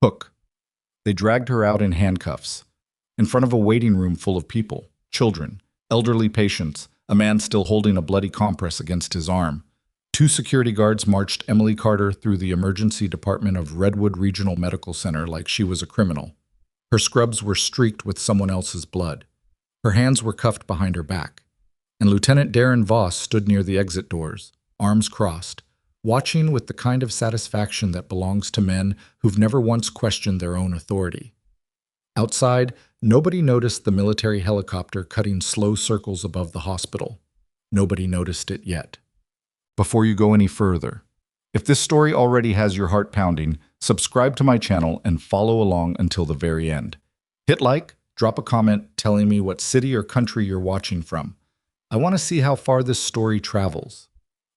Hook. They dragged her out in handcuffs, in front of a waiting room full of people, children, elderly patients, a man still holding a bloody compress against his arm. Two security guards marched Emily Carter through the emergency department of Redwood Regional Medical Center like she was a criminal. Her scrubs were streaked with someone else's blood. Her hands were cuffed behind her back. And Lieutenant Darren Voss stood near the exit doors, arms crossed, watching with the kind of satisfaction that belongs to men who've never once questioned their own authority. Outside, nobody noticed the military helicopter cutting slow circles above the hospital. Nobody noticed it yet. Before you go any further, if this story already has your heart pounding, subscribe to my channel and follow along until the very end. Hit like, drop a comment telling me what city or country you're watching from. I want to see how far this story travels.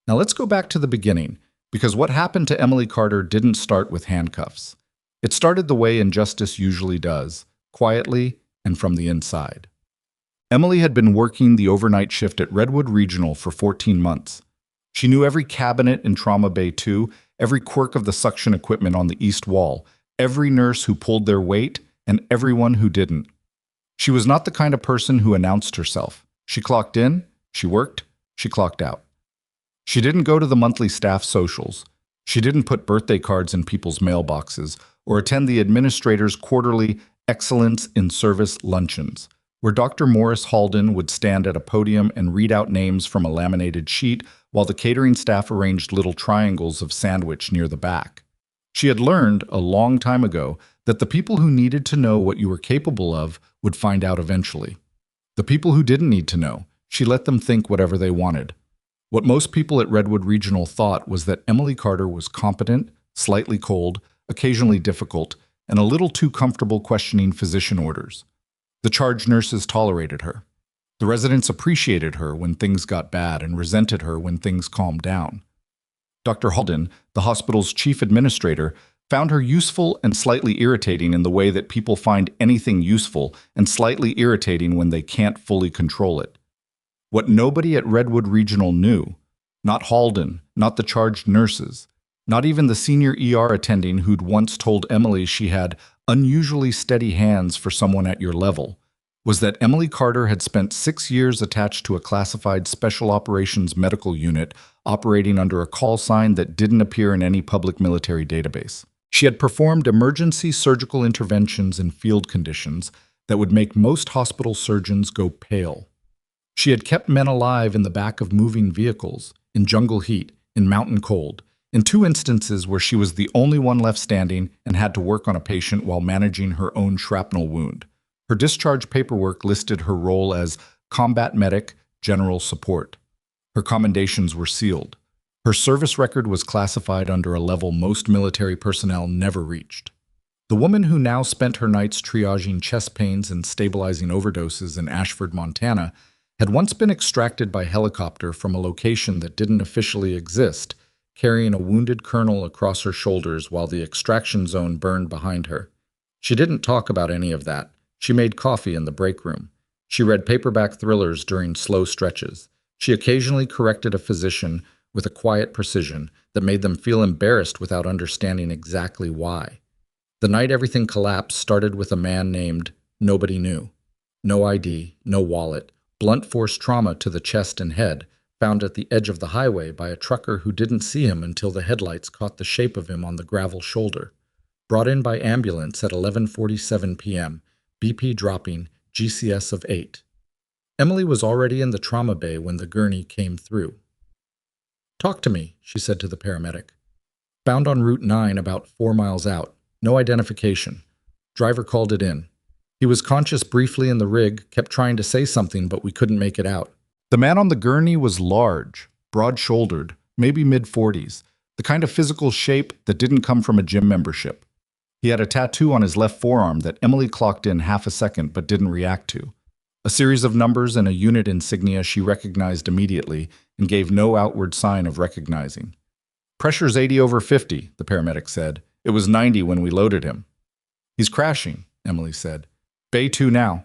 Now let's go back to the beginning, because what happened to Emily Carter didn't start with handcuffs. It started the way injustice usually does, quietly and from the inside. Emily had been working the overnight shift at Redwood Regional for 14 months. She knew every cabinet in Trauma Bay 2, every quirk of the suction equipment on the east wall, every nurse who pulled their weight, and everyone who didn't. She was not the kind of person who announced herself. She clocked in, she worked, she clocked out. She didn't go to the monthly staff socials. She didn't put birthday cards in people's mailboxes or attend the administrator's quarterly Excellence in Service luncheons, where Dr. Morris Halden would stand at a podium and read out names from a laminated sheet while the catering staff arranged little triangles of sandwich near the back. She had learned a long time ago that the people who needed to know what you were capable of would find out eventually. The people who didn't need to know, she let them think whatever they wanted. What most people at Redwood Regional thought was that Emily Carter was competent, slightly cold, occasionally difficult, and a little too comfortable questioning physician orders. The charge nurses tolerated her. The residents appreciated her when things got bad and resented her when things calmed down. Dr. Halden, the hospital's chief administrator, found her useful and slightly irritating in the way that people find anything useful and slightly irritating when they can't fully control it. What nobody at Redwood Regional knew, not Halden, not the charged nurses, not even the senior ER attending who'd once told Emily she had unusually steady hands for someone at your level, was that Emily Carter had spent 6 years attached to a classified Special Operations Medical Unit operating under a call sign that didn't appear in any public military database. She had performed emergency surgical interventions in field conditions that would make most hospital surgeons go pale. She had kept men alive in the back of moving vehicles, in jungle heat, in mountain cold, in 2 instances where she was the only one left standing and had to work on a patient while managing her own shrapnel wound. Her discharge paperwork listed her role as Combat Medic, General Support. Her commendations were sealed. Her service record was classified under a level most military personnel never reached. The woman who now spent her nights triaging chest pains and stabilizing overdoses in Ashford, Montana, had once been extracted by helicopter from a location that didn't officially exist, carrying a wounded colonel across her shoulders while the extraction zone burned behind her. She didn't talk about any of that. She made coffee in the break room. She read paperback thrillers during slow stretches. She occasionally corrected a physician with a quiet precision that made them feel embarrassed without understanding exactly why. The night everything collapsed started with a man named Nobody Knew. No ID, no wallet, blunt force trauma to the chest and head, found at the edge of the highway by a trucker who didn't see him until the headlights caught the shape of him on the gravel shoulder. Brought in by ambulance at 11:47 p.m., BP dropping, GCS of 8. Emily was already in the trauma bay when the gurney came through. "Talk to me," she said to the paramedic. "Found on Route 9 about 4 miles out. No identification. Driver called it in. He was conscious briefly in the rig, kept trying to say something, but we couldn't make it out." The man on the gurney was large, broad-shouldered, maybe mid-40s, the kind of physical shape that didn't come from a gym membership. He had a tattoo on his left forearm that Emily clocked in half a second but didn't react to. A series of numbers and a unit insignia she recognized immediately and gave no outward sign of recognizing. "Pressure's 80/50, the paramedic said. "It was 90 when we loaded him." "He's crashing," Emily said. "Bay 2 now."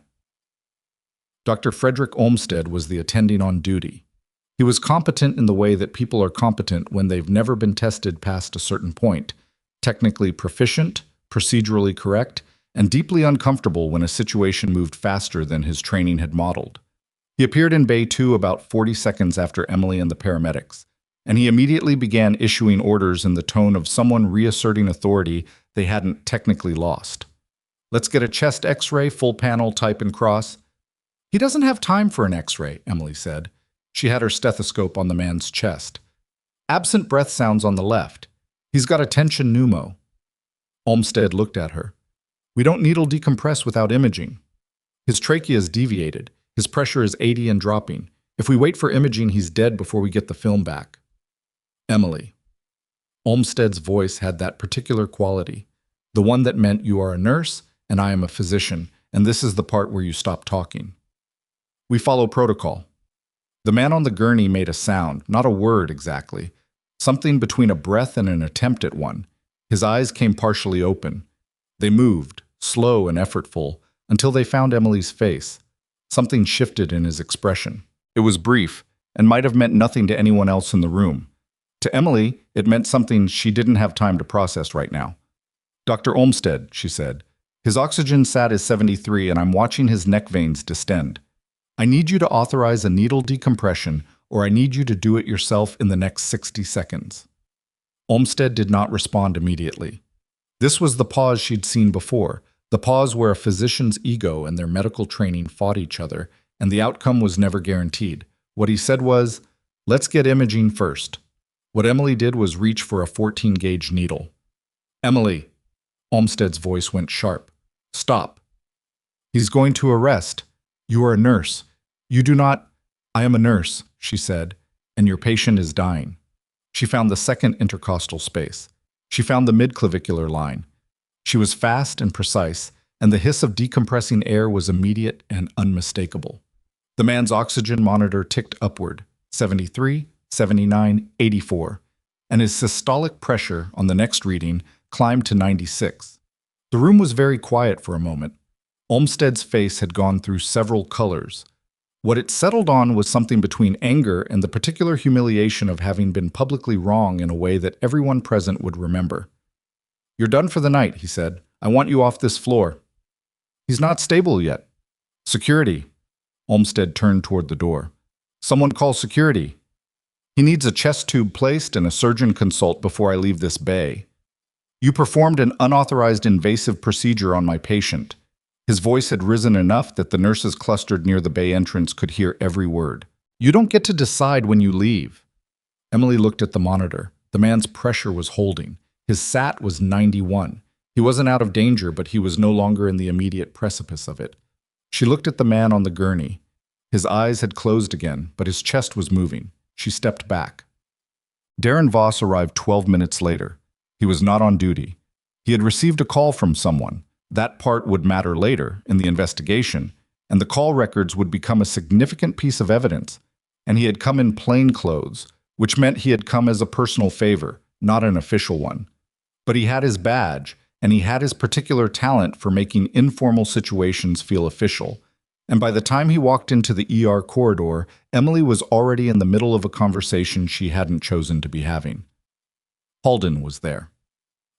Dr. Frederick Olmsted was the attending on duty. He was competent in the way that people are competent when they've never been tested past a certain point, technically proficient, procedurally correct, and deeply uncomfortable when a situation moved faster than his training had modeled. He appeared in Bay 2 about 40 seconds after Emily and the paramedics, and he immediately began issuing orders in the tone of someone reasserting authority they hadn't technically lost. "Let's get a chest x-ray, full panel, type and cross." "He doesn't have time for an x-ray," Emily said. She had her stethoscope on the man's chest. "Absent breath sounds on the left. He's got a tension pneumo." Olmsted looked at her. "We don't needle decompress without imaging. His trachea is deviated. His pressure is 80 and dropping. If we wait for imaging, he's dead before we get the film back." "Emily." Olmsted's voice had that particular quality, the one that meant you are a nurse and I am a physician, and this is the part where you stop talking. "We follow protocol." The man on the gurney made a sound, not a word exactly, something between a breath and an attempt at one. His eyes came partially open. They moved, slow and effortful, until they found Emily's face. Something shifted in his expression. It was brief, and might have meant nothing to anyone else in the room. To Emily, it meant something she didn't have time to process right now. "Dr. Olmsted," she said, "his oxygen sat is 73 and I'm watching his neck veins distend. I need you to authorize a needle decompression, or I need you to do it yourself in the next 60 seconds. Olmsted did not respond immediately. This was the pause she'd seen before, the pause where a physician's ego and their medical training fought each other, and the outcome was never guaranteed. What he said was, "Let's get imaging first." What Emily did was reach for a 14-gauge needle. "Emily," Olmsted's voice went sharp. "Stop. He's going to arrest. You are a nurse. You do not—" "I am a nurse," she said, "and your patient is dying." She found the second intercostal space. She found the midclavicular line. She was fast and precise, and the hiss of decompressing air was immediate and unmistakable. The man's oxygen monitor ticked upward, 73, 79, 84, and his systolic pressure on the next reading climbed to 96. The room was very quiet for a moment. Olmsted's face had gone through several colors. What it settled on was something between anger and the particular humiliation of having been publicly wrong in a way that everyone present would remember. "You're done for the night," he said. "I want you off this floor." "He's not stable yet." "Security." Olmsted turned toward the door. "Someone call security. He needs a chest tube placed and a surgeon consult before I leave this bay. You performed an unauthorized invasive procedure on my patient." His voice had risen enough that the nurses clustered near the bay entrance could hear every word. "You don't get to decide when you leave." Emily looked at the monitor. The man's pressure was holding. His SAT was 91. He wasn't out of danger, but he was no longer in the immediate precipice of it. She looked at the man on the gurney. His eyes had closed again, but his chest was moving. She stepped back. Darren Voss arrived 12 minutes later. He was not on duty. He had received a call from someone. That part would matter later in the investigation, and the call records would become a significant piece of evidence. And he had come in plain clothes, which meant he had come as a personal favor, not an official one. But he had his badge, and he had his particular talent for making informal situations feel official. And by the time he walked into the ER corridor, Emily was already in the middle of a conversation she hadn't chosen to be having. Halden was there.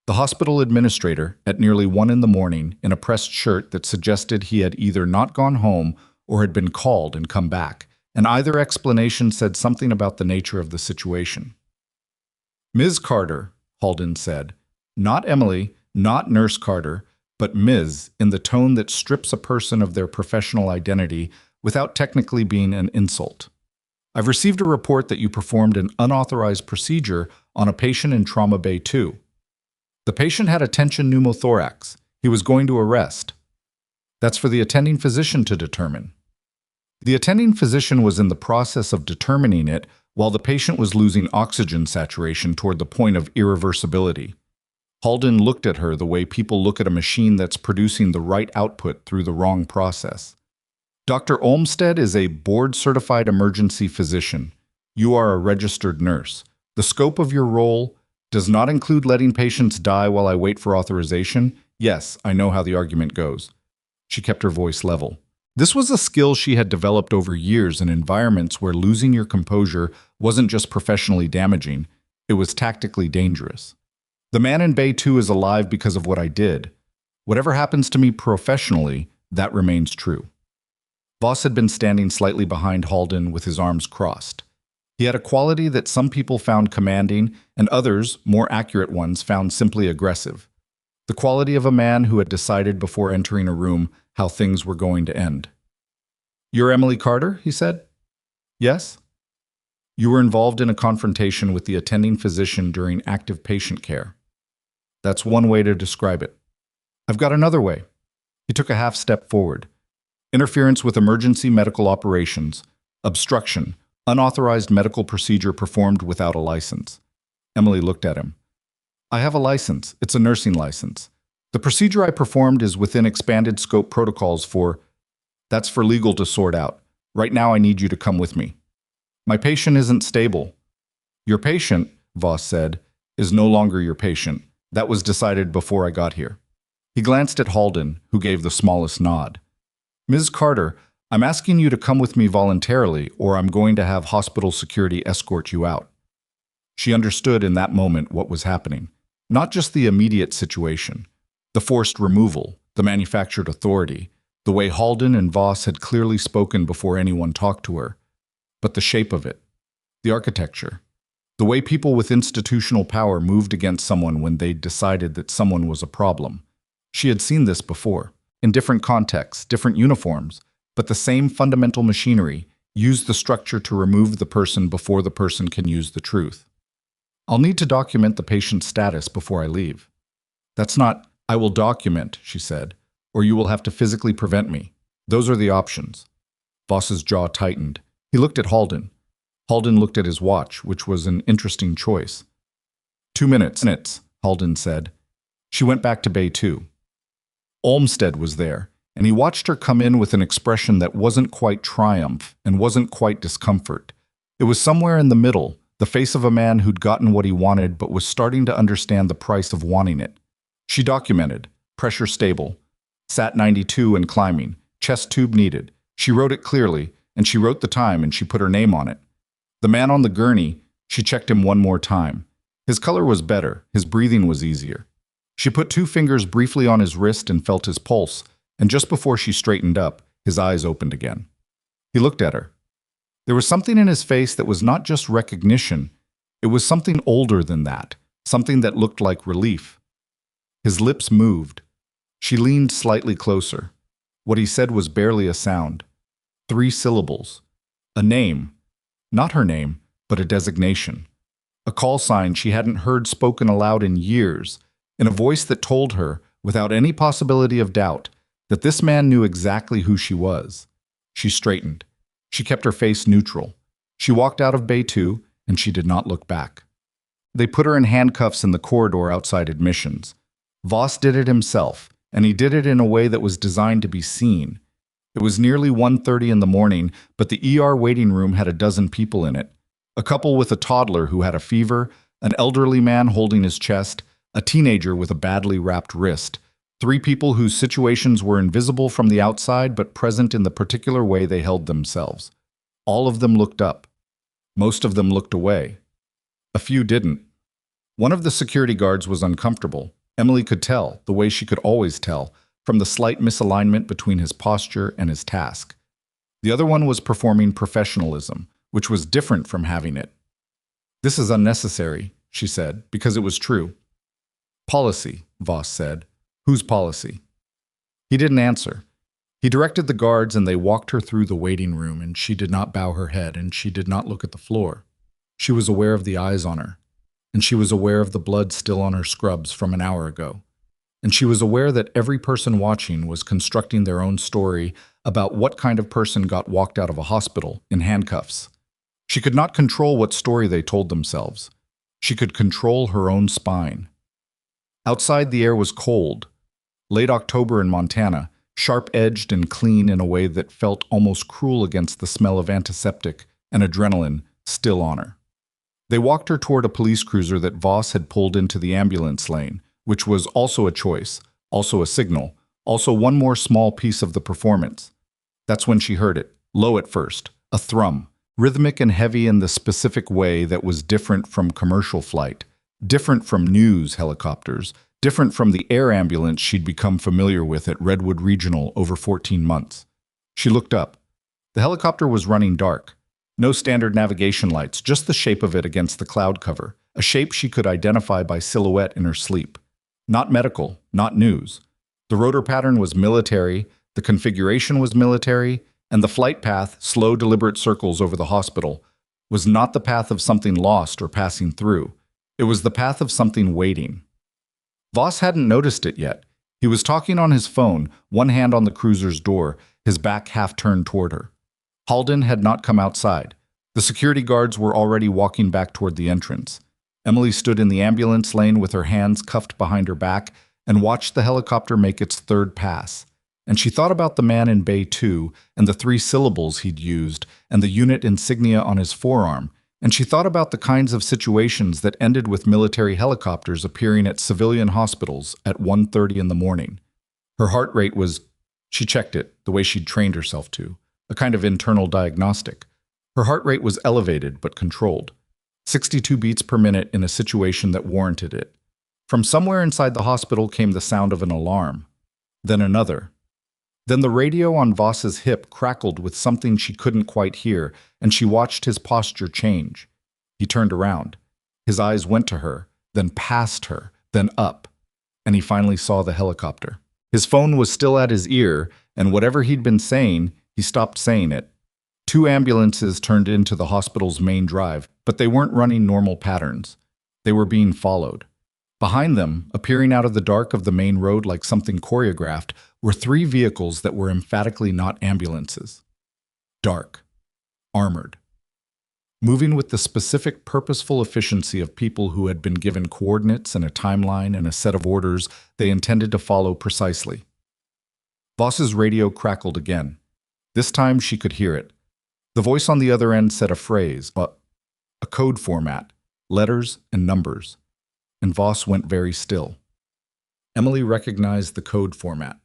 The hospital administrator, at nearly 1 in the morning, in a pressed shirt that suggested he had either not gone home or had been called and come back, and either explanation said something about the nature of the situation. "Ms. Carter," Halden said, "not Emily, not Nurse Carter, but Ms. in the tone that strips a person of their professional identity without technically being an insult. I've received a report that you performed an unauthorized procedure on a patient in Trauma Bay 2. The patient had a tension pneumothorax. He was going to arrest. That's for the attending physician to determine. The attending physician was in the process of determining it while the patient was losing oxygen saturation toward the point of irreversibility." Halden looked at her the way people look at a machine that's producing the right output through the wrong process. "Dr. Olmsted is a board-certified emergency physician. You are a registered nurse. The scope of your role does not include letting patients die while I wait for authorization. Yes, I know how the argument goes." She kept her voice level. This was a skill she had developed over years in environments where losing your composure wasn't just professionally damaging, it was tactically dangerous. The man in Bay 2 is alive because of what I did. Whatever happens to me professionally, that remains true. Voss had been standing slightly behind Halden with his arms crossed. He had a quality that some people found commanding and others, more accurate ones, found simply aggressive. The quality of a man who had decided before entering a room how things were going to end. "You're Emily Carter?" he said. "Yes." "You were involved in a confrontation with the attending physician during active patient care." "That's one way to describe it." "I've got another way." He took a half step forward. "Interference with emergency medical operations, obstruction, unauthorized medical procedure performed without a license." Emily looked at him. "I have a license. It's a nursing license. The procedure I performed is within expanded scope protocols for... That's for legal to sort out. Right now I need you to come with me." "My patient isn't stable." "Your patient," Voss said, "is no longer your patient. That was decided before I got here." He glanced at Halden, who gave the smallest nod. "Ms. Carter, I'm asking you to come with me voluntarily, or I'm going to have hospital security escort you out." She understood in that moment what was happening. Not just the immediate situation, the forced removal, the manufactured authority, the way Halden and Voss had clearly spoken before anyone talked to her, but the shape of it, the architecture, the way people with institutional power moved against someone when they decided that someone was a problem. She had seen this before, in different contexts, different uniforms, but the same fundamental machinery used the structure to remove the person before the person can use the truth. "I'll need to document the patient's status before I leave." "That's not, I will document," she said, "or you will have to physically prevent me. Those are the options." Voss's jaw tightened. He looked at Halden. Halden looked at his watch, which was an interesting choice. 2 minutes, Halden said. She went back to Bay 2. Olmsted was there, and he watched her come in with an expression that wasn't quite triumph and wasn't quite discomfort. It was somewhere in the middle, the face of a man who'd gotten what he wanted but was starting to understand the price of wanting it. She documented, pressure stable, sat 92 and climbing, chest tube needed. She wrote it clearly, and she wrote the time and she put her name on it. The man on the gurney, she checked him one more time. His color was better, his breathing was easier. She put 2 fingers briefly on his wrist and felt his pulse, and just before she straightened up, his eyes opened again. He looked at her. There was something in his face that was not just recognition, it was something older than that, something that looked like relief. His lips moved. She leaned slightly closer. What he said was barely a sound. 3 syllables. A name. Not her name, but a designation. A call sign she hadn't heard spoken aloud in years, in a voice that told her, without any possibility of doubt, that this man knew exactly who she was. She straightened. She kept her face neutral. She walked out of Bay 2, and she did not look back. They put her in handcuffs in the corridor outside admissions. Voss did it himself, and he did it in a way that was designed to be seen. It was nearly 1:30 in the morning, but the ER waiting room had a dozen people in it. A couple with a toddler who had a fever, an elderly man holding his chest, a teenager with a badly wrapped wrist, 3 people whose situations were invisible from the outside but present in the particular way they held themselves. All of them looked up. Most of them looked away. A few didn't. One of the security guards was uncomfortable. Emily could tell, the way she could always tell, from the slight misalignment between his posture and his task. The other one was performing professionalism, which was different from having it. "This is unnecessary," she said, because it was true. "Policy," Voss said. "Whose policy?" He didn't answer. He directed the guards and they walked her through the waiting room, and she did not bow her head and she did not look at the floor. She was aware of the eyes on her, and she was aware of the blood still on her scrubs from an hour ago. And she was aware that every person watching was constructing their own story about what kind of person got walked out of a hospital in handcuffs. She could not control what story they told themselves. She could control her own spine. Outside, the air was cold. Late October in Montana, sharp-edged and clean in a way that felt almost cruel against the smell of antiseptic and adrenaline still on her. They walked her toward a police cruiser that Voss had pulled into the ambulance lane, which was also a choice, also a signal, also one more small piece of the performance. That's when she heard it, low at first, a thrum, rhythmic and heavy in the specific way that was different from commercial flight, different from news helicopters, different from the air ambulance she'd become familiar with at Redwood Regional over 14 months. She looked up. The helicopter was running dark. No standard navigation lights, just the shape of it against the cloud cover, a shape she could identify by silhouette in her sleep. Not medical, not news. The rotor pattern was military, the configuration was military, and the flight path, slow, deliberate circles over the hospital, was not the path of something lost or passing through. It was the path of something waiting. Voss hadn't noticed it yet. He was talking on his phone, one hand on the cruiser's door, his back half turned toward her. Halden had not come outside. The security guards were already walking back toward the entrance. Emily stood in the ambulance lane with her hands cuffed behind her back and watched the helicopter make its third pass. And she thought about the man in Bay 2 and the 3 syllables he'd used and the unit insignia on his forearm. And she thought about the kinds of situations that ended with military helicopters appearing at civilian hospitals at 1:30 in the morning. Her heart rate was, she checked it, the way she'd trained herself to, a kind of internal diagnostic. Her heart rate was elevated but controlled, 62 beats per minute in a situation that warranted it. From somewhere inside the hospital came the sound of an alarm, then another. Then the radio on Voss's hip crackled with something she couldn't quite hear, and she watched his posture change. He turned around. His eyes went to her, then past her, then up, and he finally saw the helicopter. His phone was still at his ear, and whatever he'd been saying, he stopped saying it. 2 ambulances turned into the hospital's main drive, but they weren't running normal patterns. They were being followed. Behind them, appearing out of the dark of the main road like something choreographed, were 3 vehicles that were emphatically not ambulances. Dark. Armored. Moving with the specific, purposeful efficiency of people who had been given coordinates and a timeline and a set of orders they intended to follow precisely. Voss's radio crackled again. This time she could hear it. The voice on the other end said a phrase, a code format, letters and numbers. And Voss went very still. Emily recognized the code format.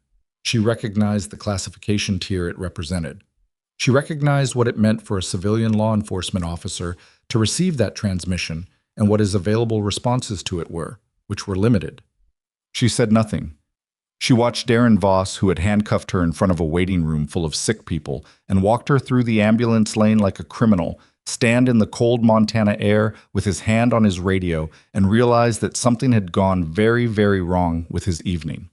She recognized the classification tier it represented. She recognized what it meant for a civilian law enforcement officer to receive that transmission and what his available responses to it were, which were limited. She said nothing. She watched Darren Voss, who had handcuffed her in front of a waiting room full of sick people and walked her through the ambulance lane like a criminal, stand in the cold Montana air with his hand on his radio and realize that something had gone very, very wrong with his evening.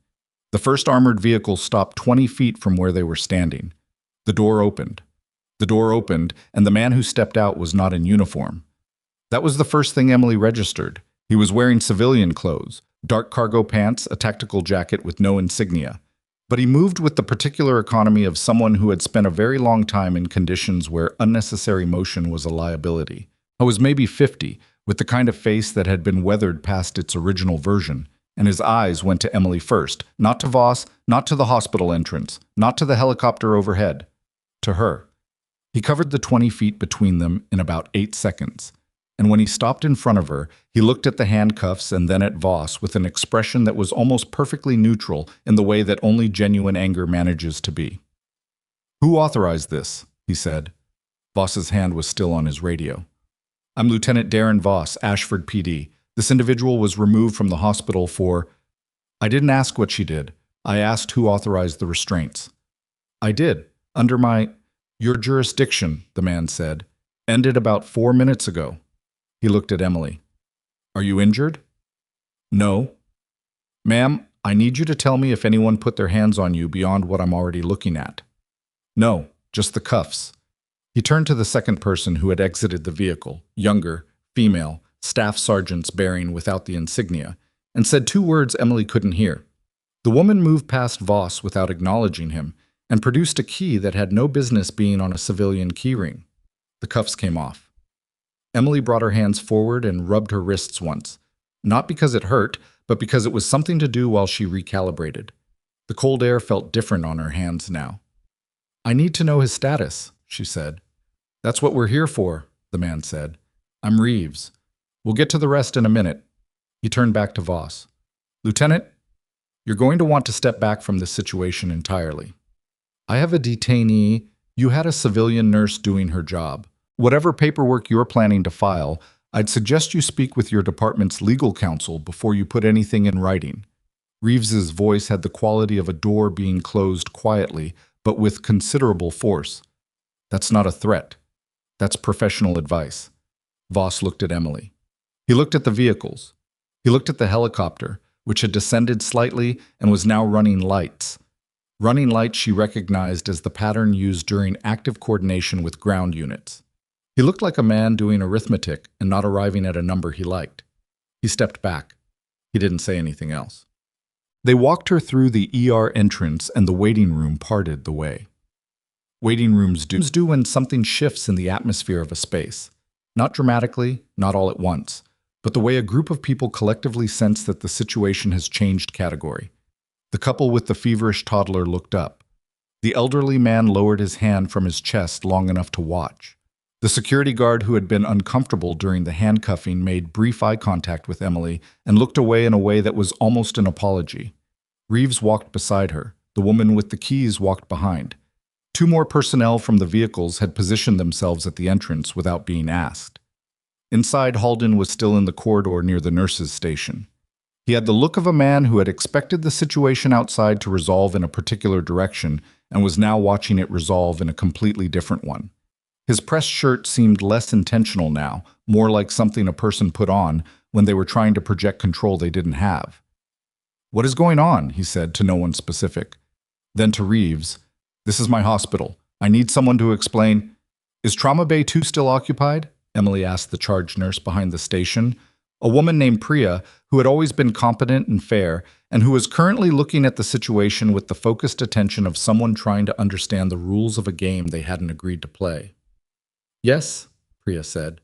The first armored vehicle stopped 20 feet from where they were standing. The door opened. The door opened, and the man who stepped out was not in uniform. That was the first thing Emily registered. He was wearing civilian clothes, dark cargo pants, a tactical jacket with no insignia. But he moved with the particular economy of someone who had spent a very long time in conditions where unnecessary motion was a liability. I was maybe 50, with the kind of face that had been weathered past its original version, and his eyes went to Emily first, not to Voss, not to the hospital entrance, not to the helicopter overhead. To her. He covered the 20 feet between them in about 8 seconds. And when he stopped in front of her, he looked at the handcuffs and then at Voss with an expression that was almost perfectly neutral in the way that only genuine anger manages to be. "Who authorized this?" he said. Voss's hand was still on his radio. "I'm Lieutenant Darren Voss, Ashford PD. This individual was removed from the hospital for—" "I didn't ask what she did. I asked who authorized the restraints." "I did. Under your jurisdiction," the man said. "Ended about 4 minutes ago." He looked at Emily. "Are you injured?" "No." "Ma'am, I need you to tell me if anyone put their hands on you beyond what I'm already looking at." "No, just the cuffs." He turned to the second person who had exited the vehicle, younger, female, staff sergeants bearing without the insignia, and said 2 words Emily couldn't hear. The woman moved past Voss without acknowledging him and produced a key that had no business being on a civilian keyring. The cuffs came off. Emily brought her hands forward and rubbed her wrists once, not because it hurt, but because it was something to do while she recalibrated. The cold air felt different on her hands now. "I need to know his status," she said. "That's what we're here for," the man said. "I'm Reeves. We'll get to the rest in a minute." He turned back to Voss. "Lieutenant, you're going to want to step back from this situation entirely. I have a detainee. You had a civilian nurse doing her job. Whatever paperwork you're planning to file, I'd suggest you speak with your department's legal counsel before you put anything in writing. Reeves's voice had the quality of a door being closed quietly, but with considerable force. That's not a threat. That's professional advice. Voss looked at Emily. He looked at the vehicles. He looked at the helicopter, which had descended slightly and was now running lights. Running lights she recognized as the pattern used during active coordination with ground units. He looked like a man doing arithmetic and not arriving at a number he liked. He stepped back. He didn't say anything else. They walked her through the ER entrance and the waiting room parted the way. Waiting rooms do when something shifts in the atmosphere of a space. Not dramatically, not all at once, but the way a group of people collectively sense that the situation has changed category. The couple with the feverish toddler looked up. The elderly man lowered his hand from his chest long enough to watch. The security guard who had been uncomfortable during the handcuffing made brief eye contact with Emily and looked away in a way that was almost an apology. Reeves walked beside her. The woman with the keys walked behind. 2 more personnel from the vehicles had positioned themselves at the entrance without being asked. Inside, Halden was still in the corridor near the nurses' station. He had the look of a man who had expected the situation outside to resolve in a particular direction and was now watching it resolve in a completely different one. His pressed shirt seemed less intentional now, more like something a person put on when they were trying to project control they didn't have. "What is going on?" he said to no one specific. Then to Reeves, "This is my hospital. I need someone to explain." "Is Trauma Bay 2 still occupied?" Emily asked the charge nurse behind the station, a woman named Priya who had always been competent and fair and who was currently looking at the situation with the focused attention of someone trying to understand the rules of a game they hadn't agreed to play. "Yes," Priya said.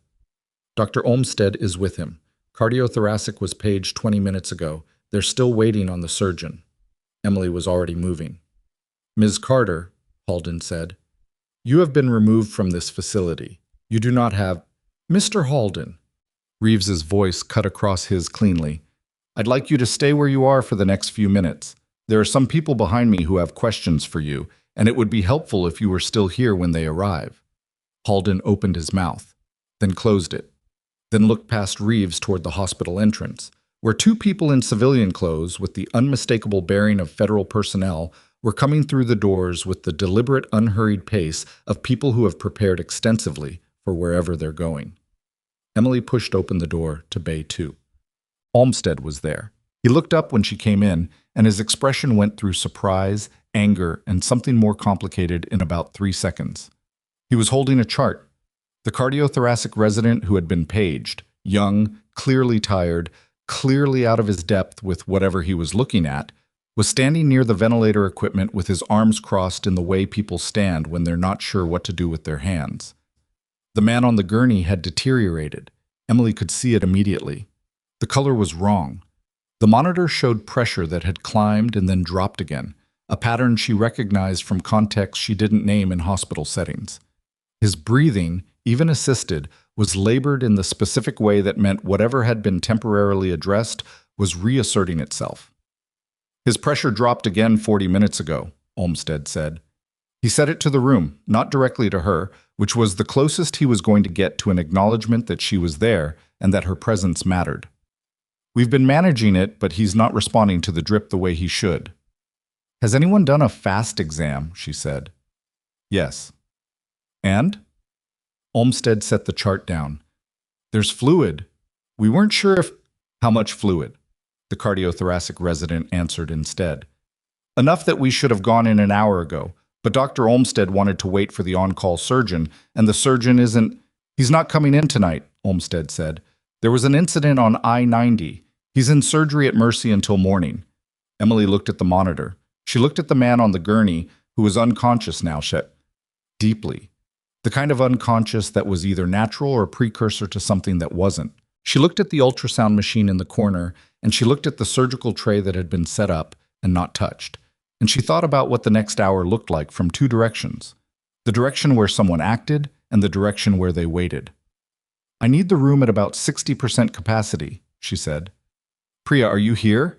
"Dr. Olmsted is with him. Cardiothoracic was paged 20 minutes ago. They're still waiting on the surgeon." Emily was already moving. "Ms. Carter," Halden said, "you have been removed from this facility. You do not have—" "Mr. Halden." Reeves's voice cut across his cleanly. "I'd like you to stay where you are for the next few minutes. There are some people behind me who have questions for you, and it would be helpful if you were still here when they arrive." Halden opened his mouth, then closed it, then looked past Reeves toward the hospital entrance, where 2 people in civilian clothes with the unmistakable bearing of federal personnel were coming through the doors with the deliberate, unhurried pace of people who have prepared extensively for wherever they're going. Emily pushed open the door to Bay 2. Olmsted was there. He looked up when she came in, and his expression went through surprise, anger, and something more complicated in about 3 seconds. He was holding a chart. The cardiothoracic resident who had been paged, young, clearly tired, clearly out of his depth with whatever he was looking at, was standing near the ventilator equipment with his arms crossed in the way people stand when they're not sure what to do with their hands. The man on the gurney had deteriorated. Emily could see it immediately. The color was wrong. The monitor showed pressure that had climbed and then dropped again, a pattern she recognized from contexts she didn't name in hospital settings. His breathing, even assisted, was labored in the specific way that meant whatever had been temporarily addressed was reasserting itself. "His pressure dropped again 40 minutes ago," Olmsted said. He said it to the room, not directly to her, which was the closest he was going to get to an acknowledgement that she was there and that her presence mattered. "We've been managing it, but he's not responding to the drip the way he should." "Has anyone done a fast exam?" she said. "Yes." "And?" Olmsted set the chart down. "There's fluid. We weren't sure if—" "How much fluid?" the cardiothoracic resident answered instead. "Enough that we should have gone in an hour ago, but Dr. Olmsted wanted to wait for the on-call surgeon, and the surgeon isn't—" "He's not coming in tonight," Olmsted said. "There was an incident on I-90. He's in surgery at Mercy until morning." Emily looked at the monitor. She looked at the man on the gurney, who was unconscious now, deeply. The kind of unconscious that was either natural or a precursor to something that wasn't. She looked at the ultrasound machine in the corner, and she looked at the surgical tray that had been set up and not touched. And she thought about what the next hour looked like from 2 directions. The direction where someone acted and the direction where they waited. "I need the room at about 60% capacity," she said. "Priya, are you here?"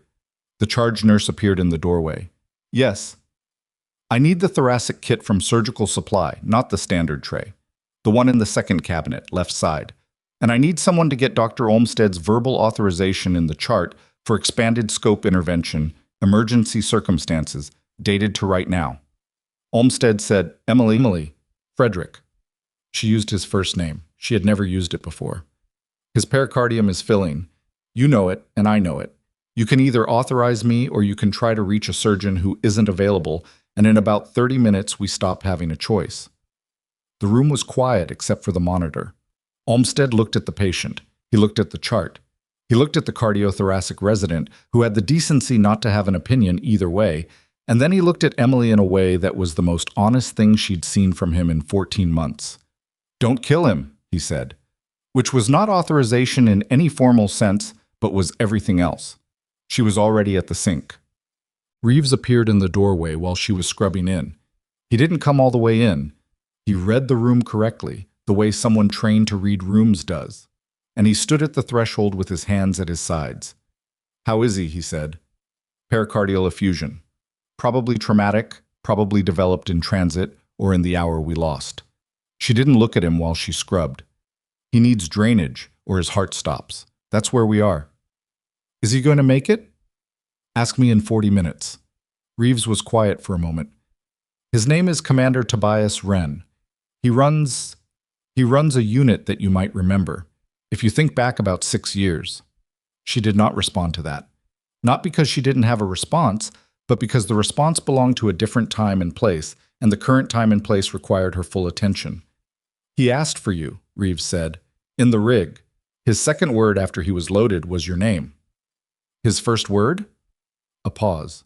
The charge nurse appeared in the doorway. "Yes." "I need the thoracic kit from surgical supply, not the standard tray. The one in the second cabinet, left side. And I need someone to get Dr. Olmsted's verbal authorization in the chart for expanded scope intervention, emergency circumstances, dated to right now. Olmsted said, Emily, Frederick. She used his first name. She had never used it before. His pericardium is filling. You know it, and I know it. You can either authorize me or you can try to reach a surgeon who isn't available, and in about 30 minutes we stop having a choice. The room was quiet except for the monitor. Olmsted looked at the patient. He looked at the chart. He looked at the cardiothoracic resident, who had the decency not to have an opinion either way, and then he looked at Emily in a way that was the most honest thing she'd seen from him in 14 months. Don't kill him, he said, which was not authorization in any formal sense, but was everything else. She was already at the sink. Reeves appeared in the doorway while she was scrubbing in. He didn't come all the way in. He read the room correctly, the way someone trained to read rooms does. And he stood at the threshold with his hands at his sides. How is he said. Pericardial effusion. Probably traumatic, probably developed in transit or in the hour we lost. She didn't look at him while she scrubbed. He needs drainage or his heart stops. That's where we are. Is he going to make it? Ask me in 40 minutes. Reeves was quiet for a moment. His name is Commander Tobias Wren. He runs a unit that you might remember. If you think back about 6 years. She did not respond to that. Not because she didn't have a response, but because the response belonged to a different time and place, and the current time and place required her full attention. He asked for you, Reeves said, in the rig. His second word after he was loaded was your name. His first word? A pause.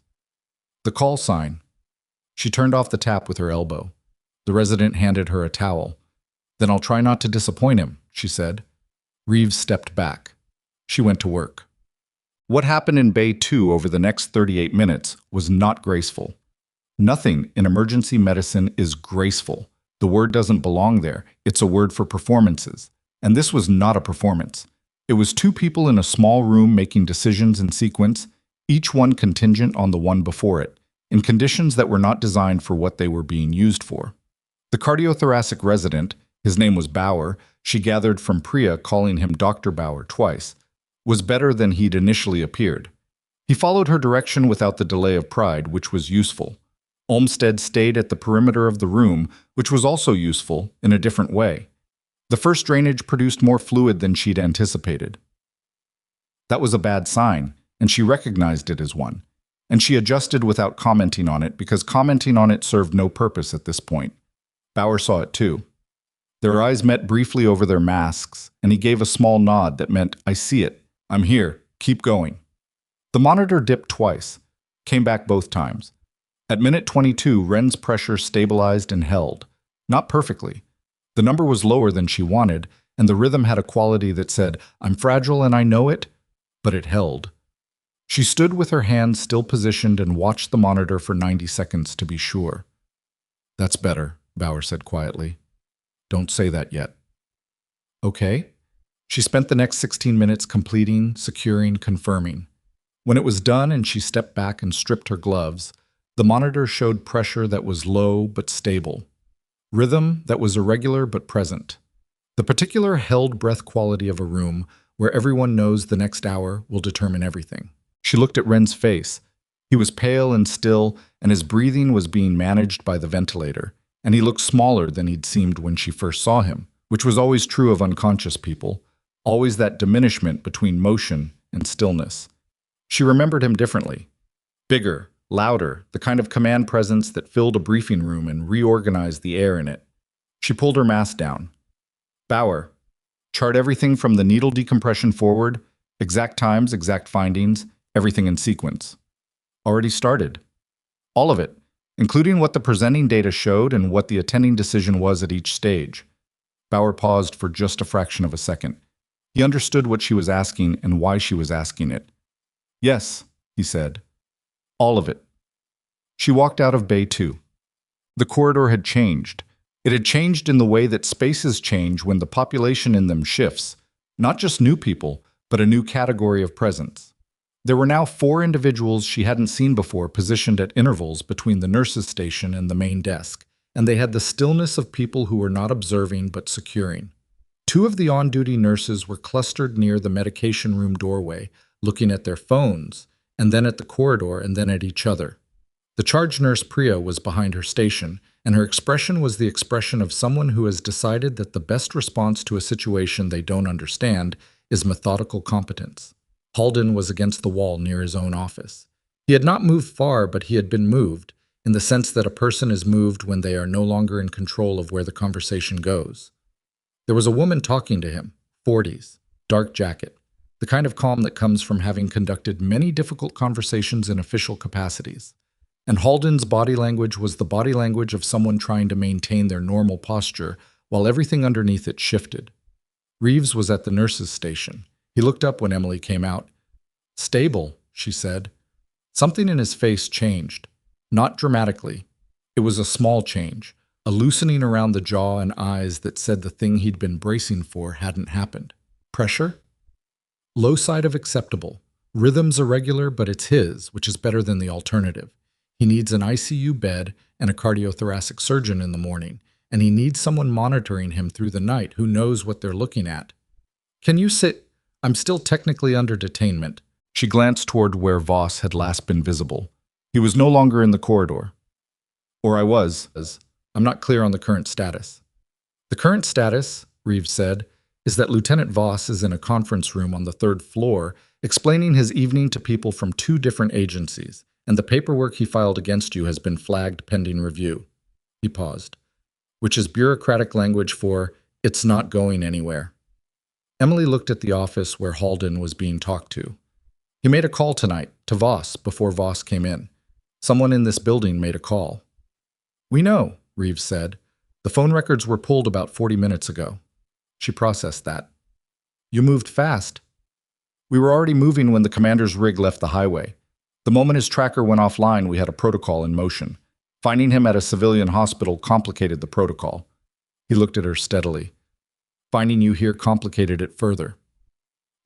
The call sign. She turned off the tap with her elbow. The resident handed her a towel. Then I'll try not to disappoint him, she said. Reeves stepped back. She went to work. What happened in Bay 2 over the next 38 minutes was not graceful. Nothing in emergency medicine is graceful. The word doesn't belong there. It's a word for performances. And this was not a performance. It was two people in a small room making decisions in sequence, each one contingent on the one before it, in conditions that were not designed for what they were being used for. The cardiothoracic resident, his name was Bauer, she gathered from Priya calling him Dr. Bauer twice, was better than he'd initially appeared. He followed her direction without the delay of pride, which was useful. Olmsted stayed at the perimeter of the room, which was also useful in a different way. The first drainage produced more fluid than she'd anticipated. That was a bad sign, and she recognized it as one. And she adjusted without commenting on it because commenting on it served no purpose at this point. Bauer saw it too. Their eyes met briefly over their masks, and he gave a small nod that meant, I see it. I'm here. Keep going. The monitor dipped twice, came back both times. At minute 22, Wren's pressure stabilized and held. Not perfectly. The number was lower than she wanted, and the rhythm had a quality that said, I'm fragile and I know it, but it held. She stood with her hands still positioned and watched the monitor for 90 seconds to be sure. That's better, Bauer said quietly. Don't say that yet. Okay. She spent the next 16 minutes completing, securing, confirming. When it was done and she stepped back and stripped her gloves, the monitor showed pressure that was low but stable. Rhythm that was irregular but present. The particular held breath quality of a room where everyone knows the next hour will determine everything. She looked at Wren's face. He was pale and still, and his breathing was being managed by the ventilator, and he looked smaller than he'd seemed when she first saw him, which was always true of unconscious people, always that diminishment between motion and stillness. She remembered him differently. Bigger, louder, the kind of command presence that filled a briefing room and reorganized the air in it. She pulled her mask down. Bauer, chart everything from the needle decompression forward, exact times, exact findings, everything in sequence. Already started. All of it, including what the presenting data showed and what the attending decision was at each stage. Bauer paused for just a fraction of a second. He understood what she was asking and why she was asking it. Yes, he said. All of it. She walked out of Bay 2. The corridor had changed. It had changed in the way that spaces change when the population in them shifts. Not just new people, but a new category of presence. There were now 4 individuals she hadn't seen before positioned at intervals between the nurse's station and the main desk, and they had the stillness of people who were not observing but securing. Two of the on-duty nurses were clustered near the medication room doorway, looking at their phones, and then at the corridor, and then at each other. The charge nurse Priya was behind her station, and her expression was the expression of someone who has decided that the best response to a situation they don't understand is methodical competence. Halden was against the wall near his own office. He had not moved far, but he had been moved, in the sense that a person is moved when they are no longer in control of where the conversation goes. There was a woman talking to him, 40s, dark jacket, the kind of calm that comes from having conducted many difficult conversations in official capacities. And Halden's body language was the body language of someone trying to maintain their normal posture while everything underneath it shifted. Reeves was at the nurse's station. He looked up when Emily came out. "Stable," she said. Something in his face changed. Not dramatically. It was a small change, a loosening around the jaw and eyes that said the thing he'd been bracing for hadn't happened. Pressure? Low side of acceptable. Rhythm's irregular, but it's his, which is better than the alternative. He needs an ICU bed and a cardiothoracic surgeon in the morning, and he needs someone monitoring him through the night who knows what they're looking at. "Can you sit? I'm still technically under detainment." She glanced toward where Voss had last been visible. He was no longer in the corridor. "Or I was. I'm not clear on the current status." "The current status," Reeves said, "is that Lieutenant Voss is in a conference room on the 3rd floor explaining his evening to people from 2 different agencies, and the paperwork he filed against you has been flagged pending review." He paused. "Which is bureaucratic language for, it's not going anywhere." Emily looked at the office where Halden was being talked to. "He made a call tonight, to Voss, before Voss came in. Someone in this building made a call." "We know," Reeves said. "The phone records were pulled about 40 minutes ago." She processed that. "You moved fast." "We were already moving when the commander's rig left the highway. The moment his tracker went offline, we had a protocol in motion. Finding him at a civilian hospital complicated the protocol." He looked at her steadily. "Finding you here complicated it further."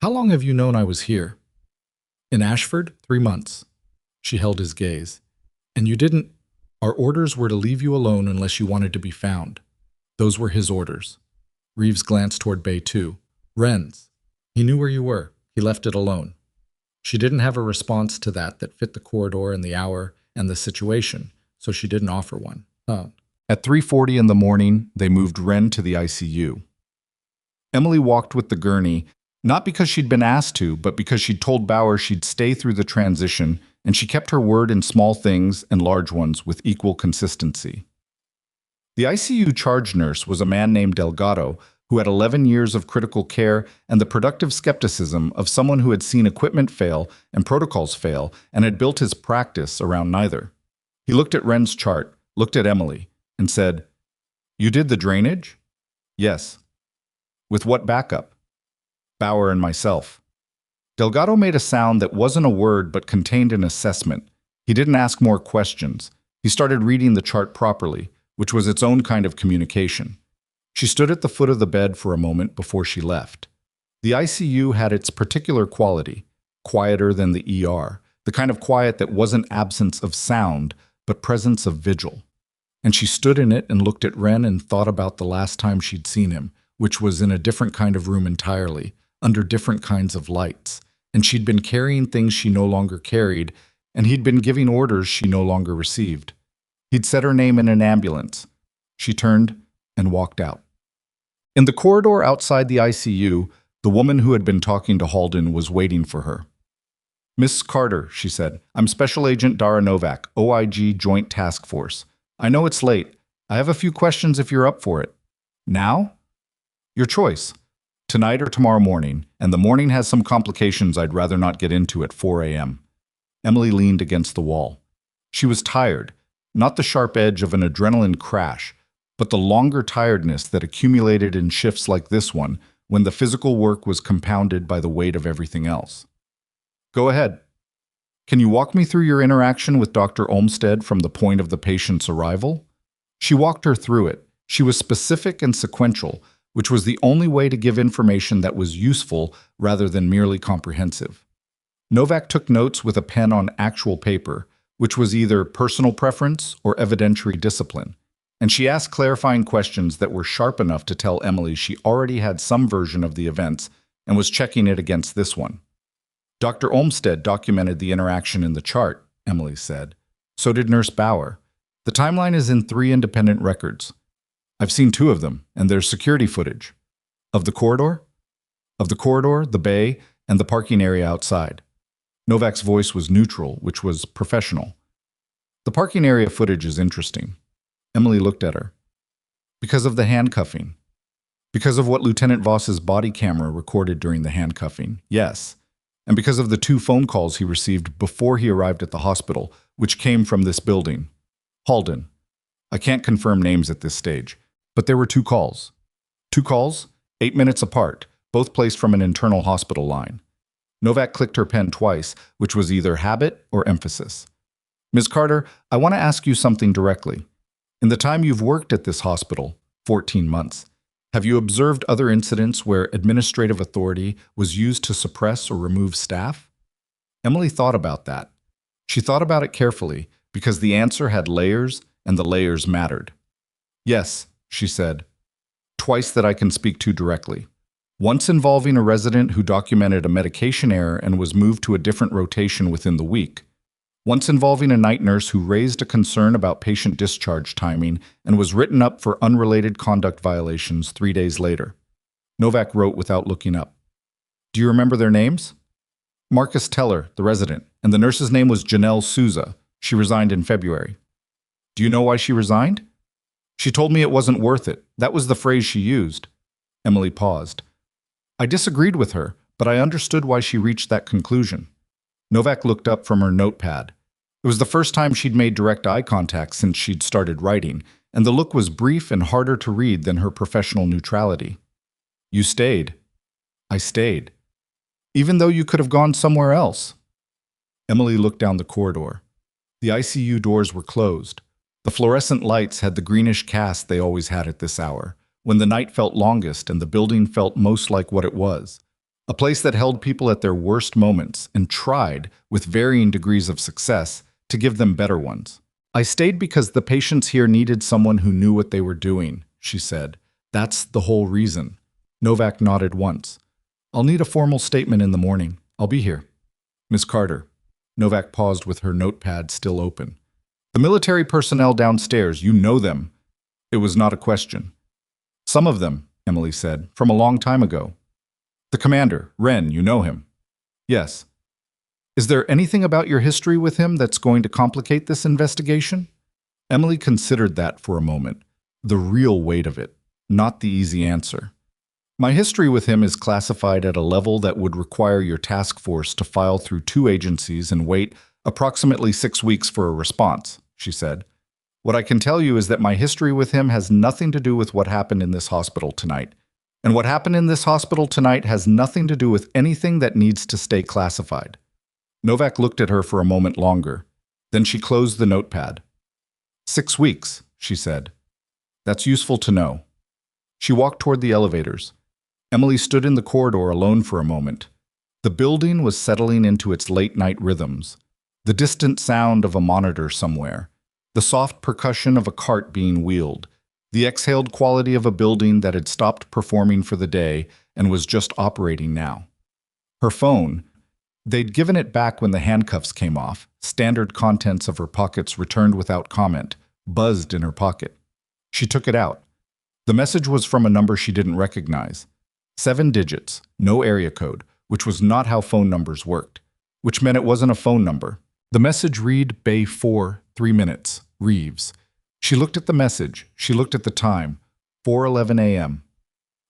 "How long have you known I was here?" "In Ashford, 3 months." She held his gaze. "And you didn't—" "Our orders were to leave you alone unless you wanted to be found." Those were his orders. Reeves glanced toward Bay 2. "Wren's. He knew where you were. He left it alone." She didn't have a response to that fit the corridor and the hour and the situation, so she didn't offer one. At 3:40 in the morning, they moved Wren to the ICU. Emily walked with the gurney, not because she'd been asked to, but because she'd told Bauer she'd stay through the transition, and she kept her word in small things and large ones with equal consistency. The ICU charge nurse was a man named Delgado, who had 11 years of critical care and the productive skepticism of someone who had seen equipment fail and protocols fail and had built his practice around neither. He looked at Wren's chart, looked at Emily, and said, "You did the drainage?" "Yes." "With what backup?" "Bauer and myself." Delgado made a sound that wasn't a word but contained an assessment. He didn't ask more questions. He started reading the chart properly, which was its own kind of communication. She stood at the foot of the bed for a moment before she left. The ICU had its particular quality, quieter than the ER, the kind of quiet that wasn't absence of sound, but presence of vigil. And she stood in it and looked at Wren and thought about the last time she'd seen him, which was in a different kind of room entirely, under different kinds of lights. And she'd been carrying things she no longer carried, and he'd been giving orders she no longer received. He'd said her name in an ambulance. She turned and walked out. In the corridor outside the ICU, the woman who had been talking to Halden was waiting for her. "Miss Carter," she said, "I'm Special Agent Dara Novak, OIG Joint Task Force. I know it's late. I have a few questions if you're up for it." "Now?" "Your choice. Tonight or tomorrow morning, and the morning has some complications I'd rather not get into at 4 a.m. Emily leaned against the wall. She was tired, not the sharp edge of an adrenaline crash, but the longer tiredness that accumulated in shifts like this one, when the physical work was compounded by the weight of everything else. "Go ahead. Can you walk me through your interaction with Dr. Olmsted from the point of the patient's arrival?" She walked her through it. She was specific and sequential, which was the only way to give information that was useful rather than merely comprehensive. Novak took notes with a pen on actual paper, which was either personal preference or evidentiary discipline. and she asked clarifying questions that were sharp enough to tell Emily she already had some version of the events and was checking it against this one. Dr. Olmsted documented the interaction in the chart, Emily said. So did Nurse Bauer. The timeline is in 3 independent records. I've seen 2 of them, and there's security footage. Of the corridor? Of the corridor, the bay, and the parking area outside. Novak's voice was neutral, which was professional. The parking area footage is interesting. Emily looked at her. Because of the handcuffing. Because of what Lieutenant Voss's body camera recorded during the handcuffing, yes. And because of the 2 phone calls he received before he arrived at the hospital, which came from this building. Halden. I can't confirm names at this stage, but there were 2 calls. 2 calls, 8 minutes apart, both placed from an internal hospital line. Novak clicked her pen twice, which was either habit or emphasis. Ms. Carter, I want to ask you something directly. In the time you've worked at this hospital, 14 months, have you observed other incidents where administrative authority was used to suppress or remove staff? Emily thought about that. She thought about it carefully because the answer had layers and the layers mattered. Yes, she said. Twice that I can speak to directly. Once involving a resident who documented a medication error and was moved to a different rotation within the week. Once involving a night nurse who raised a concern about patient discharge timing and was written up for unrelated conduct violations 3 days later. Novak wrote without looking up. Do you remember their names? Marcus Teller, the resident, and the nurse's name was Janelle Souza. She resigned in February. Do you know why she resigned? She told me it wasn't worth it. That was the phrase she used. Emily paused. I disagreed with her, but I understood why she reached that conclusion. Novak looked up from her notepad. It was the first time she'd made direct eye contact since she'd started writing, and the look was brief and harder to read than her professional neutrality. You stayed. I stayed. Even though you could have gone somewhere else. Emily looked down the corridor. The ICU doors were closed. The fluorescent lights had the greenish cast they always had at this hour, when the night felt longest and the building felt most like what it was. A place that held people at their worst moments and tried, with varying degrees of success, to give them better ones. I stayed because the patients here needed someone who knew what they were doing, she said. That's the whole reason. Novak nodded once. I'll need a formal statement in the morning. I'll be here. Miss Carter. Novak paused with her notepad still open. The military personnel downstairs, you know them. It was not a question. Some of them, Emily said, from a long time ago. The commander, Wren, you know him. Yes. Is there anything about your history with him that's going to complicate this investigation? Emily considered that for a moment. The real weight of it, not the easy answer. My history with him is classified at a level that would require your task force to file through 2 agencies and wait approximately 6 weeks for a response, she said. What I can tell you is that my history with him has nothing to do with what happened in this hospital tonight. And what happened in this hospital tonight has nothing to do with anything that needs to stay classified. Novak looked at her for a moment longer. Then she closed the notepad. 6 weeks, she said. That's useful to know. She walked toward the elevators. Emily stood in the corridor alone for a moment. The building was settling into its late-night rhythms. The distant sound of a monitor somewhere. The soft percussion of a cart being wheeled. The exhaled quality of a building that had stopped performing for the day and was just operating now. Her phone, they'd given it back when the handcuffs came off, standard contents of her pockets returned without comment, buzzed in her pocket. She took it out. The message was from a number she didn't recognize. 7 digits, no area code, which was not how phone numbers worked, which meant it wasn't a phone number. The message read, Bay 4, 3 minutes, Reeves. She looked at the message. She looked at the time, 4:11 a.m.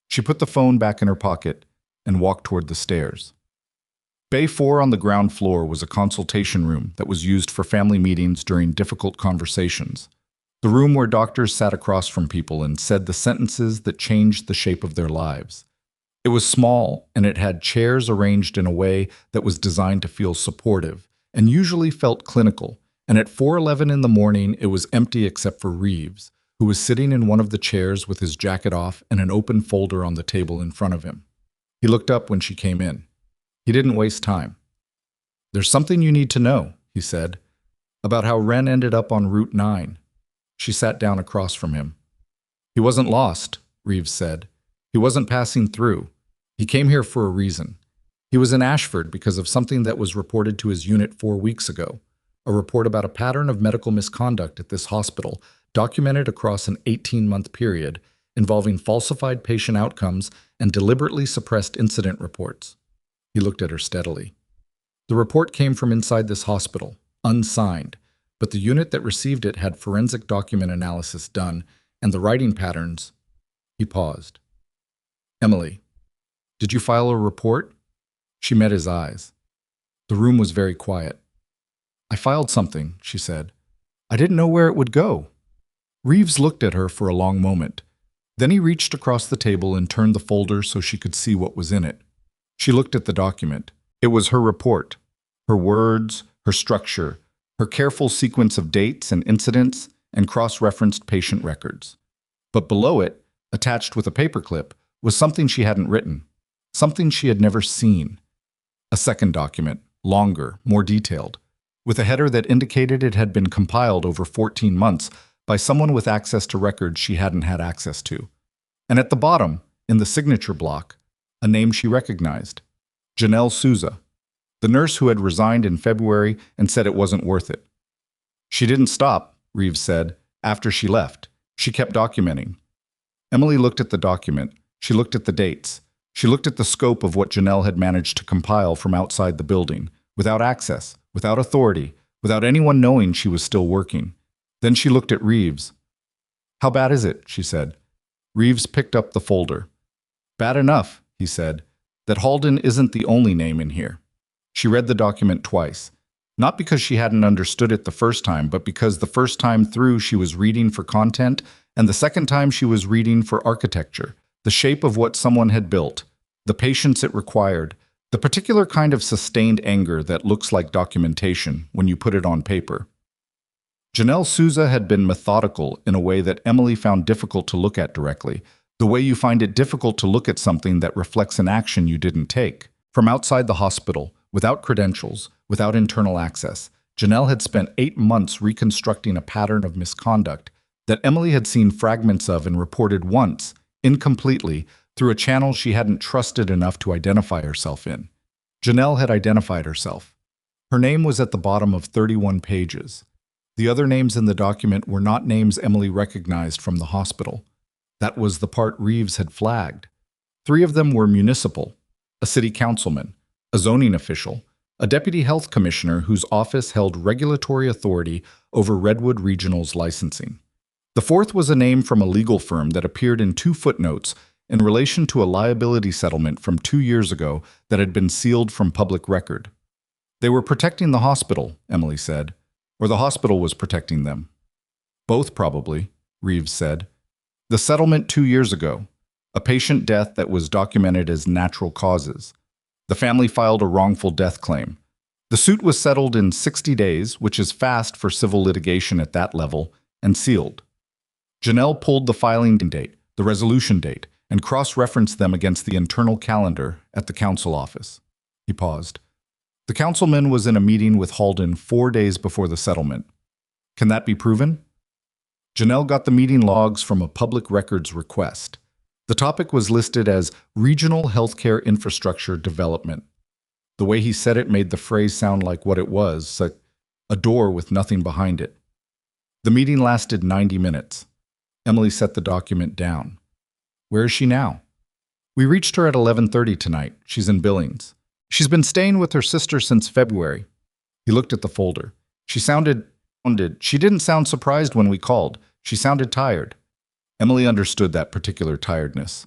She put the phone back in her pocket and walked toward the stairs. Bay 4 on the ground floor was a consultation room that was used for family meetings during difficult conversations. The room where doctors sat across from people and said the sentences that changed the shape of their lives. It was small, and it had chairs arranged in a way that was designed to feel supportive and usually felt clinical. And at 4:11 in the morning, it was empty except for Reeves, who was sitting in one of the chairs with his jacket off and an open folder on the table in front of him. He looked up when she came in. He didn't waste time. There's something you need to know, he said, about how Wren ended up on Route 9. She sat down across from him. He wasn't lost, Reeves said. He wasn't passing through. He came here for a reason. He was in Ashford because of something that was reported to his unit 4 weeks ago, a report about a pattern of medical misconduct at this hospital, documented across an 18-month period, involving falsified patient outcomes and deliberately suppressed incident reports. He looked at her steadily. The report came from inside this hospital, unsigned, but the unit that received it had forensic document analysis done, and the writing patterns. He paused. Emily, did you file a report? She met his eyes. The room was very quiet. I filed something, she said. I didn't know where it would go. Reeves looked at her for a long moment. Then he reached across the table and turned the folder so she could see what was in it. She looked at the document. It was her report. Her words, her structure, her careful sequence of dates and incidents, and cross-referenced patient records. But below it, attached with a paperclip, was something she hadn't written, something she had never seen. A second document, longer, more detailed, with a header that indicated it had been compiled over 14 months by someone with access to records she hadn't had access to. And at the bottom, in the signature block, a name she recognized, Janelle Souza, the nurse who had resigned in February and said it wasn't worth it. She didn't stop, Reeves said, after she left. She kept documenting. Emily looked at the document. She looked at the dates. She looked at the scope of what Janelle had managed to compile from outside the building, without access, without authority, without anyone knowing she was still working. Then she looked at Reeves. How bad is it? She said. Reeves picked up the folder. Bad enough, he said, that Halden isn't the only name in here. She read the document twice, not because she hadn't understood it the first time, but because the first time through she was reading for content, and the second time she was reading for architecture, the shape of what someone had built, the patience it required, the particular kind of sustained anger that looks like documentation when you put it on paper. Janelle Souza had been methodical in a way that Emily found difficult to look at directly, the way you find it difficult to look at something that reflects an action you didn't take. From outside the hospital, without credentials, without internal access, Janelle had spent 8 months reconstructing a pattern of misconduct that Emily had seen fragments of and reported once, incompletely, through a channel she hadn't trusted enough to identify herself in. Janelle had identified herself. Her name was at the bottom of 31 pages. The other names in the document were not names Emily recognized from the hospital. That was the part Reeves had flagged. 3 of them were municipal, a city councilman, a zoning official, a deputy health commissioner whose office held regulatory authority over Redwood Regional's licensing. The 4th was a name from a legal firm that appeared in 2 footnotes in relation to a liability settlement from 2 years ago that had been sealed from public record. They were protecting the hospital, Emily said, or the hospital was protecting them. Both probably, Reeves said. The settlement 2 years ago, a patient death that was documented as natural causes. The family filed a wrongful death claim. The suit was settled in 60 days, which is fast for civil litigation at that level, and sealed. Janelle pulled the filing date, the resolution date, and cross-referenced them against the internal calendar at the council office. He paused. The councilman was in a meeting with Halden 4 days before the settlement. Can that be proven? Janelle got the meeting logs from a public records request. The topic was listed as Regional Healthcare Infrastructure Development. The way he said it made the phrase sound like what it was, a door with nothing behind it. The meeting lasted 90 minutes. Emily set the document down. Where is she now? We reached her at 11:30 tonight. She's in Billings. She's been staying with her sister since February. He looked at the folder. She didn't sound surprised when we called. She sounded tired. Emily understood that particular tiredness.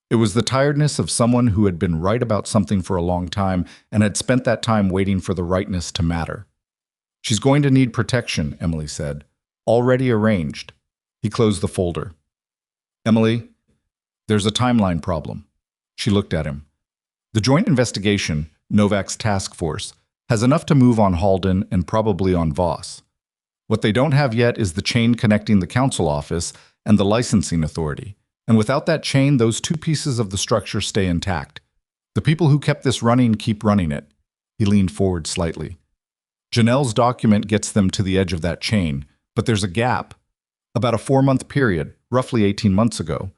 It was the tiredness of someone who had been right about something for a long time and had spent that time waiting for the rightness to matter. She's going to need protection, Emily said. Already arranged. He closed the folder. Emily, there's a timeline problem. She looked at him. The joint investigation, Novak's task force, has enough to move on Halden and probably on Voss. What they don't have yet is the chain connecting the council office and the licensing authority. And without that chain, those 2 pieces of the structure stay intact. The people who kept this running keep running it. He leaned forward slightly. Janelle's document gets them to the edge of that chain, but there's a gap. About a 4-month period, roughly 18 months ago,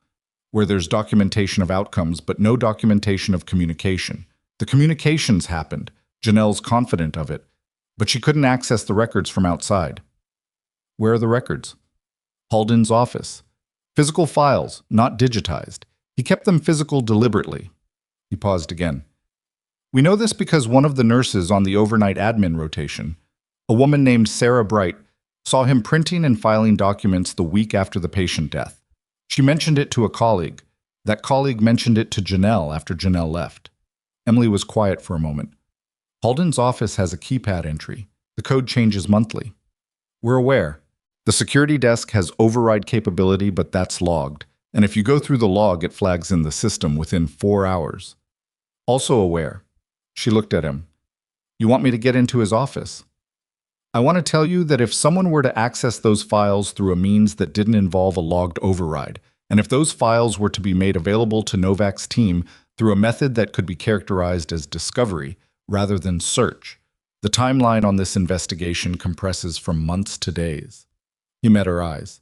where there's documentation of outcomes but no documentation of communication. The communications happened. Janelle's confident of it, but she couldn't access the records from outside. Where are the records? Halden's office. Physical files, not digitized. He kept them physical deliberately. He paused again. We know this because one of the nurses on the overnight admin rotation, a woman named Sarah Bright, saw him printing and filing documents the week after the patient death. She mentioned it to a colleague. That colleague mentioned it to Janelle after Janelle left. Emily was quiet for a moment. Halden's office has a keypad entry. The code changes monthly. We're aware. The security desk has override capability, but that's logged. And if you go through the log, it flags in the system within 4 hours. Also aware. She looked at him. You want me to get into his office? I want to tell you that if someone were to access those files through a means that didn't involve a logged override, and if those files were to be made available to Novak's team through a method that could be characterized as discovery rather than search, the timeline on this investigation compresses from months to days. He met her eyes.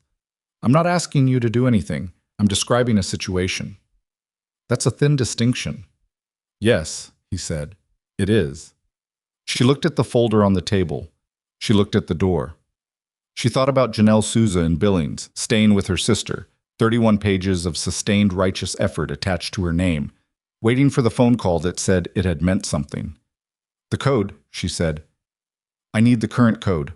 I'm not asking you to do anything. I'm describing a situation. That's a thin distinction. Yes, he said. It is. She looked at the folder on the table. She looked at the door. She thought about Janelle Souza in Billings, staying with her sister, 31 pages of sustained righteous effort attached to her name, waiting for the phone call that said it had meant something. The code, she said. I need the current code.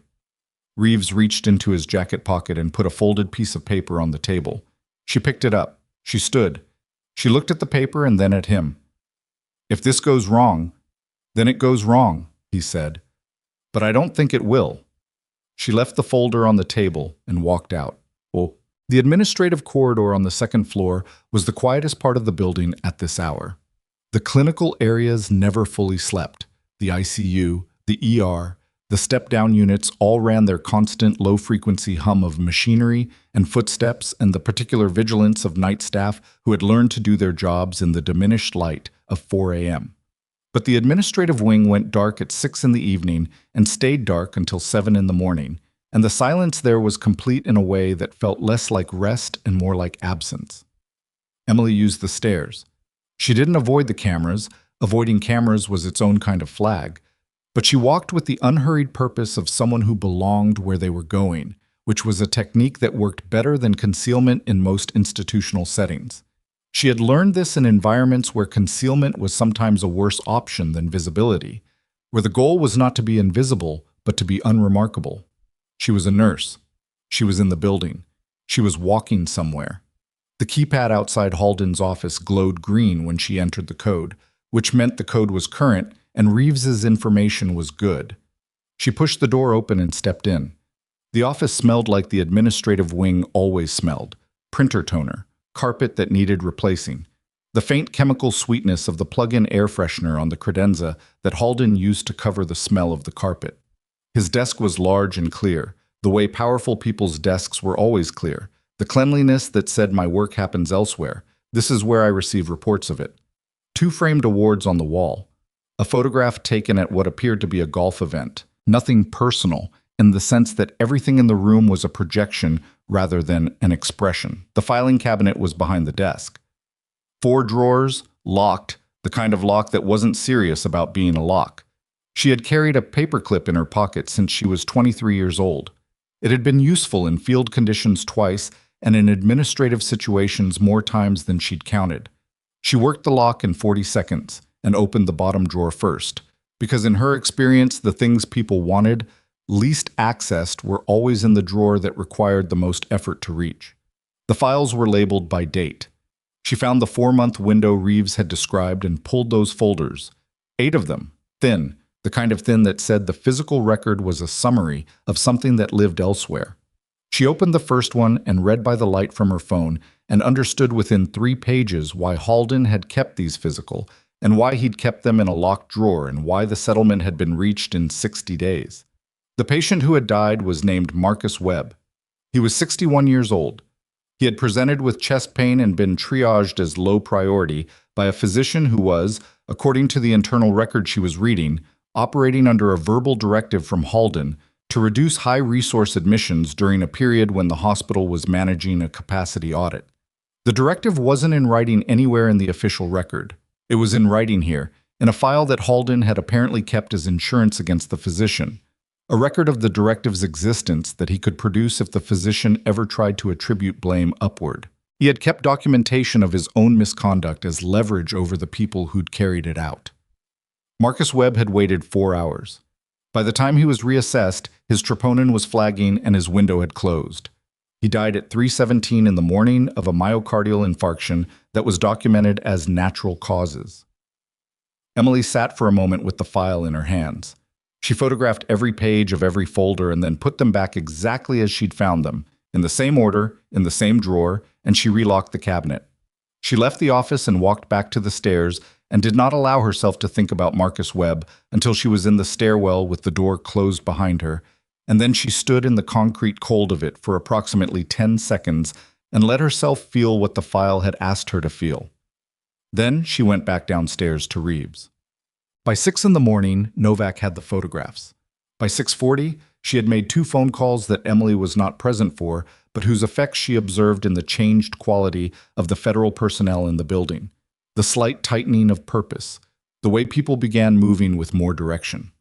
Reeves reached into his jacket pocket and put a folded piece of paper on the table. She picked it up. She stood. She looked at the paper and then at him. If this goes wrong, then it goes wrong, he said. But I don't think it will. She left the folder on the table and walked out. Oh. The administrative corridor on the second floor was the quietest part of the building at this hour. The clinical areas never fully slept. The ICU, the ER, the step-down units all ran their constant low-frequency hum of machinery and footsteps and the particular vigilance of night staff who had learned to do their jobs in the diminished light of 4 a.m. But the administrative wing went dark at 6 in the evening and stayed dark until 7 in the morning, and the silence there was complete in a way that felt less like rest and more like absence. Emily used the stairs. She didn't avoid the cameras. Avoiding cameras was its own kind of flag. But she walked with the unhurried purpose of someone who belonged where they were going, which was a technique that worked better than concealment in most institutional settings. She had learned this in environments where concealment was sometimes a worse option than visibility, where the goal was not to be invisible, but to be unremarkable. She was a nurse. She was in the building. She was walking somewhere. The keypad outside Halden's office glowed green when she entered the code, which meant the code was current and Reeves's information was good. She pushed the door open and stepped in. The office smelled like the administrative wing always smelled: printer toner, carpet that needed replacing, the faint chemical sweetness of the plug-in air freshener on the credenza that Halden used to cover the smell of the carpet. His desk was large and clear, the way powerful people's desks were always clear, the cleanliness that said my work happens elsewhere. This is where I receive reports of it. 2 framed awards on the wall. A photograph taken at what appeared to be a golf event. Nothing personal, in the sense that everything in the room was a projection rather than an expression. The filing cabinet was behind the desk. 4 drawers, locked, the kind of lock that wasn't serious about being a lock. She had carried a paperclip in her pocket since she was 23 years old. It had been useful in field conditions twice and in administrative situations more times than she'd counted. She worked the lock in 40 seconds and opened the bottom drawer first, because in her experience, the things people wanted, least accessed, were always in the drawer that required the most effort to reach. The files were labeled by date. She found the 4-month window Reeves had described and pulled those folders. 8 of them, thin, the kind of thin that said the physical record was a summary of something that lived elsewhere. She opened the first one and read by the light from her phone and understood within 3 pages why Halden had kept these physical, and why he'd kept them in a locked drawer, and why the settlement had been reached in 60 days. The patient who had died was named Marcus Webb. He was 61 years old. He had presented with chest pain and been triaged as low priority by a physician who was, according to the internal record she was reading, operating under a verbal directive from Halden to reduce high-resource admissions during a period when the hospital was managing a capacity audit. The directive wasn't in writing anywhere in the official record. It was in writing here, in a file that Halden had apparently kept as insurance against the physician, a record of the directive's existence that he could produce if the physician ever tried to attribute blame upward. He had kept documentation of his own misconduct as leverage over the people who'd carried it out. Marcus Webb had waited 4 hours. By the time he was reassessed, his troponin was flagging and his window had closed. He died at 3:17 in the morning of a myocardial infarction that was documented as natural causes. Emily sat for a moment with the file in her hands. She photographed every page of every folder and then put them back exactly as she'd found them, in the same order, in the same drawer, and she relocked the cabinet. She left the office and walked back to the stairs and did not allow herself to think about Marcus Webb until she was in the stairwell with the door closed behind her, and then she stood in the concrete cold of it for approximately 10 seconds and let herself feel what the file had asked her to feel. Then she went back downstairs to Reeves. By 6 in the morning, Novak had the photographs. By 6:40, she had made 2 phone calls that Emily was not present for, but whose effects she observed in the changed quality of the federal personnel in the building, the slight tightening of purpose, the way people began moving with more direction.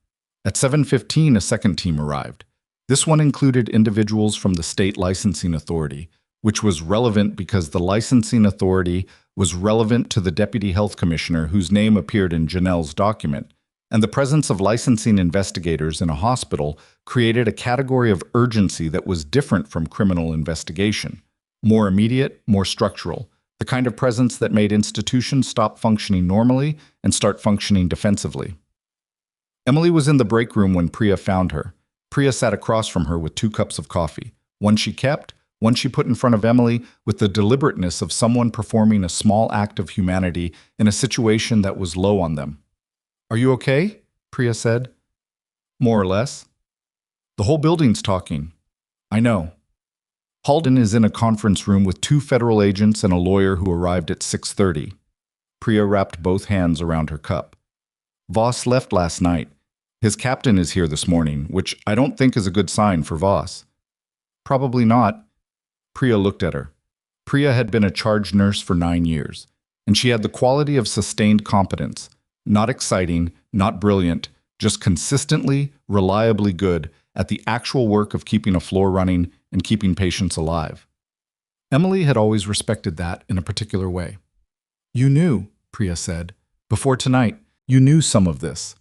At 7:15, a second team arrived. This one included individuals from the state licensing authority, which was relevant because the licensing authority was relevant to the deputy health commissioner whose name appeared in Janelle's document, and the presence of licensing investigators in a hospital created a category of urgency that was different from criminal investigation, more immediate, more structural, the kind of presence that made institutions stop functioning normally and start functioning defensively. Emily was in the break room when Priya found her. Priya sat across from her with 2 cups of coffee, one she kept, one she put in front of Emily with the deliberateness of someone performing a small act of humanity in a situation that was low on them. "Are you okay?" Priya said. "More or less." "The whole building's talking." "I know." Halden is in a conference room with 2 federal agents and a lawyer who arrived at 6:30. Priya wrapped both hands around her cup. "Voss left last night. His captain is here this morning, which I don't think is a good sign for Voss." "Probably not." Priya looked at her. Priya had been a charge nurse for 9 years, and she had the quality of sustained competence, not exciting, not brilliant, just consistently, reliably good at the actual work of keeping a floor running and keeping patients alive. Emily had always respected that in a particular way. "You knew," Priya said. "Before tonight, you knew some of this."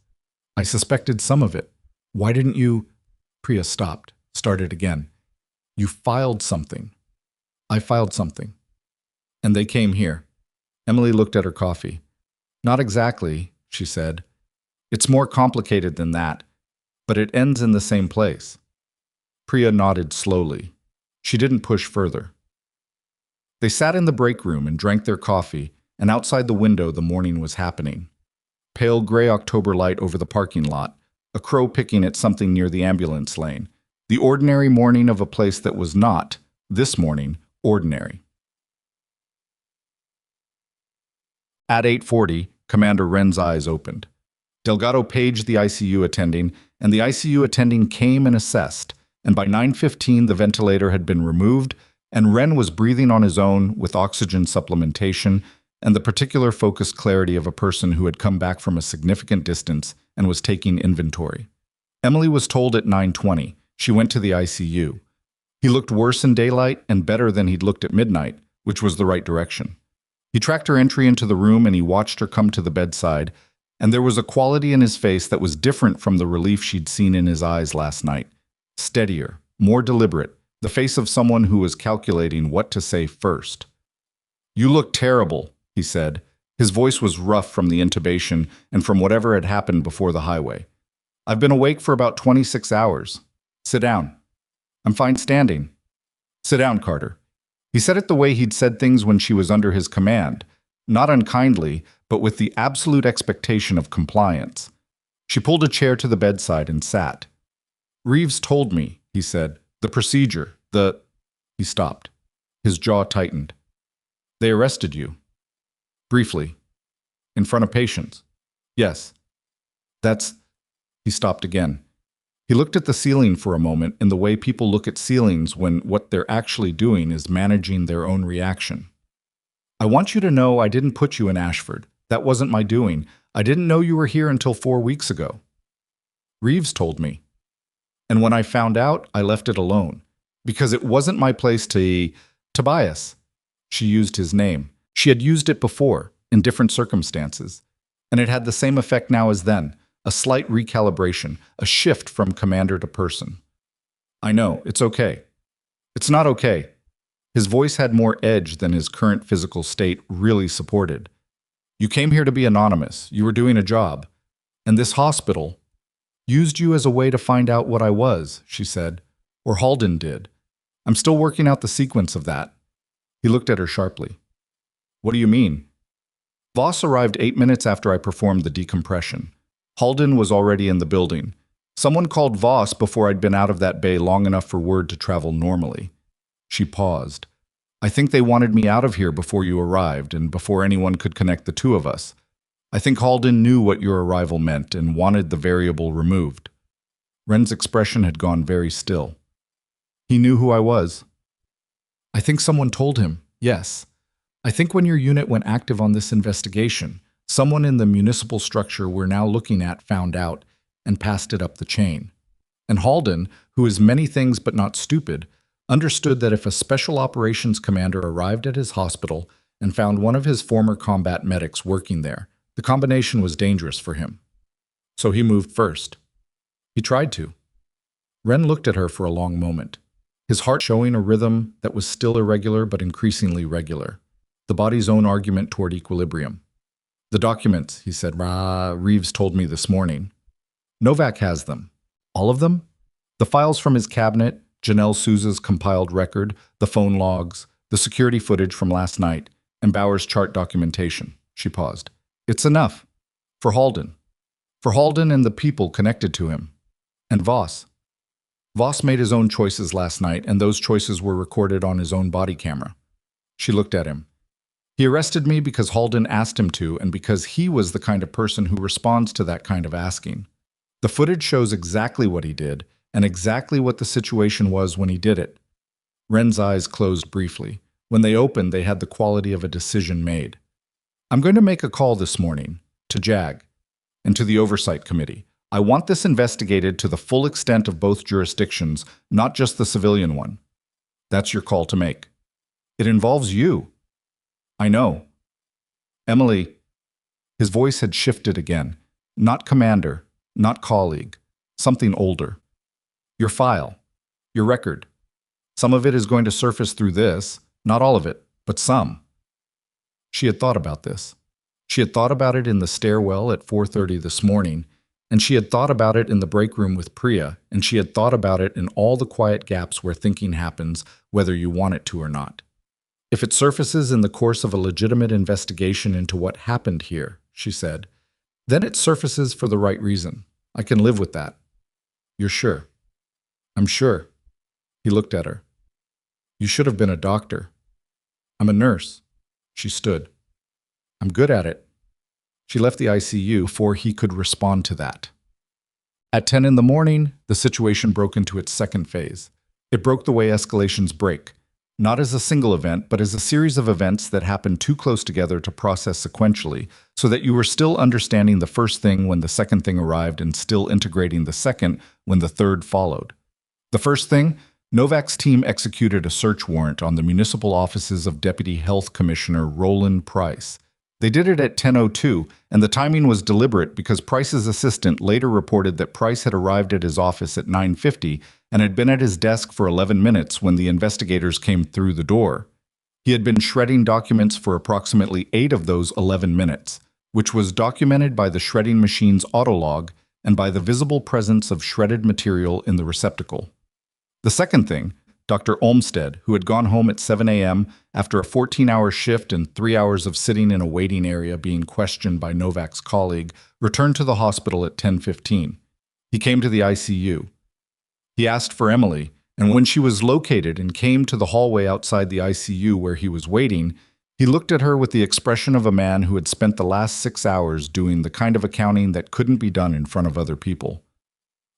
"I suspected some of it. Why didn't you—" Priya stopped, started again. "You filed something." "I filed something." "And they came here." Emily looked at her coffee. "Not exactly," she said. "It's more complicated than that, but it ends in the same place." Priya nodded slowly. She didn't push further. They sat in the break room and drank their coffee, and outside the window the morning was happening. Pale gray October light over the parking lot, a crow picking at something near the ambulance lane. The ordinary morning of a place that was not, this morning, ordinary. At 8:40, Commander Wren's eyes opened. Delgado paged the ICU attending, and the ICU attending came and assessed, and by 9:15 the ventilator had been removed, and Wren was breathing on his own with oxygen supplementation and the particular focused clarity of a person who had come back from a significant distance and was taking inventory. Emily was told at 9:20. She went to the ICU. He looked worse in daylight and better than he'd looked at midnight, which was the right direction. He tracked her entry into the room and he watched her come to the bedside, and there was a quality in his face that was different from the relief she'd seen in his eyes last night. Steadier, more deliberate, the face of someone who was calculating what to say first. "You look terrible," he said. His voice was rough from the intubation and from whatever had happened before the highway. "I've been awake for about 26 hours. Sit down." "I'm fine standing." "Sit down, Carter." He said it the way he'd said things when she was under his command, not unkindly, but with the absolute expectation of compliance. She pulled a chair to the bedside and sat. "Reeves told me," he said, "the procedure, the—" He stopped. His jaw tightened. "They arrested you." "Briefly." "In front of patients." "Yes." "That's—" He stopped again. He looked at the ceiling for a moment in the way people look at ceilings when what they're actually doing is managing their own reaction. I want you to know I didn't put you in Ashford. That wasn't my doing. I didn't know you were here until 4 weeks ago. Reeves told me. And when I found out, I left it alone. Because it wasn't my place to... Tobias. She used his name. She had used it before, in different circumstances. And it had the same effect now as then. A slight recalibration, a shift from commander to person. I know, it's okay. It's not okay. His voice had more edge than his current physical state really supported. You came here to be anonymous. You were doing a job. And this hospital used you as a way to find out what I was, she said. Or Halden did. I'm still working out the sequence of that. He looked at her sharply. What do you mean? Voss arrived 8 minutes after I performed the decompression. Halden was already in the building. Someone called Voss before I'd been out of that bay long enough for word to travel normally. She paused. I think they wanted me out of here before you arrived and before anyone could connect the two of us. I think Halden knew what your arrival meant and wanted the variable removed. Wren's expression had gone very still. He knew who I was. I think someone told him, yes. I think when your unit went active on this investigation, someone in the municipal structure we're now looking at found out and passed it up the chain. And Halden, who is many things but not stupid, understood that if a special operations commander arrived at his hospital and found one of his former combat medics working there, the combination was dangerous for him. So he moved first. He tried to. Wren looked at her for a long moment, his heart showing a rhythm that was still irregular but increasingly regular, the body's own argument toward equilibrium. The documents, he said, Reeves told me this morning. Novak has them. All of them? The files from his cabinet, Janelle Souza's compiled record, the phone logs, the security footage from last night, and Bauer's chart documentation. She paused. It's enough. For Halden. For Halden and the people connected to him. And Voss. Voss made his own choices last night, and those choices were recorded on his own body camera. She looked at him. He arrested me because Halden asked him to, and because he was the kind of person who responds to that kind of asking. The footage shows exactly what he did, and exactly what the situation was when he did it. Wren's eyes closed briefly. When they opened, they had the quality of a decision made. I'm going to make a call this morning, to JAG, and to the Oversight Committee. I want this investigated to the full extent of both jurisdictions, not just the civilian one. That's your call to make. It involves you. I know. Emily. His voice had shifted again. Not commander, not colleague, something older. Your file, your record. Some of it is going to surface through this, not all of it, but some. She had thought about this. She had thought about it in the stairwell at 4:30 this morning, and she had thought about it in the break room with Priya, and she had thought about it in all the quiet gaps where thinking happens, whether you want it to or not. If it surfaces in the course of a legitimate investigation into what happened here, she said, then it surfaces for the right reason. I can live with that. You're sure? I'm sure. He looked at her. You should have been a doctor. I'm a nurse. She stood. I'm good at it. She left the ICU before he could respond to that. At 10 in the morning, the situation broke into its second phase. It broke the way escalations break, not as a single event, but as a series of events that happened too close together to process sequentially, so that you were still understanding the first thing when the second thing arrived and still integrating the second when the third followed. The first thing, Novak's team executed a search warrant on the municipal offices of Deputy Health Commissioner Roland Price. They did it at 10:02, and the timing was deliberate because Price's assistant later reported that Price had arrived at his office at 9:50 and had been at his desk for 11 minutes when the investigators came through the door. He had been shredding documents for approximately 8 of those 11 minutes, which was documented by the shredding machine's autolog and by the visible presence of shredded material in the receptacle. The second thing, Dr. Olmsted, who had gone home at 7 a.m. after a 14-hour shift and 3 hours of sitting in a waiting area being questioned by Novak's colleague, returned to the hospital at 10:15. He came to the ICU. He asked for Emily, and when she was located and came to the hallway outside the ICU where he was waiting, he looked at her with the expression of a man who had spent the last 6 hours doing the kind of accounting that couldn't be done in front of other people.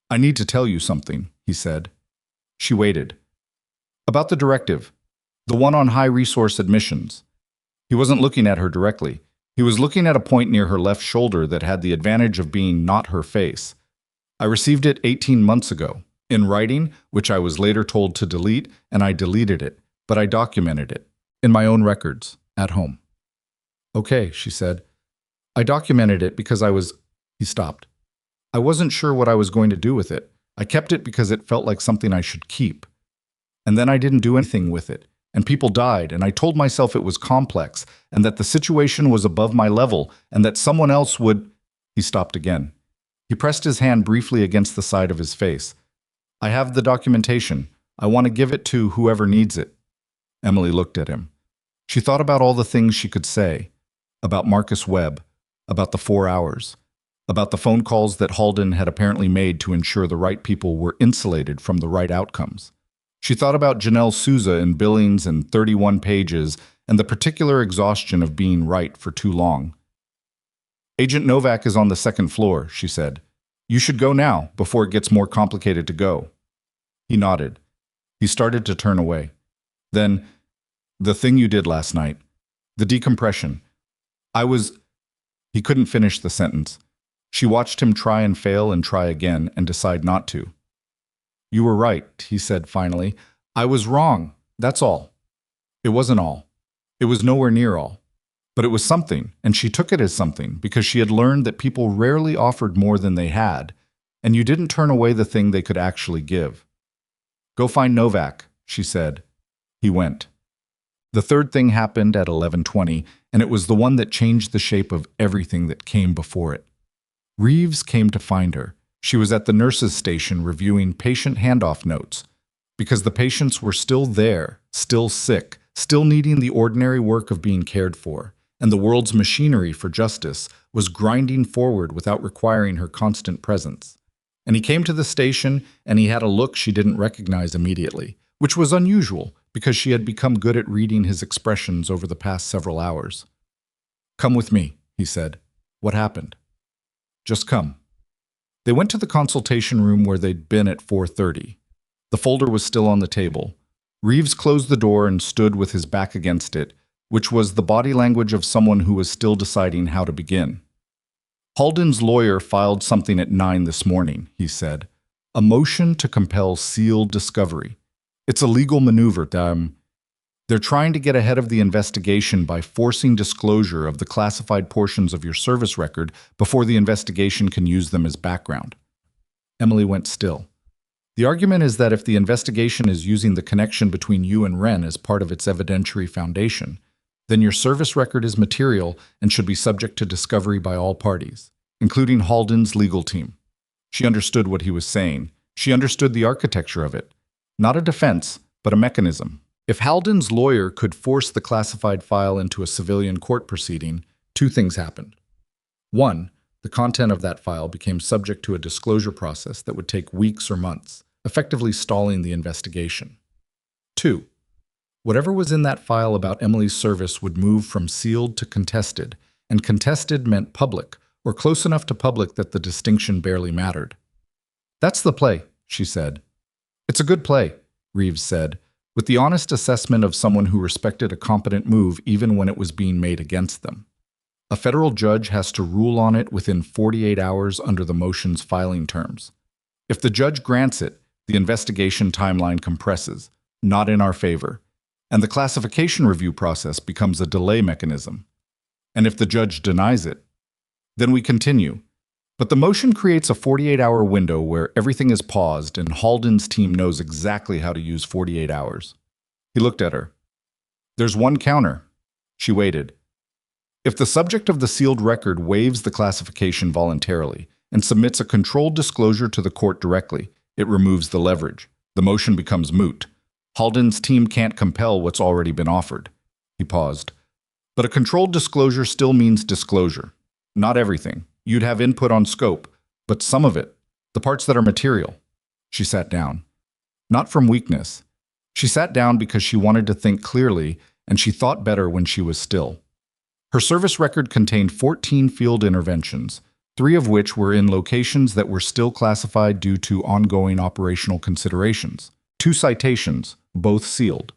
I need to tell you something, he said. She waited. About the directive, the one on high-resource admissions. He wasn't looking at her directly. He was looking at a point near her left shoulder that had the advantage of being not her face. I received it 18 months ago, in writing, which I was later told to delete, and I deleted it, but I documented it, in my own records, at home. Okay, she said. I documented it because He stopped. I wasn't sure what I was going to do with it. I kept it because it felt like something I should keep. And then I didn't do anything with it, and people died, and I told myself it was complex, and that the situation was above my level, and that someone else would... He stopped again. He pressed his hand briefly against the side of his face. I have the documentation. I want to give it to whoever needs it. Emily looked at him. She thought about all the things she could say. About Marcus Webb. About the 4 hours. About the phone calls that Halden had apparently made to ensure the right people were insulated from the right outcomes. She thought about Janelle Souza in Billings and 31 pages and the particular exhaustion of being right for too long. Agent Novak is on the second floor, she said. You should go now, before it gets more complicated to go. He nodded. He started to turn away. Then, the thing you did last night. The decompression. He couldn't finish the sentence. She watched him try and fail and try again and decide not to. You were right, he said finally. I was wrong, that's all. It wasn't all. It was nowhere near all. But it was something, and she took it as something, because she had learned that people rarely offered more than they had, and you didn't turn away the thing they could actually give. Go find Novak, she said. He went. The third thing happened at 11:20, and it was the one that changed the shape of everything that came before it. Reeves came to find her. She was at the nurse's station reviewing patient handoff notes, because the patients were still there, still sick, still needing the ordinary work of being cared for, and the world's machinery for justice was grinding forward without requiring her constant presence. And he came to the station, and he had a look she didn't recognize immediately, which was unusual because she had become good at reading his expressions over the past several hours. Come with me, he said. What happened? Just come. They went to the consultation room where they'd been at 4:30. The folder was still on the table. Reeves closed the door and stood with his back against it, which was the body language of someone who was still deciding how to begin. Halden's lawyer filed something at 9 this morning, he said. A motion to compel sealed discovery. It's a legal maneuver. They're trying to get ahead of the investigation by forcing disclosure of the classified portions of your service record before the investigation can use them as background. Emily went still. The argument is that if the investigation is using the connection between you and Wren as part of its evidentiary foundation, then your service record is material and should be subject to discovery by all parties, including Halden's legal team. She understood what he was saying. She understood the architecture of it. Not a defense, but a mechanism. If Halden's lawyer could force the classified file into a civilian court proceeding, two things happened. One, the content of that file became subject to a disclosure process that would take weeks or months, effectively stalling the investigation. Two, whatever was in that file about Emily's service would move from sealed to contested, and contested meant public, or close enough to public that the distinction barely mattered. That's the play, she said. It's a good play, Reeves said, with the honest assessment of someone who respected a competent move even when it was being made against them. A federal judge has to rule on it within 48 hours under the motion's filing terms. If the judge grants it, the investigation timeline compresses, not in our favor, and the classification review process becomes a delay mechanism. And if the judge denies it, then we continue. But the motion creates a 48-hour window where everything is paused and Halden's team knows exactly how to use 48 hours. He looked at her. There's one counter. She waited. If the subject of the sealed record waives the classification voluntarily and submits a controlled disclosure to the court directly, it removes the leverage. The motion becomes moot. Halden's team can't compel what's already been offered. He paused. But a controlled disclosure still means disclosure. Not everything. You'd have input on scope, but some of it, the parts that are material. She sat down. Not from weakness. She sat down because she wanted to think clearly, and she thought better when she was still. Her service record contained 14 field interventions, 3 of which were in locations that were still classified due to ongoing operational considerations. 2 citations, both sealed.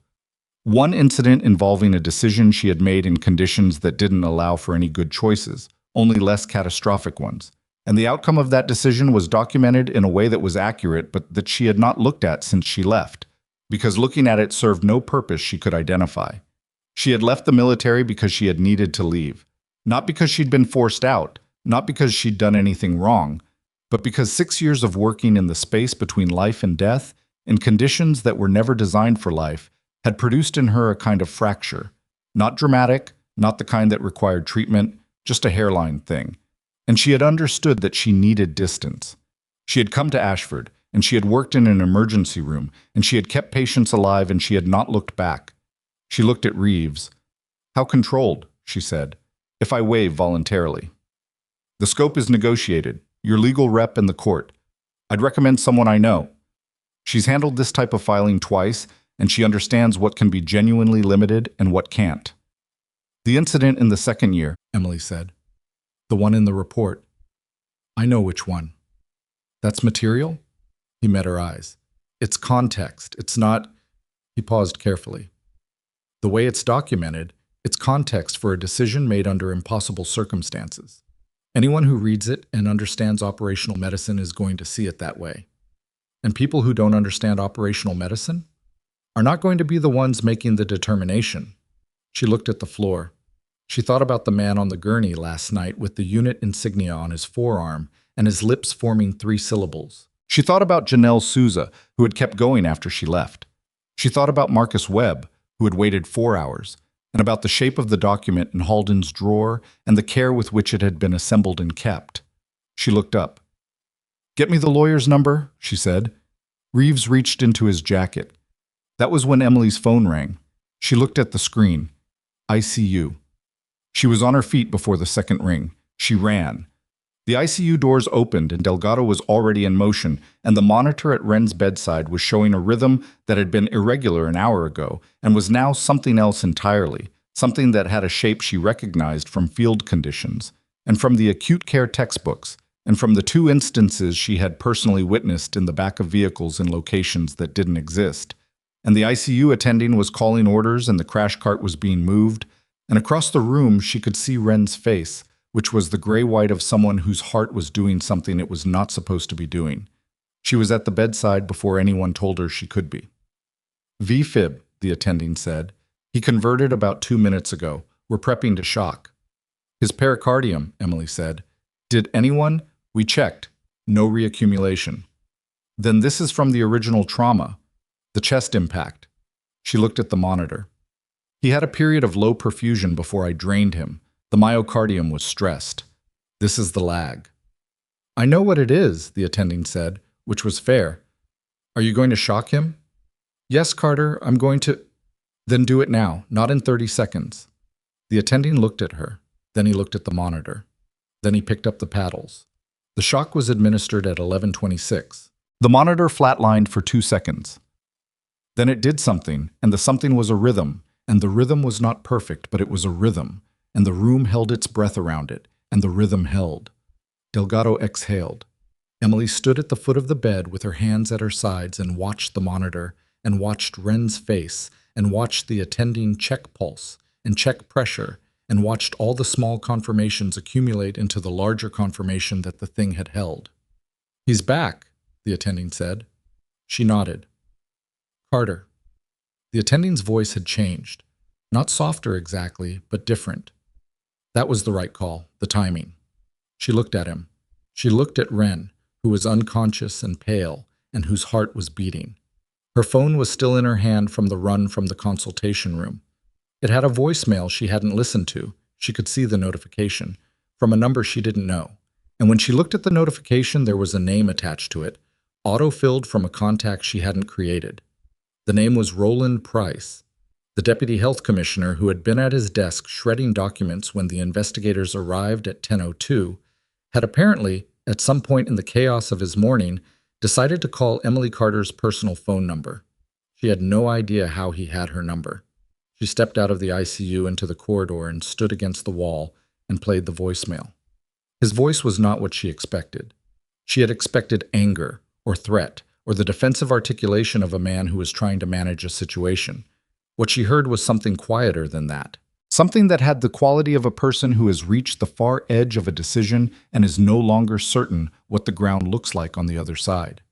1 incident involving a decision she had made in conditions that didn't allow for any good choices, only less catastrophic ones. And the outcome of that decision was documented in a way that was accurate but that she had not looked at since she left, because looking at it served no purpose she could identify. She had left the military because she had needed to leave, not because she'd been forced out, not because she'd done anything wrong, but because 6 years of working in the space between life and death, in conditions that were never designed for life, had produced in her a kind of fracture. Not dramatic, not the kind that required treatment, just a hairline thing. And she had understood that she needed distance. She had come to Ashford, and she had worked in an emergency room, and she had kept patients alive, and she had not looked back. She looked at Reeves. "How controlled," she said, "if I waive voluntarily?" "The scope is negotiated. Your legal rep in the court. I'd recommend someone I know. She's handled this type of filing twice, and she understands what can be genuinely limited and what can't." "The incident in the second year," Emily said. "The one in the report." "I know which one." "That's material?" He met her eyes. "It's context. It's not—" He paused carefully. "The way it's documented, it's context for a decision made under impossible circumstances. Anyone who reads it and understands operational medicine is going to see it that way. And people who don't understand operational medicine are not going to be the ones making the determination." She looked at the floor. She thought about the man on the gurney last night with the unit insignia on his forearm and his lips forming 3 syllables. She thought about Janelle Souza, who had kept going after she left. She thought about Marcus Webb, who had waited 4 hours, and about the shape of the document in Halden's drawer and the care with which it had been assembled and kept. She looked up. "Get me the lawyer's number," she said. Reeves reached into his jacket. That was when Emily's phone rang. She looked at the screen. ICU. She was on her feet before the second ring. She ran. The ICU doors opened and Delgado was already in motion, and the monitor at Wren's bedside was showing a rhythm that had been irregular an hour ago and was now something else entirely, something that had a shape she recognized from field conditions, and from the acute care textbooks, and from the 2 instances she had personally witnessed in the back of vehicles in locations that didn't exist. And the ICU attending was calling orders and the crash cart was being moved, and across the room she could see Wren's face, which was the gray-white of someone whose heart was doing something it was not supposed to be doing. She was at the bedside before anyone told her she could be. "V-fib," the attending said. "He converted about 2 minutes ago. We're prepping to shock." "His pericardium," Emily said. "Did anyone?" "We checked. No reaccumulation." "Then this is from the original trauma. The chest impact." She looked at the monitor. "He had a period of low perfusion before I drained him. The myocardium was stressed. This is the lag." "I know what it is," the attending said, which was fair. "Are you going to shock him?" "Yes, Carter, I'm going to—" "Then do it now, not in 30 seconds. The attending looked at her. Then he looked at the monitor. Then he picked up the paddles. The shock was administered at 11:26. The monitor flatlined for 2 seconds. Then it did something, and the something was a rhythm, and the rhythm was not perfect, but it was a rhythm, and the room held its breath around it, and the rhythm held. Delgado exhaled. Emily stood at the foot of the bed with her hands at her sides and watched the monitor, and watched Wren's face, and watched the attending check pulse, and check pressure, and watched all the small confirmations accumulate into the larger confirmation that the thing had held. "He's back," the attending said. She nodded. "Carter." The attending's voice had changed. Not softer exactly, but different. That was the right call, the timing. She looked at him. She looked at Wren, who was unconscious and pale, and whose heart was beating. Her phone was still in her hand from the run from the consultation room. It had a voicemail she hadn't listened to. She could see the notification, from a number she didn't know. And when she looked at the notification, there was a name attached to it, auto-filled from a contact she hadn't created. The name was Roland Price, the deputy health commissioner who had been at his desk shredding documents when the investigators arrived at 10:02, had apparently, at some point in the chaos of his morning, decided to call Emily Carter's personal phone number. She had no idea how he had her number. She stepped out of the ICU into the corridor and stood against the wall and played the voicemail. His voice was not what she expected. She had expected anger or threat or the defensive articulation of a man who was trying to manage a situation. What she heard was something quieter than that. Something that had the quality of a person who has reached the far edge of a decision and is no longer certain what the ground looks like on the other side.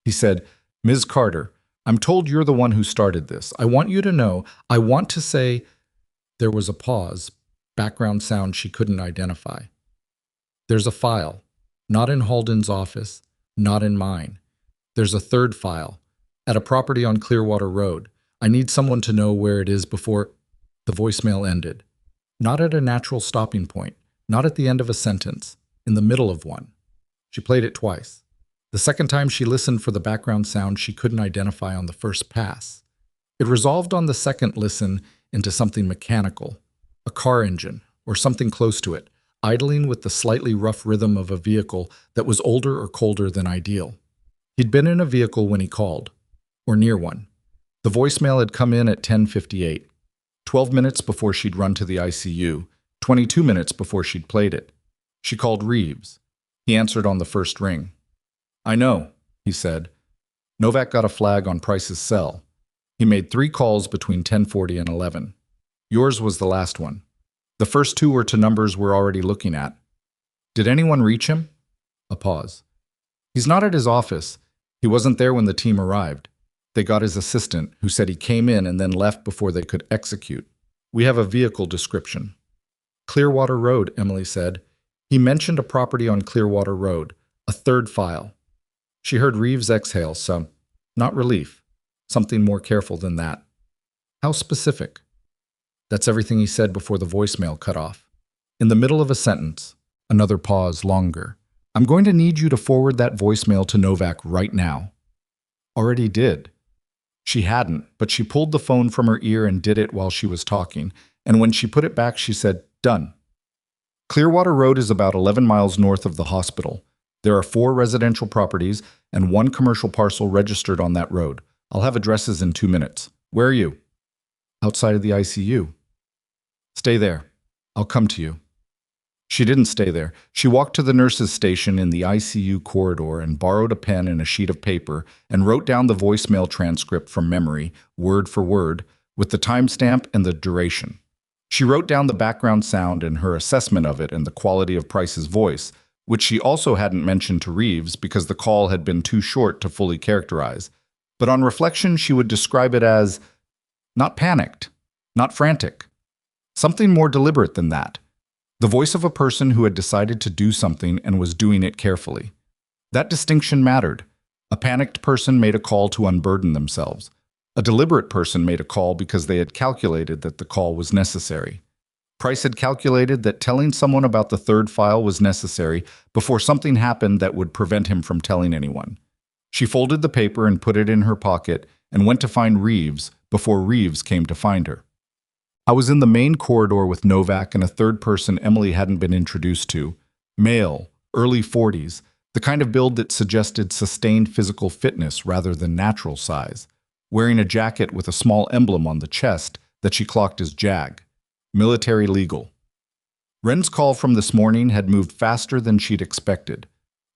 He said, "Ms. Carter, I'm told you're the one who started this. I want you to know, I want to say—" There was a pause, background sound she couldn't identify. "There's a file, not in Halden's office, not in mine. There's a third file, at a property on Clearwater Road. I need someone to know where it is before—" The voicemail ended. Not at a natural stopping point, not at the end of a sentence, in the middle of one. She played it twice. The second time she listened for the background sound she couldn't identify on the first pass. It resolved on the second listen into something mechanical, a car engine, or something close to it, idling with the slightly rough rhythm of a vehicle that was older or colder than ideal. He'd been in a vehicle when he called, or near one. The voicemail had come in at 10:58, 12 minutes before she'd run to the ICU, 22 minutes before she'd played it. She called Reeves. He answered on the first ring. "I know," he said. Novak got a flag on Price's cell. He made 3 calls between 10:40 and 11. Yours was the last one. The first 2 were to numbers we're already looking at. Did anyone reach him? A pause. He's not at his office. He wasn't there when the team arrived. They got his assistant, who said he came in and then left before they could execute. We have a vehicle description. Clearwater Road, Emily said. He mentioned a property on Clearwater Road, a third file. She heard Reeves exhale some, not relief, something more careful than that. How specific? That's everything he said before the voicemail cut off. In the middle of a sentence, another pause longer. I'm going to need you to forward that voicemail to Novak right now. Already did. She hadn't, but she pulled the phone from her ear and did it while she was talking, and when she put it back, she said, "Done." Clearwater Road is about 11 miles north of the hospital. There are 4 residential properties and 1 commercial parcel registered on that road. I'll have addresses in 2 minutes. Where are you? Outside of the ICU. Stay there. I'll come to you. She didn't stay there. She walked to the nurse's station in the ICU corridor and borrowed a pen and a sheet of paper and wrote down the voicemail transcript from memory, word for word, with the timestamp and the duration. She wrote down the background sound and her assessment of it and the quality of Price's voice, which she also hadn't mentioned to Reeves because the call had been too short to fully characterize. But on reflection, she would describe it as not panicked, not frantic, something more deliberate than that. The voice of a person who had decided to do something and was doing it carefully. That distinction mattered. A panicked person made a call to unburden themselves. A deliberate person made a call because they had calculated that the call was necessary. Price had calculated that telling someone about the third file was necessary before something happened that would prevent him from telling anyone. She folded the paper and put it in her pocket and went to find Reeves before Reeves came to find her. I was in the main corridor with Novak and a third person Emily hadn't been introduced to. Male, early 40s, the kind of build that suggested sustained physical fitness rather than natural size, wearing a jacket with a small emblem on the chest that she clocked as JAG, military legal. Wren's call from this morning had moved faster than she'd expected.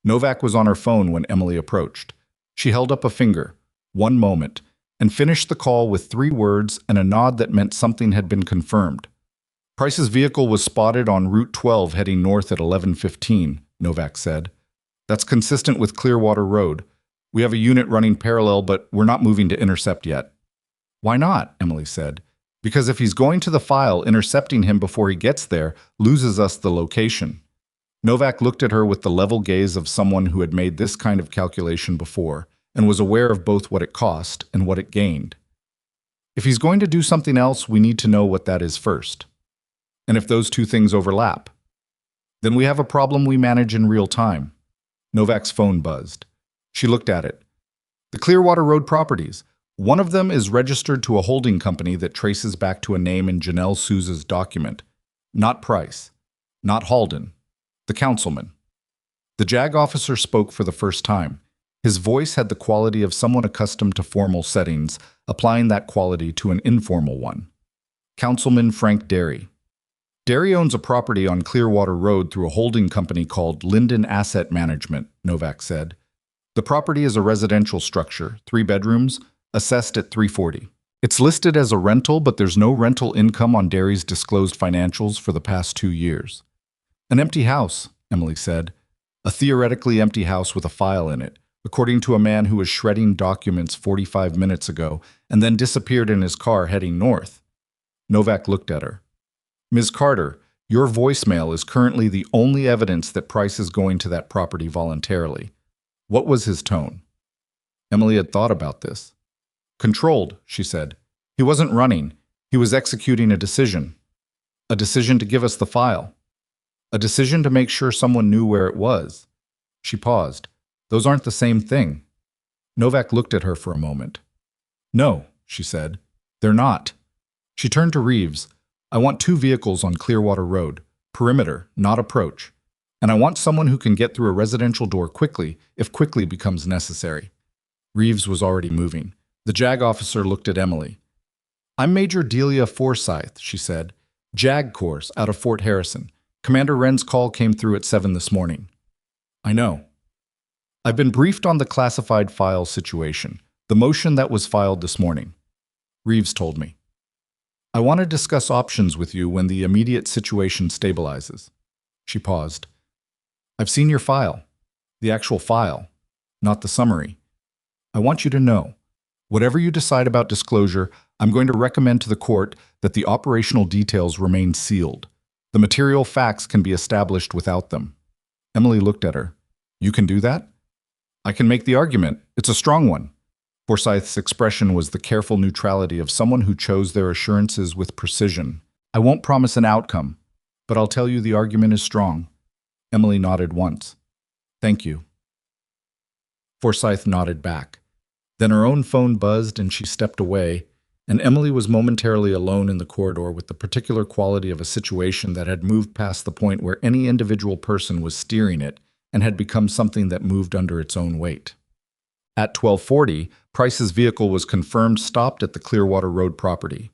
Novak was on her phone when Emily approached. She held up a finger, 1 moment, and finished the call with 3 words and a nod that meant something had been confirmed. Price's vehicle was spotted on Route 12 heading north at 11:15, Novak said. That's consistent with Clearwater Road. We have a unit running parallel, but we're not moving to intercept yet. Why not? Emily said. Because if he's going to the file, intercepting him before he gets there loses us the location. Novak looked at her with the level gaze of someone who had made this kind of calculation before and was aware of both what it cost and what it gained. If he's going to do something else, we need to know what that is first. And if those 2 things overlap, then we have a problem we manage in real time. Novak's phone buzzed. She looked at it. The Clearwater Road properties. One of them is registered to a holding company that traces back to a name in Janelle Souza's document. Not Price. Not Halden. The councilman. The JAG officer spoke for the first time. His voice had the quality of someone accustomed to formal settings, applying that quality to an informal one. Councilman Frank Derry. Derry owns a property on Clearwater Road through a holding company called Linden Asset Management, Novak said. The property is a residential structure, 3 bedrooms, assessed at $340. It's listed as a rental, but there's no rental income on Derry's disclosed financials for the past 2 years. An empty house, Emily said. A theoretically empty house with a file in it, according to a man who was shredding documents 45 minutes ago and then disappeared in his car heading north. Novak looked at her. Ms. Carter, your voicemail is currently the only evidence that Price is going to that property voluntarily. What was his tone? Emily had thought about this. Controlled, she said. He wasn't running. He was executing a decision. A decision to give us the file. A decision to make sure someone knew where it was. She paused. Those aren't the same thing. Novak looked at her for a moment. No, she said. They're not. She turned to Reeves. I want 2 vehicles on Clearwater Road. Perimeter, not approach. And I want someone who can get through a residential door quickly, if quickly becomes necessary. Reeves was already moving. The JAG officer looked at Emily. I'm Major Delia Forsyth, she said. JAG course out of Fort Harrison. Commander Wren's call came through at 7 this morning. I know. I've been briefed on the classified file situation, the motion that was filed this morning. Reeves told me. I want to discuss options with you when the immediate situation stabilizes. She paused. I've seen your file, the actual file, not the summary. I want you to know, whatever you decide about disclosure, I'm going to recommend to the court that the operational details remain sealed. The material facts can be established without them. Emily looked at her. You can do that? I can make the argument. It's a strong one. Forsyth's expression was the careful neutrality of someone who chose their assurances with precision. I won't promise an outcome, but I'll tell you the argument is strong. Emily nodded once. Thank you. Forsyth nodded back. Then her own phone buzzed and she stepped away, and Emily was momentarily alone in the corridor with the particular quality of a situation that had moved past the point where any individual person was steering it and had become something that moved under its own weight. At 12:40, Price's vehicle was confirmed stopped at the Clearwater Road property.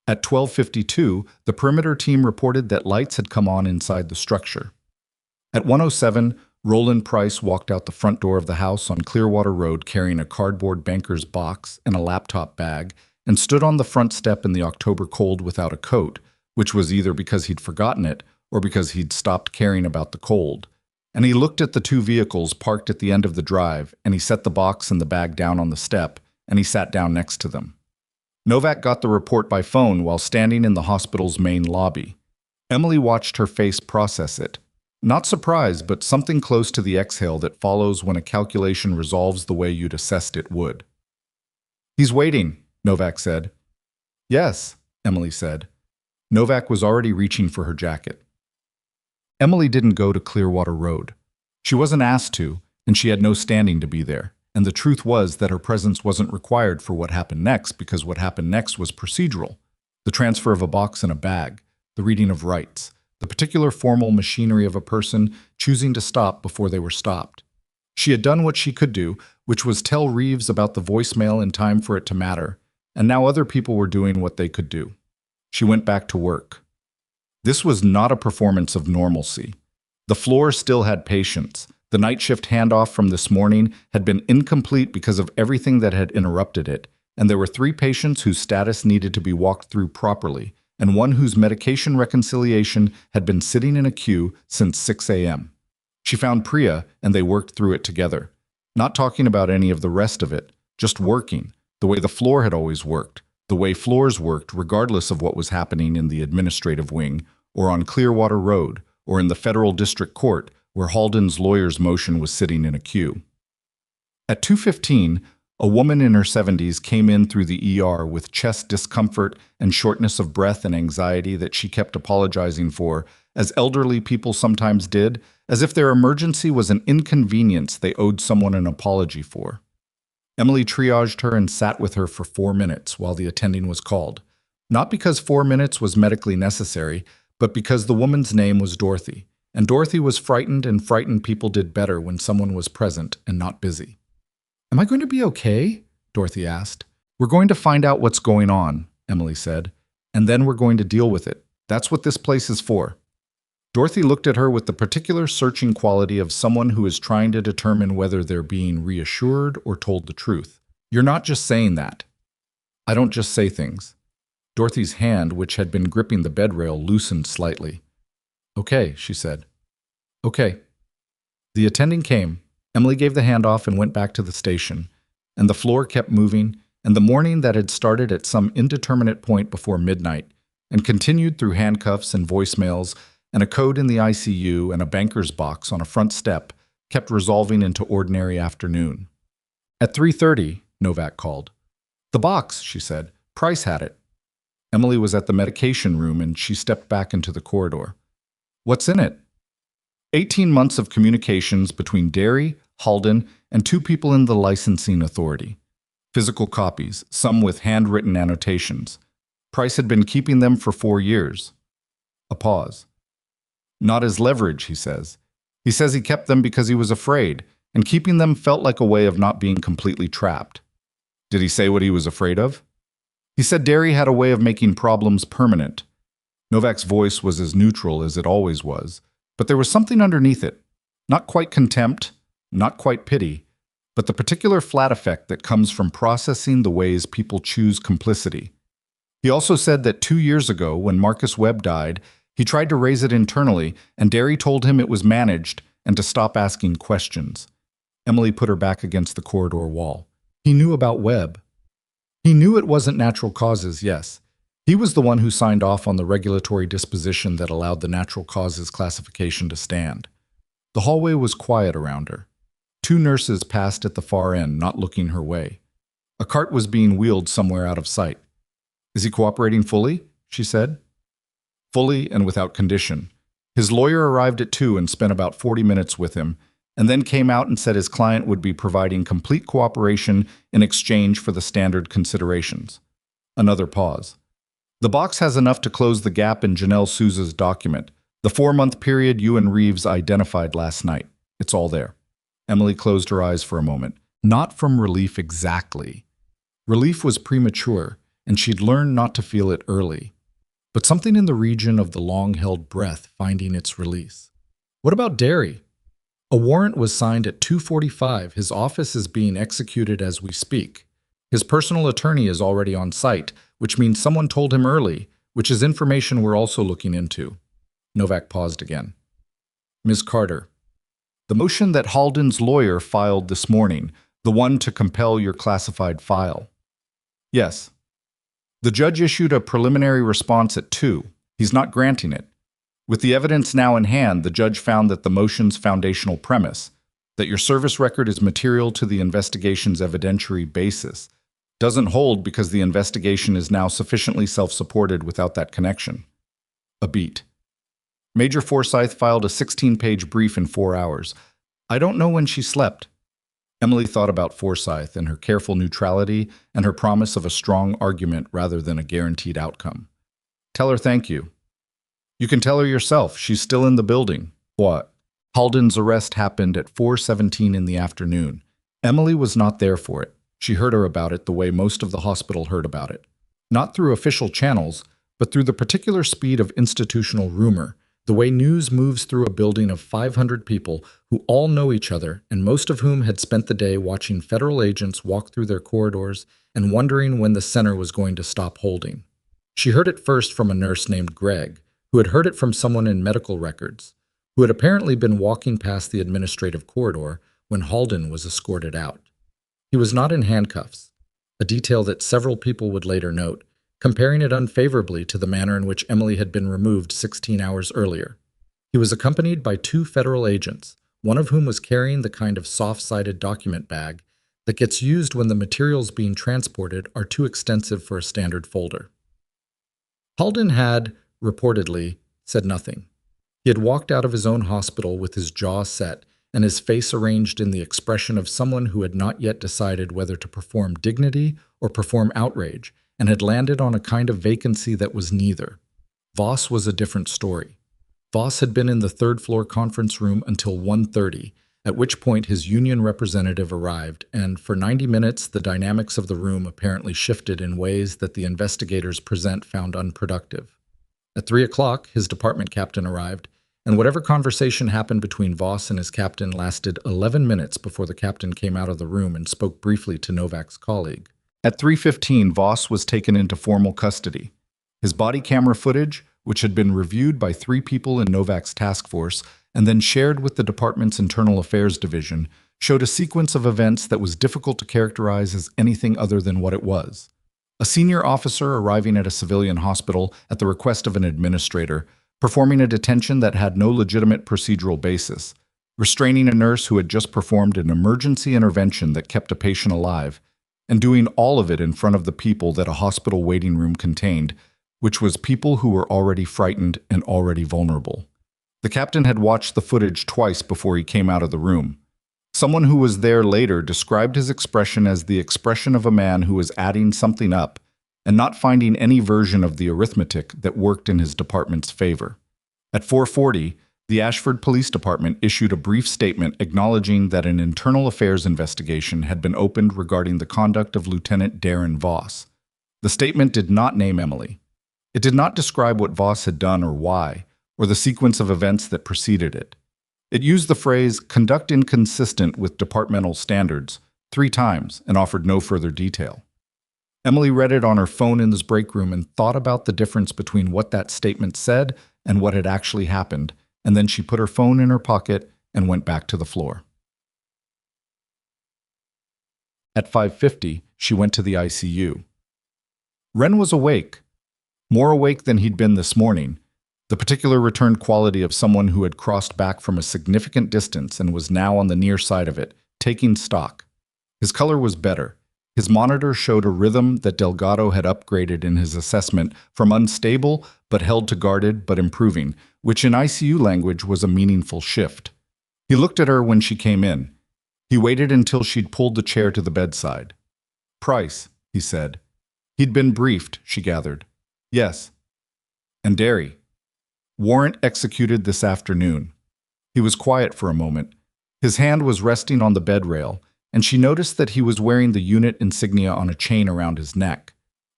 At 12:52, the perimeter team reported that lights had come on inside the structure. At 1:07, Roland Price walked out the front door of the house on Clearwater Road carrying a cardboard banker's box and a laptop bag and stood on the front step in the October cold without a coat, which was either because he'd forgotten it or because he'd stopped caring about the cold. And he looked at the 2 vehicles parked at the end of the drive, and he set the box and the bag down on the step, and he sat down next to them. Novak got the report by phone while standing in the hospital's main lobby. Emily watched her face process it. Not surprised, but something close to the exhale that follows when a calculation resolves the way you'd assessed it would. He's waiting, Novak said. Yes, Emily said. Novak was already reaching for her jacket. Emily didn't go to Clearwater Road. She wasn't asked to, and she had no standing to be there. And the truth was that her presence wasn't required for what happened next, because what happened next was procedural. The transfer of a box and a bag, the reading of rights, the particular formal machinery of a person choosing to stop before they were stopped. She had done what she could do, which was tell Reeves about the voicemail in time for it to matter, and now other people were doing what they could do. She went back to work. This was not a performance of normalcy. The floor still had patience. The night shift handoff from this morning had been incomplete because of everything that had interrupted it, and there were 3 patients whose status needed to be walked through properly, and one whose medication reconciliation had been sitting in a queue since 6 a.m. She found Priya, and they worked through it together, not talking about any of the rest of it, just working, the way the floor had always worked, the way floors worked regardless of what was happening in the administrative wing, or on Clearwater Road, or in the federal district court, where Halden's lawyer's motion was sitting in a queue. At 2:15, a woman in her 70s came in through the ER with chest discomfort and shortness of breath and anxiety that she kept apologizing for, as elderly people sometimes did, as if their emergency was an inconvenience they owed someone an apology for. Emily triaged her and sat with her for 4 minutes while the attending was called, not because 4 minutes was medically necessary, but because the woman's name was Dorothy, and Dorothy was frightened, and frightened people did better when someone was present and not busy. Am I going to be okay? Dorothy asked. We're going to find out what's going on, Emily said, and then we're going to deal with it. That's what this place is for. Dorothy looked at her with the particular searching quality of someone who is trying to determine whether they're being reassured or told the truth. You're not just saying that. I don't just say things. Dorothy's hand, which had been gripping the bed rail, loosened slightly. Okay, she said. Okay. The attending came. Emily gave the handoff and went back to the station, and the floor kept moving, and the morning that had started at some indeterminate point before midnight and continued through handcuffs and voicemails and a code in the ICU and a banker's box on a front step kept resolving into ordinary afternoon. At 3:30, Novak called. The box, she said. Price had it. Emily was at the medication room and she stepped back into the corridor. What's in it? 18 months of communications between Derry, Halden, and two people in the licensing authority. Physical copies, some with handwritten annotations. Price had been keeping them for 4 years. A pause. Not as leverage, he says. He says he kept them because he was afraid, and keeping them felt like a way of not being completely trapped. Did he say what he was afraid of? He said Derry had a way of making problems permanent. Novak's voice was as neutral as it always was, but there was something underneath it. Not quite contempt, not quite pity, but the particular flat effect that comes from processing the ways people choose complicity. He also said that 2 years ago, when Marcus Webb died, he tried to raise it internally, and Derry told him it was managed and to stop asking questions. Emily put her back against the corridor wall. He knew about Webb. He knew it wasn't natural causes, yes. He was the one who signed off on the regulatory disposition that allowed the natural causes classification to stand. The hallway was quiet around her. 2 nurses passed at the far end, not looking her way. A cart was being wheeled somewhere out of sight. Is he cooperating fully? She said. Fully and without condition. His lawyer arrived at 2 and spent about 40 minutes with him, and then came out and said his client would be providing complete cooperation in exchange for the standard considerations. Another pause. The box has enough to close the gap in Janelle Souza's document, the 4-month period you and Reeves identified last night. It's all there. Emily closed her eyes for a moment. Not from relief exactly. Relief was premature, and she'd learned not to feel it early. But something in the region of the long-held breath finding its release. What about Derry? A warrant was signed at 2:45. His office is being executed as we speak. His personal attorney is already on site, which means someone told him early, which is information we're also looking into. Novak paused again. Ms. Carter, the motion that Halden's lawyer filed this morning, the one to compel your classified file. Yes. The judge issued a preliminary response at 2. He's not granting it. With the evidence now in hand, the judge found that the motion's foundational premise, that your service record is material to the investigation's evidentiary basis, doesn't hold because the investigation is now sufficiently self-supported without that connection. A beat. Major Forsyth filed a 16-page brief in 4 hours. I don't know when she slept. Emily thought about Forsyth and her careful neutrality and her promise of a strong argument rather than a guaranteed outcome. Tell her thank you. You can tell her yourself. She's still in the building. What? Halden's arrest happened at 4:17 in the afternoon. Emily was not there for it. She heard her about it the way most of the hospital heard about it. Not through official channels, but through the particular speed of institutional rumor, the way news moves through a building of 500 people who all know each other and most of whom had spent the day watching federal agents walk through their corridors and wondering when the center was going to stop holding. She heard it first from a nurse named Greg, who had heard it from someone in medical records, who had apparently been walking past the administrative corridor when Halden was escorted out. He was not in handcuffs, a detail that several people would later note, comparing it unfavorably to the manner in which Emily had been removed 16 hours earlier. He was accompanied by 2 federal agents, one of whom was carrying the kind of soft-sided document bag that gets used when the materials being transported are too extensive for a standard folder. Halden had, reportedly, said nothing. He had walked out of his own hospital with his jaw set and his face arranged in the expression of someone who had not yet decided whether to perform dignity or perform outrage, and had landed on a kind of vacancy that was neither. Voss was a different story. Voss had been in the 3rd-floor conference room until 1:30, at which point his union representative arrived, and for 90 minutes the dynamics of the room apparently shifted in ways that the investigators present found unproductive. At 3 o'clock, his department captain arrived, and whatever conversation happened between Voss and his captain lasted 11 minutes before the captain came out of the room and spoke briefly to Novak's colleague. At 3:15, Voss was taken into formal custody. His body camera footage, which had been reviewed by 3 people in Novak's task force and then shared with the department's internal affairs division, showed a sequence of events that was difficult to characterize as anything other than what it was. A senior officer arriving at a civilian hospital at the request of an administrator, performing a detention that had no legitimate procedural basis, restraining a nurse who had just performed an emergency intervention that kept a patient alive, and doing all of it in front of the people that a hospital waiting room contained, which was people who were already frightened and already vulnerable. The captain had watched the footage twice before he came out of the room. Someone who was there later described his expression as the expression of a man who was adding something up and not finding any version of the arithmetic that worked in his department's favor. At 4:40, the Ashford Police Department issued a brief statement acknowledging that an internal affairs investigation had been opened regarding the conduct of Lieutenant Darren Voss. The statement did not name Emily. It did not describe what Voss had done or why, or the sequence of events that preceded it. It used the phrase, "conduct inconsistent with departmental standards," 3 times and offered no further detail. Emily read it on her phone in this break room and thought about the difference between what that statement said and what had actually happened, and then she put her phone in her pocket and went back to the floor. At 5:50, she went to the ICU. Ren was awake, more awake than he'd been this morning, the particular returned quality of someone who had crossed back from a significant distance and was now on the near side of it, taking stock. His color was better. His monitor showed a rhythm that Delgado had upgraded in his assessment from unstable but held to guarded but improving, which in ICU language was a meaningful shift. He looked at her when she came in. He waited until she'd pulled the chair to the bedside. "Price," he said. He'd been briefed, she gathered. "Yes." "And Derry. Warrant executed this afternoon." He was quiet for a moment. His hand was resting on the bed rail, and she noticed that he was wearing the unit insignia on a chain around his neck.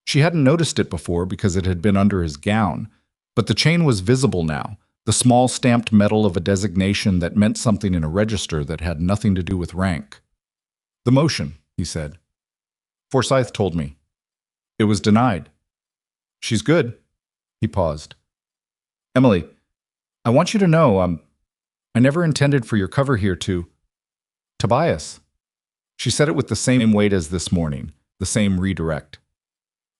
She hadn't noticed it before because it had been under his gown, but the chain was visible now, the small stamped metal of a designation that meant something in a register that had nothing to do with rank. "The motion," he said. "Forsyth told me. It was denied." "She's good." He paused. "Emily, I want you to know, I never intended for your cover here to Tobias." She said it with the same weight as this morning, the same redirect.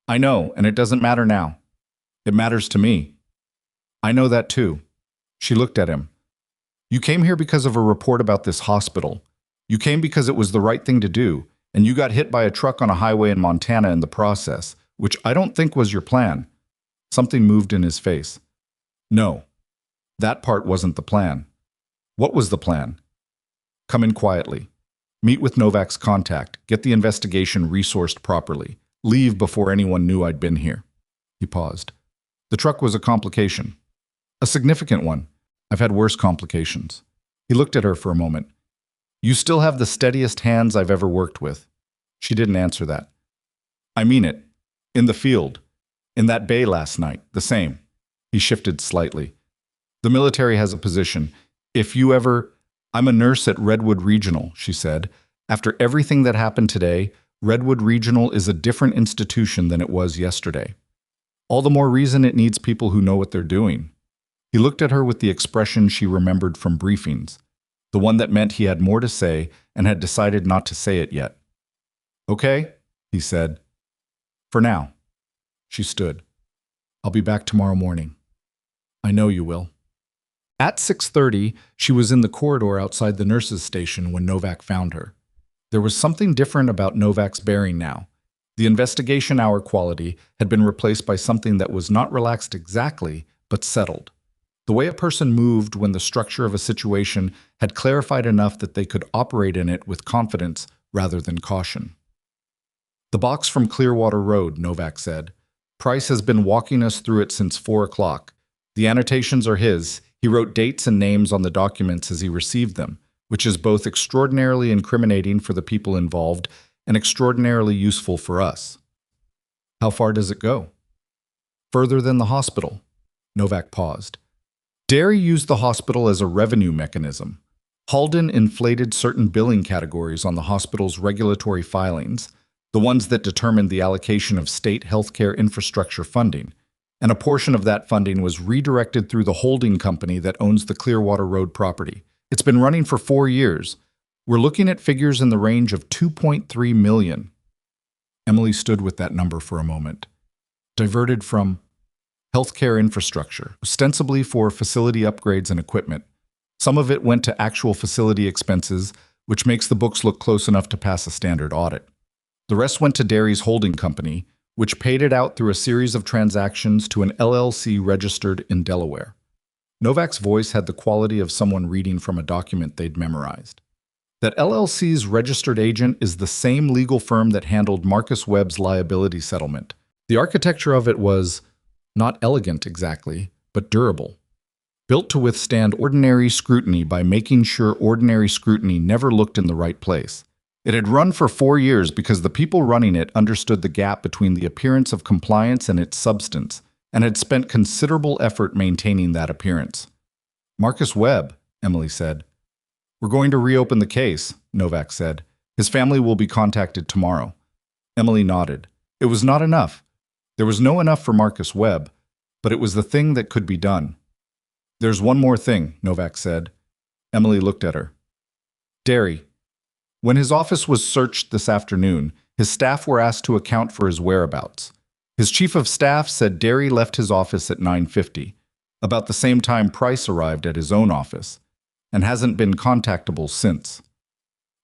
"I know, and it doesn't matter now. It matters to me." "I know that too." She looked at him. "You came here because of a report about this hospital. You came because it was the right thing to do, and you got hit by a truck on a highway in Montana in the process, which I don't think was your plan." Something moved in his face. "No, that part wasn't the plan." "What was the plan?" "Come in quietly. Meet with Novak's contact. Get the investigation resourced properly. Leave before anyone knew I'd been here." He paused. "The truck was a complication. A significant one. I've had worse complications." He looked at her for a moment. "You still have the steadiest hands I've ever worked with." She didn't answer that. "I mean it. In the field. In that bay last night. The same." He shifted slightly. "The military has a position. If you ever—" "I'm a nurse at Redwood Regional," she said. "After everything that happened today, Redwood Regional is a different institution than it was yesterday. All the more reason it needs people who know what they're doing." He looked at her with the expression she remembered from briefings, the one that meant he had more to say and had decided not to say it yet. "Okay," he said. "For now." She stood. "I'll be back tomorrow morning." "I know you will." At 6:30, she was in the corridor outside the nurses' station when Novak found her. There was something different about Novak's bearing now. The investigation hour quality had been replaced by something that was not relaxed exactly, but settled. The way a person moved when the structure of a situation had clarified enough that they could operate in it with confidence rather than caution. "The box from Clearwater Road," Novak said. "Price has been walking us through it since 4 o'clock. The annotations are his. He wrote dates and names on the documents as he received them, which is both extraordinarily incriminating for the people involved and extraordinarily useful for us." "How far does it go?" "Further than the hospital." Novak paused. Derry used the hospital as a revenue mechanism. Halden inflated certain billing categories on the hospital's regulatory filings, the ones that determined the allocation of state healthcare infrastructure funding, and a portion of that funding was redirected through the holding company that owns the Clearwater Road property. It's been running for 4 years. We're looking at figures in the range of $2.3 million. Emily stood with that number for a moment. Diverted from healthcare infrastructure, ostensibly for facility upgrades and equipment. Some of it went to actual facility expenses, which makes the books look close enough to pass a standard audit. The rest went to Derry's holding company, which paid it out through a series of transactions to an LLC registered in Delaware. Novak's voice had the quality of someone reading from a document they'd memorized. That LLC's registered agent is the same legal firm that handled Marcus Webb's liability settlement. The architecture of it was not elegant exactly, but durable. Built to withstand ordinary scrutiny by making sure ordinary scrutiny never looked in the right place. It had run for 4 years because the people running it understood the gap between the appearance of compliance and its substance, and had spent considerable effort maintaining that appearance. Marcus Webb, Emily said. We're going to reopen the case, Novak said. His family will be contacted tomorrow. Emily nodded. It was not enough. There was no enough for Marcus Webb, but it was the thing that could be done. There's one more thing, Novak said. Emily looked at her. Derry. When his office was searched this afternoon, his staff were asked to account for his whereabouts. His chief of staff said Derry left his office at 9:50, about the same time Price arrived at his own office, and hasn't been contactable since.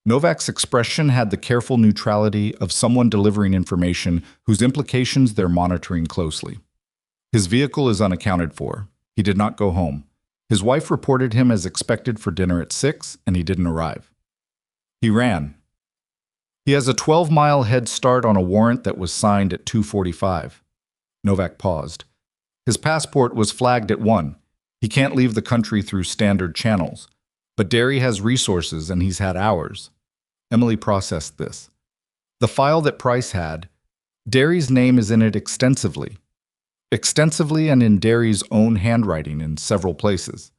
Novak's expression had the careful neutrality of someone delivering information whose implications they're monitoring closely. His vehicle is unaccounted for. He did not go home. His wife reported him as expected for dinner at 6, and he didn't arrive. He ran. He has a 12-mile head start on a warrant that was signed at 2:45. Novak paused. His passport was flagged at 1. He can't leave the country through standard channels. But Derry has resources and he's had hours. Emily processed this. The file that Price had, Derry's name is in it extensively. Extensively and in Derry's own handwriting in several places.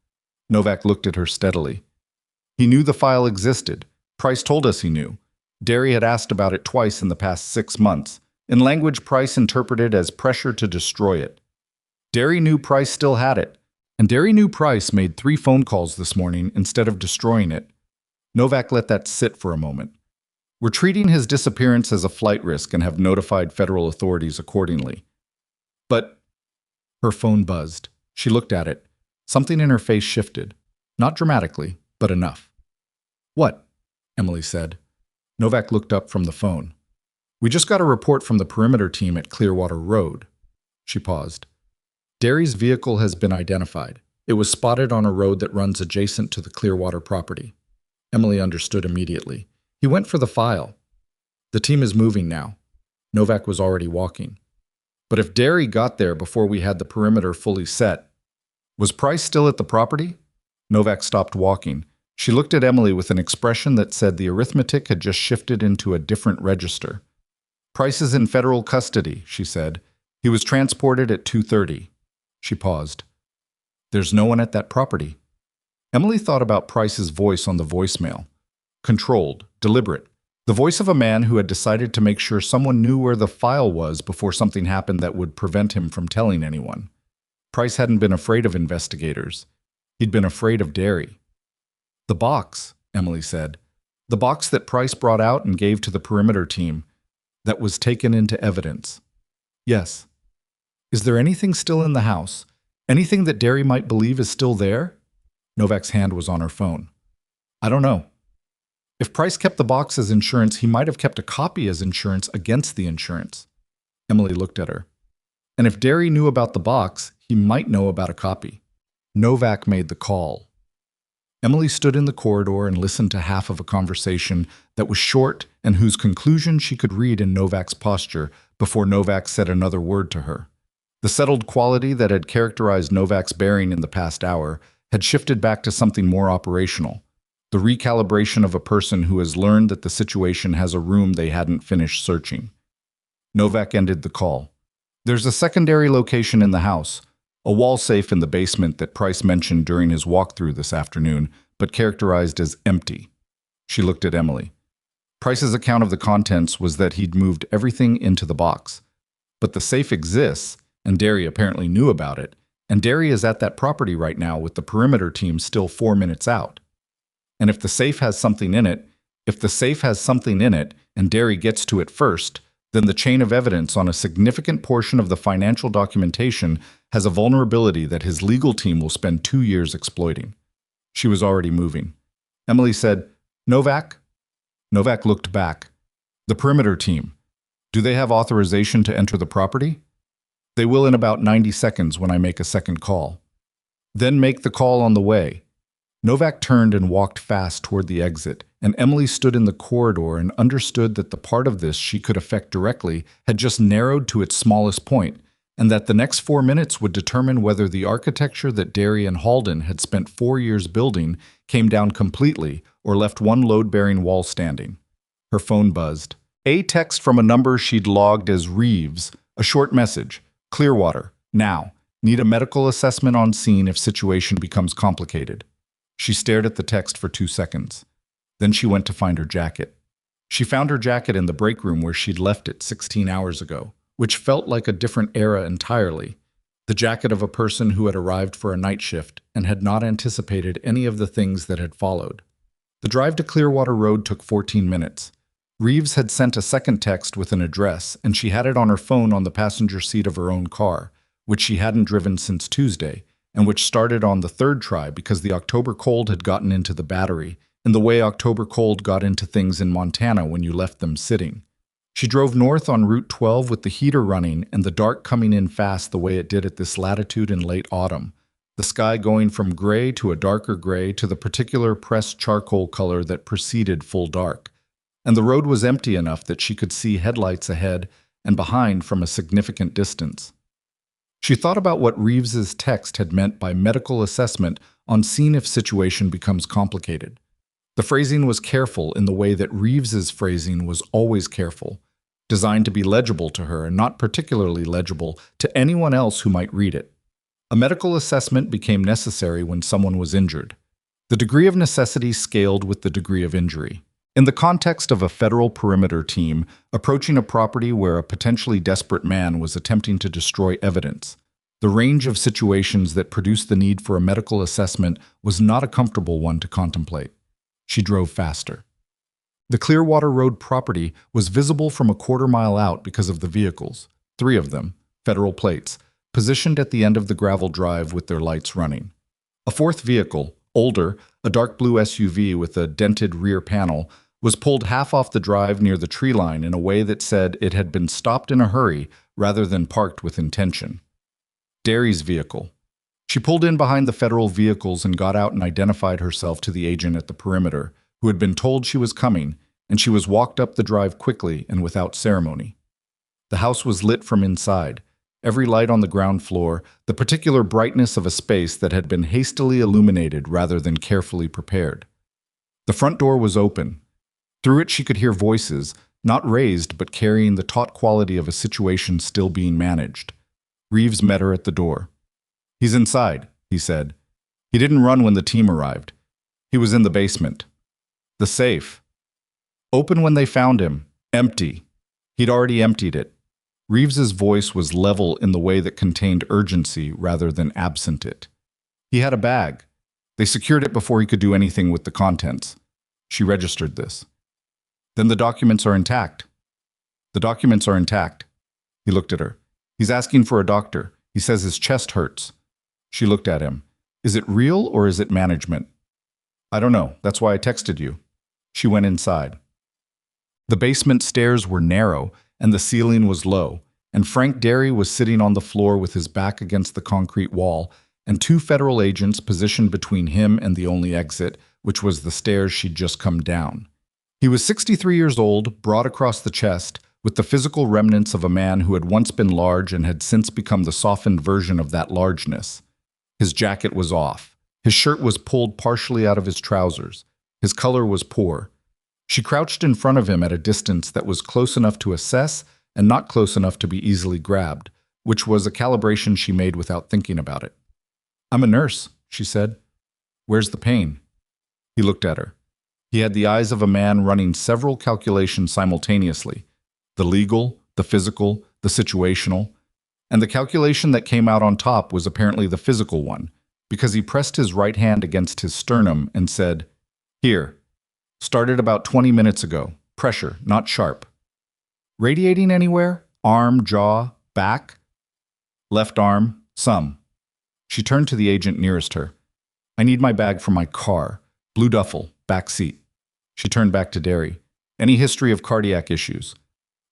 Novak looked at her steadily. He knew the file existed. Price told us he knew. Derry had asked about it twice in the past 6 months, in language Price interpreted as pressure to destroy it. Derry knew Price still had it, and Derry knew Price made 3 phone calls this morning instead of destroying it. Novak let that sit for a moment. We're treating his disappearance as a flight risk and have notified federal authorities accordingly. But her phone buzzed. She looked at it. Something in her face shifted. Not dramatically, but enough. What? Emily said. Novak looked up from the phone. We just got a report from the perimeter team at Clearwater Road. She paused. Derry's vehicle has been identified. It was spotted on a road that runs adjacent to the Clearwater property. Emily understood immediately. He went for the file. The team is moving now. Novak was already walking. But if Derry got there before we had the perimeter fully set, was Price still at the property? Novak stopped walking. She looked at Emily with an expression that said the arithmetic had just shifted into a different register. Price is in federal custody, she said. He was transported at 2:30. She paused. There's no one at that property. Emily thought about Price's voice on the voicemail. Controlled, deliberate. The voice of a man who had decided to make sure someone knew where the file was before something happened that would prevent him from telling anyone. Price hadn't been afraid of investigators. He'd been afraid of Derry. The box, Emily said. The box that Price brought out and gave to the perimeter team. That was taken into evidence. Yes. Is there anything still in the house? Anything that Derry might believe is still there? Novak's hand was on her phone. I don't know. If Price kept the box as insurance, he might have kept a copy as insurance against the insurance. Emily looked at her. And if Derry knew about the box, he might know about a copy. Novak made the call. Emily stood in the corridor and listened to half of a conversation that was short and whose conclusion she could read in Novak's posture before Novak said another word to her. The settled quality that had characterized Novak's bearing in the past hour had shifted back to something more operational. The recalibration of a person who has learned that the situation has a room they hadn't finished searching. Novak ended the call. There's a secondary location in the house. A wall safe in the basement that Price mentioned during his walkthrough this afternoon, but characterized as empty. She looked at Emily. Price's account of the contents was that he'd moved everything into the box. But the safe exists, and Derry apparently knew about it, and Derry is at that property right now with the perimeter team still 4 minutes out. And if the safe has something in it, and Derry gets to it first, then the chain of evidence on a significant portion of the financial documentation has a vulnerability that his legal team will spend 2 years exploiting. She was already moving. Emily said, "Novak?" Novak looked back. "The perimeter team. Do they have authorization to enter the property?" "They will in about 90 seconds when I make a second call." "Then make the call on the way." Novak turned and walked fast toward the exit, and Emily stood in the corridor and understood that the part of this she could affect directly had just narrowed to its smallest point, and that the next 4 minutes would determine whether the architecture that Derry and Halden had spent 4 years building came down completely or left one load-bearing wall standing. Her phone buzzed. A text from a number she'd logged as Reeves, a short message. "Clearwater, now. Need a medical assessment on scene if situation becomes complicated." She stared at the text for 2 seconds. Then she went to find her jacket. She found her jacket in the break room where she'd left it 16 hours ago, which felt like a different era entirely. The jacket of a person who had arrived for a night shift and had not anticipated any of the things that had followed. The drive to Clearwater Road took 14 minutes. Reeves had sent a second text with an address, and she had it on her phone on the passenger seat of her own car, which she hadn't driven since Tuesday, and which started on the third try because the October cold had gotten into the battery, in the way October cold got into things in Montana when you left them sitting. She drove north on Route 12 with the heater running and the dark coming in fast the way it did at this latitude in late autumn, the sky going from gray to a darker gray to the particular pressed charcoal color that preceded full dark. And the road was empty enough that she could see headlights ahead and behind from a significant distance. She thought about what Reeves's text had meant by medical assessment on scene if situation becomes complicated. The phrasing was careful in the way that Reeves's phrasing was always careful, designed to be legible to her and not particularly legible to anyone else who might read it. A medical assessment became necessary when someone was injured. The degree of necessity scaled with the degree of injury. In the context of a federal perimeter team approaching a property where a potentially desperate man was attempting to destroy evidence, the range of situations that produced the need for a medical assessment was not a comfortable one to contemplate. She drove faster. The Clearwater Road property was visible from a quarter-mile out because of the vehicles, 3 of them, federal plates, positioned at the end of the gravel drive with their lights running. A 4th vehicle, older, a dark blue SUV with a dented rear panel, was pulled half off the drive near the tree line in a way that said it had been stopped in a hurry rather than parked with intention. Derry's vehicle. She pulled in behind the federal vehicles and got out and identified herself to the agent at the perimeter, who had been told she was coming, and she was walked up the drive quickly and without ceremony. The house was lit from inside, every light on the ground floor, the particular brightness of a space that had been hastily illuminated rather than carefully prepared. The front door was open. Through it she could hear voices, not raised but carrying the taut quality of a situation still being managed. Reeves met her at the door. "He's inside," he said. "He didn't run when the team arrived. He was in the basement." "The safe?" "Open when they found him. Empty. He'd already emptied it." Reeves's voice was level in the way that contained urgency rather than absent it. "He had a bag. They secured it before he could do anything with the contents." She registered this. "Then the documents are intact." "The documents are intact." He looked at her. "He's asking for a doctor. He says his chest hurts." She looked at him. "Is it real or is it management?" "I don't know. That's why I texted you." She went inside. The basement stairs were narrow and the ceiling was low, and Frank Derry was sitting on the floor with his back against the concrete wall, and 2 federal agents positioned between him and the only exit, which was the stairs she'd just come down. He was 63 years old, broad across the chest, with the physical remnants of a man who had once been large and had since become the softened version of that largeness. His jacket was off. His shirt was pulled partially out of his trousers. His color was poor. She crouched in front of him at a distance that was close enough to assess and not close enough to be easily grabbed, which was a calibration she made without thinking about it. "I'm a nurse," she said. "Where's the pain?" He looked at her. He had the eyes of a man running several calculations simultaneously: the legal, the physical, the situational, and the calculation that came out on top was apparently the physical one, because he pressed his right hand against his sternum and said, "Here. Started about 20 minutes ago. Pressure, not sharp." "Radiating anywhere? Arm, jaw, back?" "Left arm, some." She turned to the agent nearest her. "I need my bag from my car. Blue duffel, back seat." She turned back to Derry. "Any history of cardiac issues?"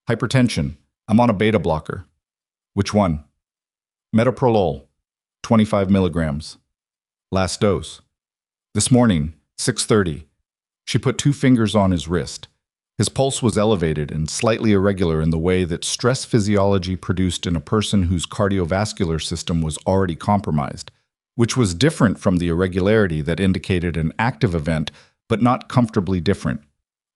"Hypertension. I'm on a beta blocker." "Which one?" "Metoprolol, 25 milligrams. Last dose." "This morning, 6:30. She put 2 fingers on his wrist. His pulse was elevated and slightly irregular in the way that stress physiology produced in a person whose cardiovascular system was already compromised, which was different from the irregularity that indicated an active event, but not comfortably different.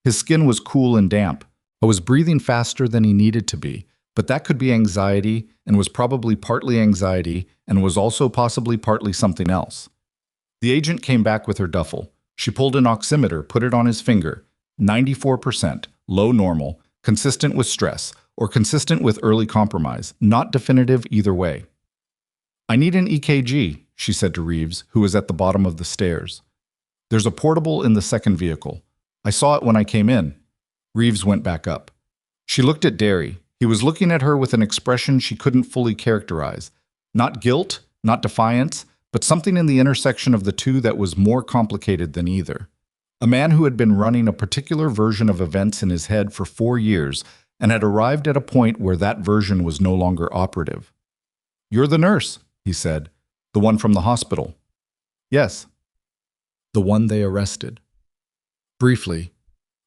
His skin was cool and damp. I was breathing faster than he needed to be, but that could be anxiety and was probably partly anxiety and was also possibly partly something else. The agent came back with her duffel. She pulled an oximeter, put it on his finger. 94%, low normal, consistent with stress, or consistent with early compromise, not definitive either way. "I need an EKG," she said to Reeves, who was at the bottom of the stairs. "There's a portable in the second vehicle. I saw it when I came in." Reeves went back up. She looked at Derry. He was looking at her with an expression she couldn't fully characterize. Not guilt, not defiance, but something in the intersection of the two that was more complicated than either. A man who had been running a particular version of events in his head for 4 years and had arrived at a point where that version was no longer operative. "You're the nurse," he said. "The one from the hospital." "Yes." "The one they arrested." Briefly,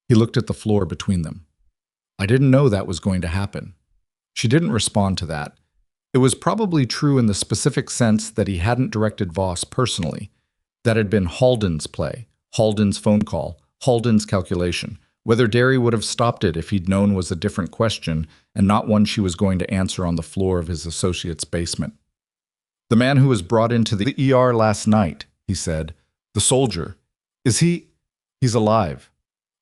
he looked at the floor between them. "I didn't know that was going to happen." She didn't respond to that. It was probably true in the specific sense that he hadn't directed Voss personally. That had been Halden's play, Halden's phone call, Halden's calculation. Whether Derry would have stopped it if he'd known was a different question and not one she was going to answer on the floor of his associate's basement. "The man who was brought into the ER last night," he said. "The soldier. Is he? He's alive."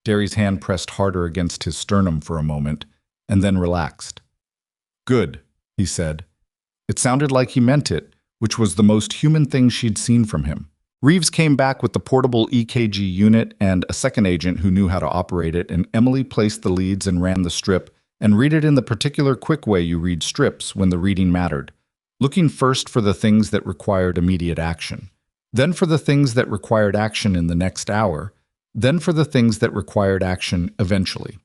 Derry's hand pressed harder against his sternum for a moment, and then relaxed. "Good," he said. It sounded like he meant it, which was the most human thing she'd seen from him. Reeves came back with the portable EKG unit and a second agent who knew how to operate it, and Emily placed the leads and ran the strip, and read it in the particular quick way you read strips when the reading mattered, looking first for the things that required immediate action, then for the things that required action in the next hour, then for the things that required action eventually.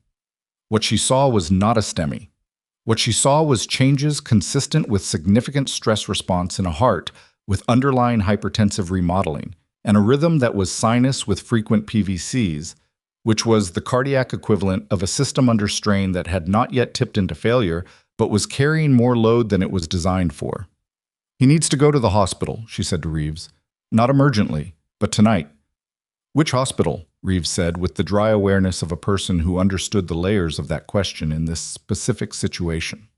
What she saw was not a STEMI. What she saw was changes consistent with significant stress response in a heart with underlying hypertensive remodeling, and a rhythm that was sinus with frequent PVCs, which was the cardiac equivalent of a system under strain that had not yet tipped into failure, but was carrying more load than it was designed for. "He needs to go to the hospital," she said to Reeves. "Not emergently, but tonight." "Which hospital?" Reeves said, with the dry awareness of a person who understood the layers of that question in this specific situation.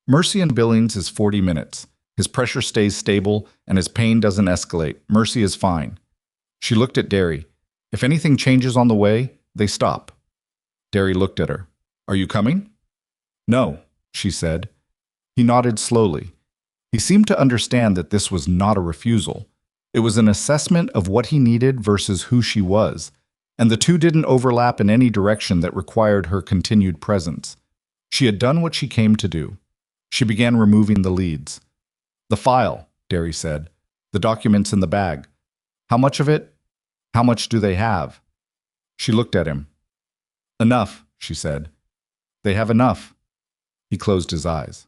"Mercy and Billings is 40 minutes. His pressure stays stable, and his pain doesn't escalate. Mercy is fine." She looked at Derry. "If anything changes on the way, they stop." Derry looked at her. "Are you coming?" "No," she said. He nodded slowly. He seemed to understand that this was not a refusal. It was an assessment of what he needed versus who she was, and the two didn't overlap in any direction that required her continued presence. She had done what she came to do. She began removing the leads. "The file," Derry said. "The documents in the bag. How much of it? How much do they have?" She looked at him. "Enough," she said. "They have enough." He closed his eyes.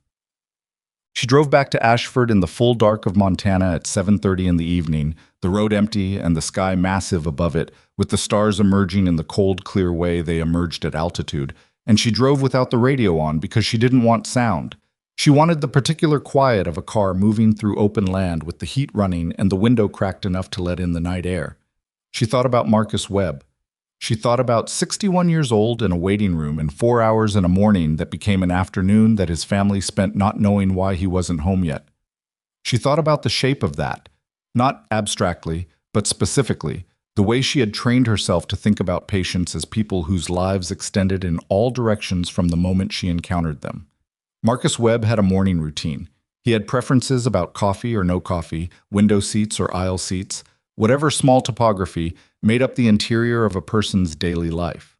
She drove back to Ashford in the full dark of Montana at 7:30 in the evening, the road empty and the sky massive above it, with the stars emerging in the cold, clear way they emerged at altitude, and she drove without the radio on because she didn't want sound. She wanted the particular quiet of a car moving through open land with the heat running and the window cracked enough to let in the night air. She thought about Marcus Webb. She thought about 61 years old in a waiting room and 4 hours in a morning that became an afternoon that his family spent not knowing why he wasn't home yet. She thought about the shape of that, not abstractly, but specifically, the way she had trained herself to think about patients as people whose lives extended in all directions from the moment she encountered them. Marcus Webb had a morning routine. He had preferences about coffee or no coffee, window seats or aisle seats. Whatever small topography made up the interior of a person's daily life.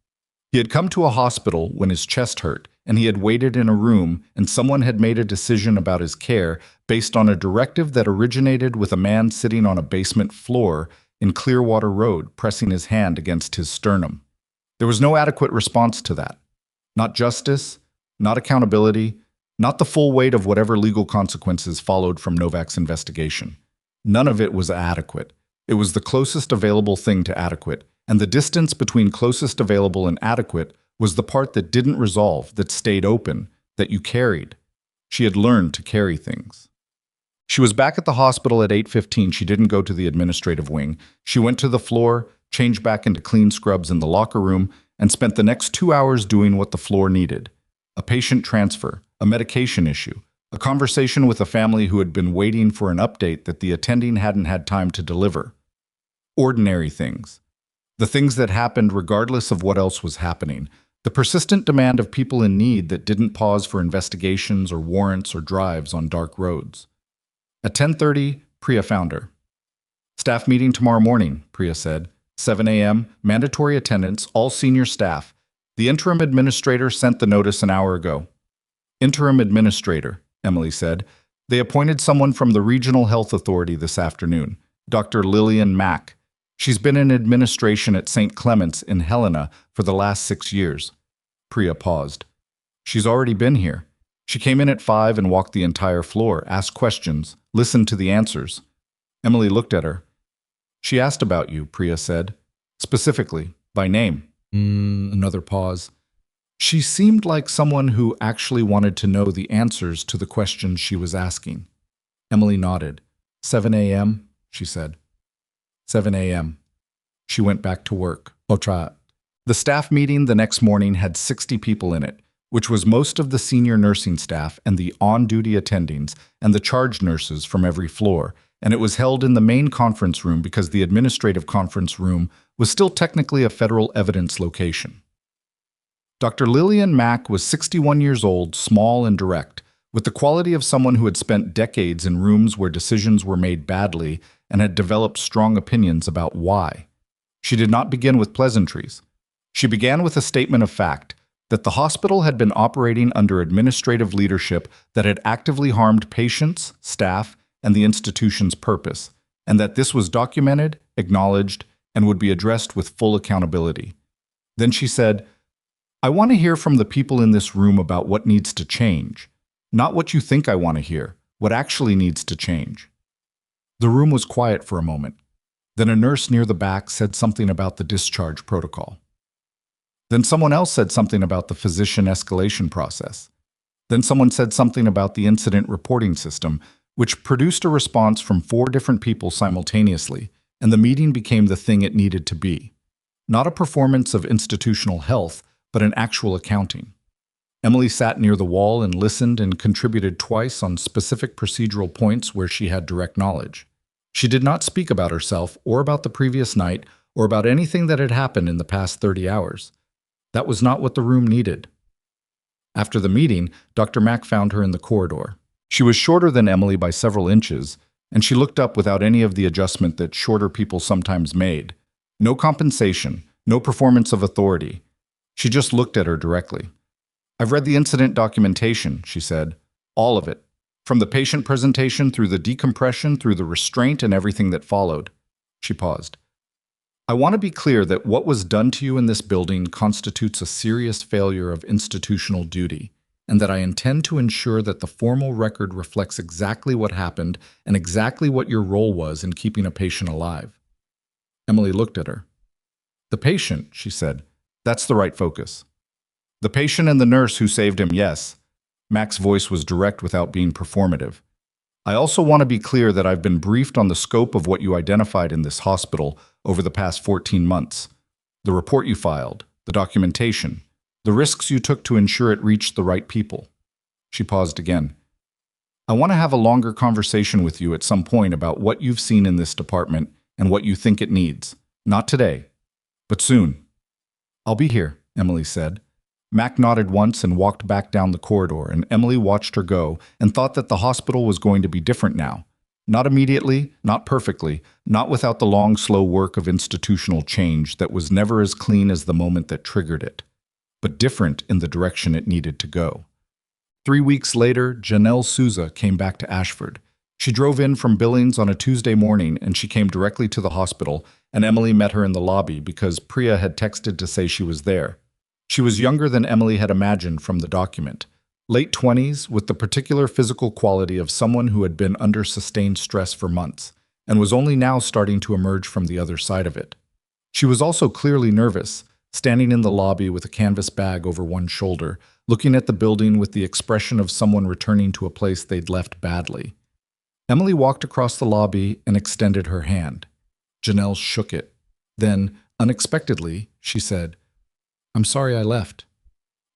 He had come to a hospital when his chest hurt, and he had waited in a room, and someone had made a decision about his care based on a directive that originated with a man sitting on a basement floor in Clearwater Road, pressing his hand against his sternum. There was no adequate response to that. Not justice, not accountability, not the full weight of whatever legal consequences followed from Novak's investigation. None of it was adequate. It was the closest available thing to adequate, and the distance between closest available and adequate was the part that didn't resolve, that stayed open, that you carried. She had learned to carry things. She was back at the hospital at 8:15. She didn't go to the administrative wing. She went to the floor, changed back into clean scrubs in the locker room, and spent the next 2 hours doing what the floor needed. A patient transfer, a medication issue, a conversation with a family who had been waiting for an update that the attending hadn't had time to deliver. Ordinary things. The things that happened regardless of what else was happening. The persistent demand of people in need that didn't pause for investigations or warrants or drives on dark roads. At 10:30, Priya found her. "Staff meeting tomorrow morning," Priya said. 7 a.m., mandatory attendance, all senior staff. The interim administrator sent the notice an hour ago. "Interim administrator," Emily said. "They appointed someone from the Regional Health Authority this afternoon, Dr. Lillian Mack. She's been in administration at St. Clement's in Helena for the last 6 years. Priya paused. "She's already been here. She came in at 5 and walked the entire floor, asked questions, listened to the answers." Emily looked at her. "She asked about you," Priya said. "Specifically, by name." Another pause. She seemed like someone who actually wanted to know the answers to the questions she was asking. Emily nodded. 7 a.m., she said. 7 a.m. She went back to work. Otra. The staff meeting the next morning had 60 people in it, which was most of the senior nursing staff and the on-duty attendings and the charge nurses from every floor, and it was held in the main conference room because the administrative conference room was still technically a federal evidence location. Dr. Lillian Mack was 61 years old, small and direct, with the quality of someone who had spent decades in rooms where decisions were made badly and had developed strong opinions about why. She did not begin with pleasantries. She began with a statement of fact that the hospital had been operating under administrative leadership that had actively harmed patients, staff, and the institution's purpose, and that this was documented, acknowledged, and would be addressed with full accountability. Then she said, "I want to hear from the people in this room about what needs to change. Not what you think I want to hear, what actually needs to change." The room was quiet for a moment. Then a nurse near the back said something about the discharge protocol. Then someone else said something about the physician escalation process. Then someone said something about the incident reporting system, which produced a response from 4 different people simultaneously, and the meeting became the thing it needed to be. Not a performance of institutional health, but an actual accounting. Emily sat near the wall and listened and contributed twice on specific procedural points where she had direct knowledge. She did not speak about herself or about the previous night or about anything that had happened in the past 30 hours. That was not what the room needed. After the meeting, Dr. Mack found her in the corridor. She was shorter than Emily by several inches, and she looked up without any of the adjustment that shorter people sometimes made. No compensation, no performance of authority. She just looked at her directly. "I've read the incident documentation," she said. "All of it. From the patient presentation through the decompression, through the restraint and everything that followed." She paused. "I want to be clear that what was done to you in this building constitutes a serious failure of institutional duty, and that I intend to ensure that the formal record reflects exactly what happened and exactly what your role was in keeping a patient alive." Emily looked at her. "The patient," she said. "That's the right focus. The patient and the nurse who saved him, yes." Mac's voice was direct without being performative. "I also want to be clear that I've been briefed on the scope of what you identified in this hospital over the past 14 months. The report you filed, the documentation, the risks you took to ensure it reached the right people. She paused again. I want to have a longer conversation with you at some point about what you've seen in this department and what you think it needs. Not today, but soon. I'll be here, Emily said. Mac nodded once and walked back down the corridor, and Emily watched her go and thought that the hospital was going to be different now. Not immediately, not perfectly, not without the long, slow work of institutional change that was never as clean as the moment that triggered it, but different in the direction it needed to go. 3 weeks later, Janelle Souza came back to Ashford. She drove in from Billings on a Tuesday morning, and she came directly to the hospital, and Emily met her in the lobby because Priya had texted to say she was there. She was younger than Emily had imagined from the document. Late 20s, with the particular physical quality of someone who had been under sustained stress for months, and was only now starting to emerge from the other side of it. She was also clearly nervous, standing in the lobby with a canvas bag over one shoulder, looking at the building with the expression of someone returning to a place they'd left badly. Emily walked across the lobby and extended her hand. Janelle shook it. Then, unexpectedly, she said, "I'm sorry I left."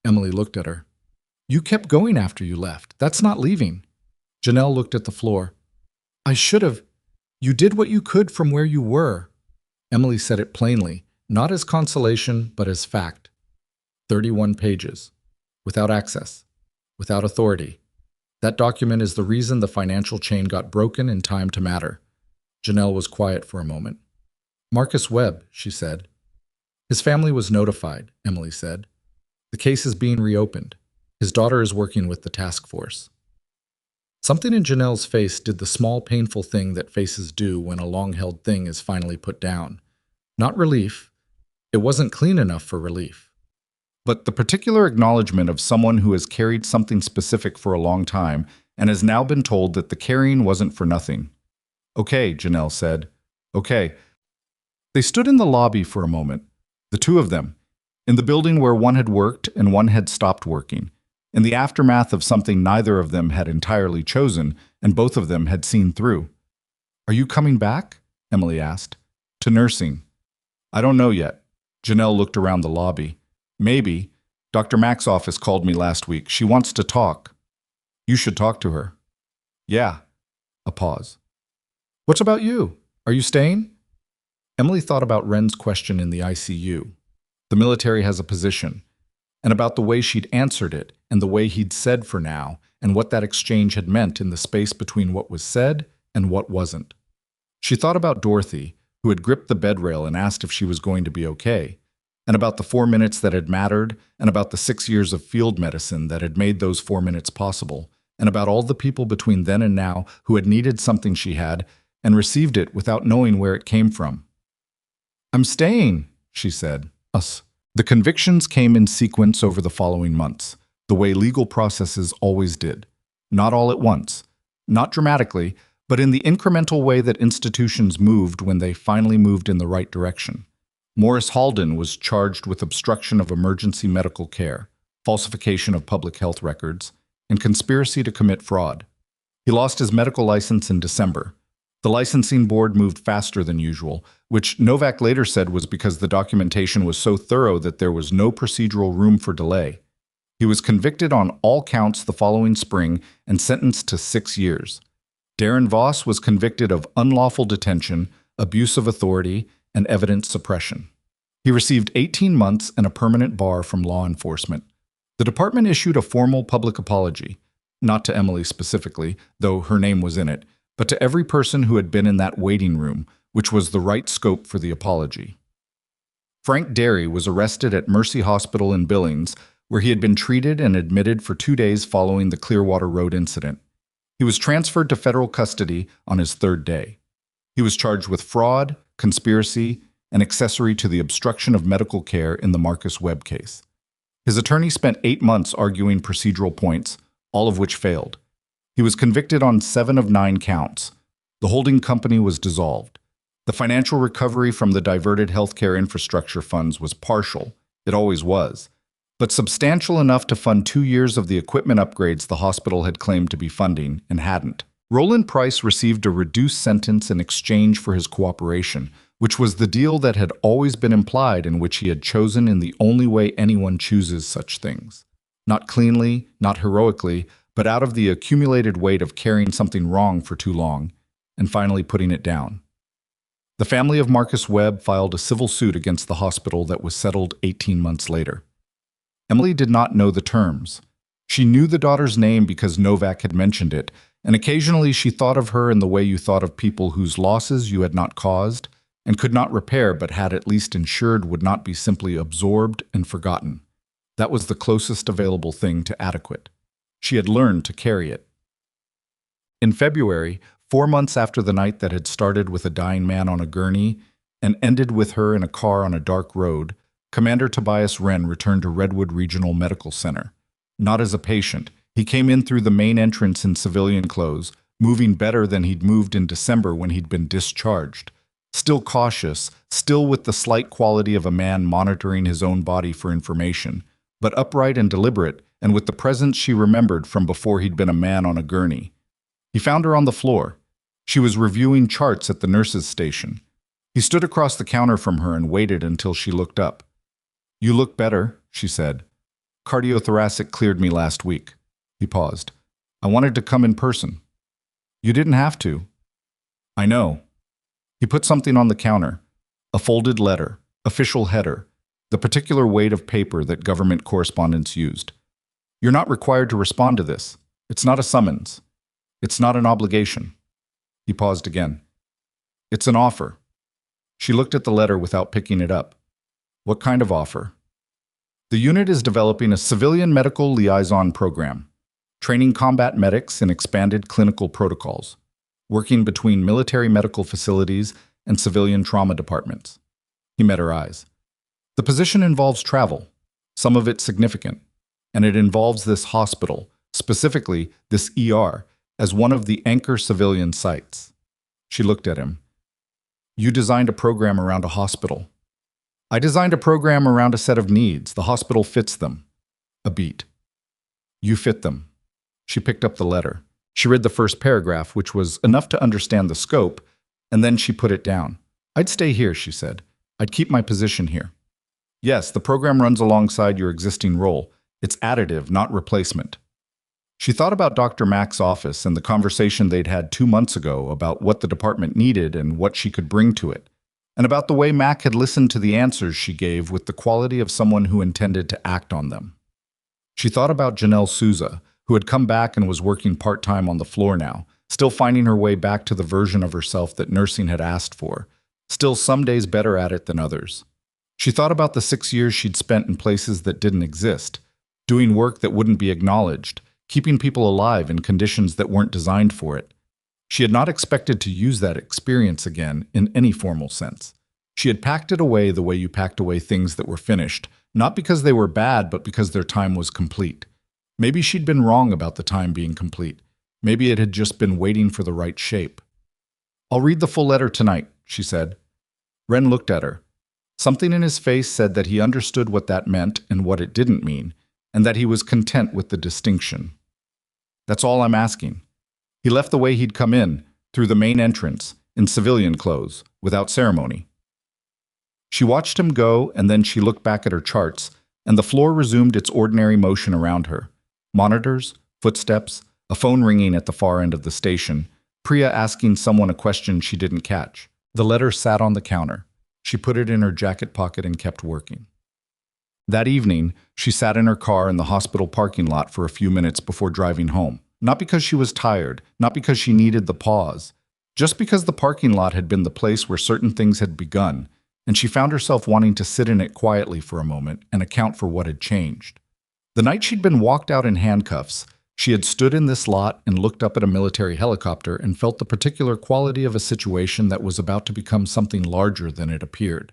Emily looked at her. "You kept going after you left. That's not leaving." Janelle looked at the floor. "I should have. You did what you could from where you were." Emily said it plainly, not as consolation, but as fact. 31 pages. Without access. Without authority. That document is the reason the financial chain got broken in time to matter. Janelle was quiet for a moment. "Marcus Webb," she said. "His family was notified," Emily said. "The case is being reopened. His daughter is working with the task force." Something in Janelle's face did the small, painful thing that faces do when a long-held thing is finally put down. Not relief. It wasn't clean enough for relief. But the particular acknowledgement of someone who has carried something specific for a long time and has now been told that the carrying wasn't for nothing. "Okay," Janelle said. "Okay." They stood in the lobby for a moment, the two of them, in the building where one had worked and one had stopped working, in the aftermath of something neither of them had entirely chosen and both of them had seen through. "Are you coming back?" Emily asked. "To nursing." "I don't know yet." Janelle looked around the lobby. "Maybe. Dr. Mack's office called me last week. She wants to talk." "You should talk to her." "Yeah." A pause. "What about you? Are you staying?" Emily thought about Ren's question in the ICU. The military has a position, and about the way she'd answered it, and the way he'd said for now, and what that exchange had meant in the space between what was said and what wasn't. She thought about Dorothy, who had gripped the bed rail and asked if she was going to be okay, and about the 4 minutes that had mattered, and about the 6 years of field medicine that had made those 4 minutes possible, and about all the people between then and now who had needed something she had and received it without knowing where it came from. "I'm staying," she said. Us. The convictions came in sequence over the following months, the way legal processes always did. Not all at once. Not dramatically, but in the incremental way that institutions moved when they finally moved in the right direction. Morris Halden was charged with obstruction of emergency medical care, falsification of public health records, and conspiracy to commit fraud. He lost his medical license in December. The licensing board moved faster than usual, which Novak later said was because the documentation was so thorough that there was no procedural room for delay. He was convicted on all counts the following spring and sentenced to 6 years. Darren Voss was convicted of unlawful detention, abuse of authority, and evidence suppression. He received 18 months and a permanent bar from law enforcement. The department issued a formal public apology, not to Emily specifically, though her name was in it, but to every person who had been in that waiting room, which was the right scope for the apology. Frank Derry was arrested at Mercy Hospital in Billings, where he had been treated and admitted for 2 days following the Clearwater Road incident. He was transferred to federal custody on his 3rd day. He was charged with fraud, conspiracy, and accessory to the obstruction of medical care in the Marcus Webb case. His attorney spent 8 months arguing procedural points, all of which failed. He was convicted on 7 of 9 counts. The holding company was dissolved. The financial recovery from the diverted healthcare infrastructure funds was partial, it always was, but substantial enough to fund 2 years of the equipment upgrades the hospital had claimed to be funding and hadn't. Roland Price received a reduced sentence in exchange for his cooperation, which was the deal that had always been implied and which he had chosen in the only way anyone chooses such things. Not cleanly, not heroically, but out of the accumulated weight of carrying something wrong for too long, and finally putting it down. The family of Marcus Webb filed a civil suit against the hospital that was settled 18 months later. Emily did not know the terms. She knew the daughter's name because Novak had mentioned it, and occasionally she thought of her in the way you thought of people whose losses you had not caused and could not repair but had at least ensured would not be simply absorbed and forgotten. That was the closest available thing to adequate. She had learned to carry it. In February, 4 months after the night that had started with a dying man on a gurney and ended with her in a car on a dark road, Commander Tobias Wren returned to Redwood Regional Medical Center. Not as a patient. He came in through the main entrance in civilian clothes, moving better than he'd moved in December when he'd been discharged. Still cautious, still with the slight quality of a man monitoring his own body for information, but upright and deliberate, and with the presence she remembered from before he'd been a man on a gurney. He found her on the floor. She was reviewing charts at the nurse's station. He stood across the counter from her and waited until she looked up. "You look better," she said. "Cardiothoracic cleared me last week." He paused. "I wanted to come in person." "You didn't have to." "I know." He put something on the counter. A folded letter, official header, the particular weight of paper that government correspondents used. "You're not required to respond to this. It's not a summons. It's not an obligation." He paused again. "It's an offer." She looked at the letter without picking it up. "What kind of offer?" "The unit is developing a civilian medical liaison program, training combat medics in expanded clinical protocols, working between military medical facilities and civilian trauma departments." He met her eyes. "The position involves travel, some of it significant, and it involves this hospital, specifically this ER, as one of the anchor civilian sites." She looked at him. "You designed a program around a hospital." "I designed a program around a set of needs. The hospital fits them." A beat. "You fit them." She picked up the letter. She read the first paragraph, which was enough to understand the scope, and then she put it down. "I'd stay here," she said. "I'd keep my position here." "Yes, the program runs alongside your existing role. It's additive, not replacement." She thought about Dr. Mack's office and the conversation they'd had 2 months ago about what the department needed and what she could bring to it, and about the way Mack had listened to the answers she gave with the quality of someone who intended to act on them. She thought about Janelle Souza, who had come back and was working part-time on the floor now, still finding her way back to the version of herself that nursing had asked for, still some days better at it than others. She thought about the 6 years she'd spent in places that didn't exist, doing work that wouldn't be acknowledged, keeping people alive in conditions that weren't designed for it. She had not expected to use that experience again in any formal sense. She had packed it away the way you packed away things that were finished, not because they were bad, but because their time was complete. Maybe she'd been wrong about the time being complete. Maybe it had just been waiting for the right shape. "I'll read the full letter tonight," she said. Wren looked at her. Something in his face said that he understood what that meant and what it didn't mean, and that he was content with the distinction. "That's all I'm asking." He left the way he'd come in, through the main entrance, in civilian clothes, without ceremony. She watched him go, and then she looked back at her charts, and the floor resumed its ordinary motion around her. Monitors, footsteps, a phone ringing at the far end of the station, Priya asking someone a question she didn't catch. The letter sat on the counter. She put it in her jacket pocket and kept working. That evening, she sat in her car in the hospital parking lot for a few minutes before driving home. Not because she was tired, not because she needed the pause, just because the parking lot had been the place where certain things had begun, and she found herself wanting to sit in it quietly for a moment and account for what had changed. The night she'd been walked out in handcuffs, she had stood in this lot and looked up at a military helicopter and felt the particular quality of a situation that was about to become something larger than it appeared.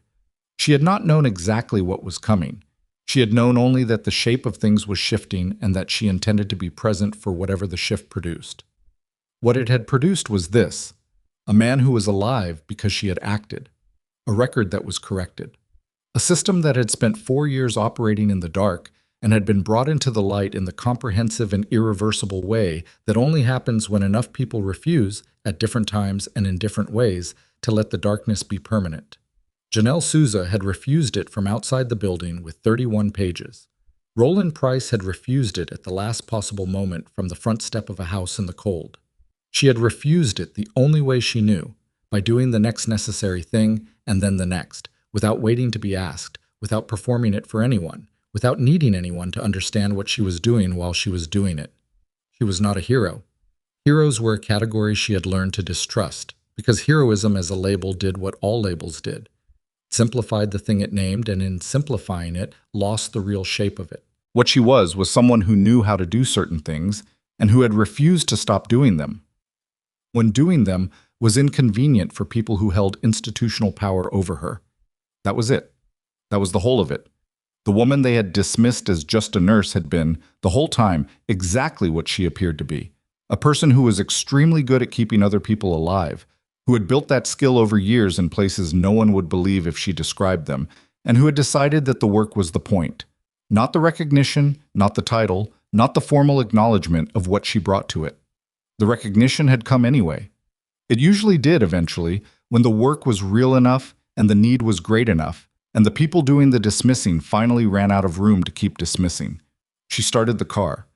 She had not known exactly what was coming. She had known only that the shape of things was shifting and that she intended to be present for whatever the shift produced. What it had produced was this: a man who was alive because she had acted, a record that was corrected, a system that had spent 4 years operating in the dark and had been brought into the light in the comprehensive and irreversible way that only happens when enough people refuse, at different times and in different ways, to let the darkness be permanent. Janelle Souza had refused it from outside the building with 31 pages. Roland Price had refused it at the last possible moment from the front step of a house in the cold. She had refused it the only way she knew, by doing the next necessary thing and then the next, without waiting to be asked, without performing it for anyone, without needing anyone to understand what she was doing while she was doing it. She was not a hero. Heroes were a category she had learned to distrust, because heroism as a label did what all labels did. It simplified the thing it named, and in simplifying it, lost the real shape of it. What she was someone who knew how to do certain things, and who had refused to stop doing them. When doing them was inconvenient for people who held institutional power over her. That was it. That was the whole of it. The woman they had dismissed as just a nurse had been, the whole time, exactly what she appeared to be. A person who was extremely good at keeping other people alive, who had built that skill over years in places no one would believe if she described them, and who had decided that the work was the point. Not the recognition, not the title, not the formal acknowledgement of what she brought to it. The recognition had come anyway. It usually did eventually, when the work was real enough and the need was great enough, and the people doing the dismissing finally ran out of room to keep dismissing. She started the car.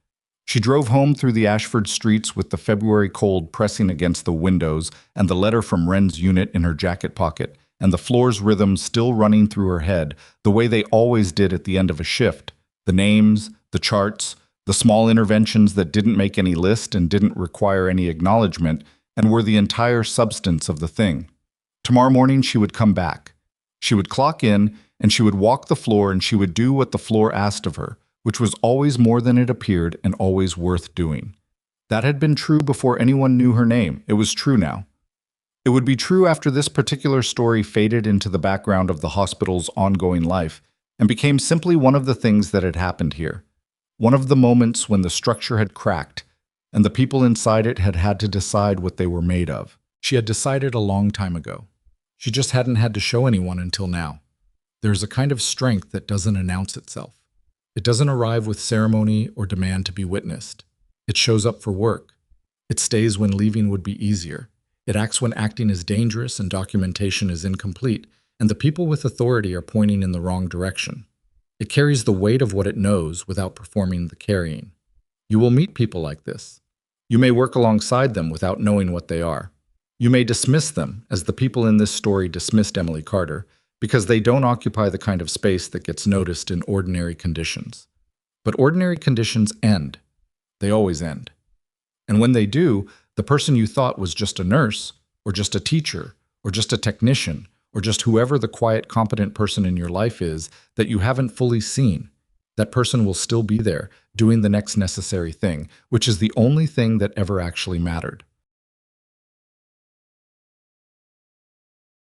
She drove home through the Ashford streets with the February cold pressing against the windows and the letter from Wren's unit in her jacket pocket, and the floor's rhythm still running through her head, the way they always did at the end of a shift. The names, the charts, the small interventions that didn't make any list and didn't require any acknowledgement, and were the entire substance of the thing. Tomorrow morning she would come back. She would clock in, and she would walk the floor, and she would do what the floor asked of her, which was always more than it appeared and always worth doing. That had been true before anyone knew her name. It was true now. It would be true after this particular story faded into the background of the hospital's ongoing life and became simply one of the things that had happened here. One of the moments when the structure had cracked and the people inside it had had to decide what they were made of. She had decided a long time ago. She just hadn't had to show anyone until now. There's a kind of strength that doesn't announce itself. It doesn't arrive with ceremony or demand to be witnessed. It shows up for work. It stays when leaving would be easier. It acts when acting is dangerous and documentation is incomplete, and the people with authority are pointing in the wrong direction. It carries the weight of what it knows without performing the carrying. You will meet people like this. You may work alongside them without knowing what they are. You may dismiss them, as the people in this story dismissed Emily Carter, because they don't occupy the kind of space that gets noticed in ordinary conditions. But ordinary conditions end. They always end. And when they do, the person you thought was just a nurse, or just a teacher, or just a technician, or just whoever the quiet, competent person in your life is that you haven't fully seen, that person will still be there, doing the next necessary thing, which is the only thing that ever actually mattered.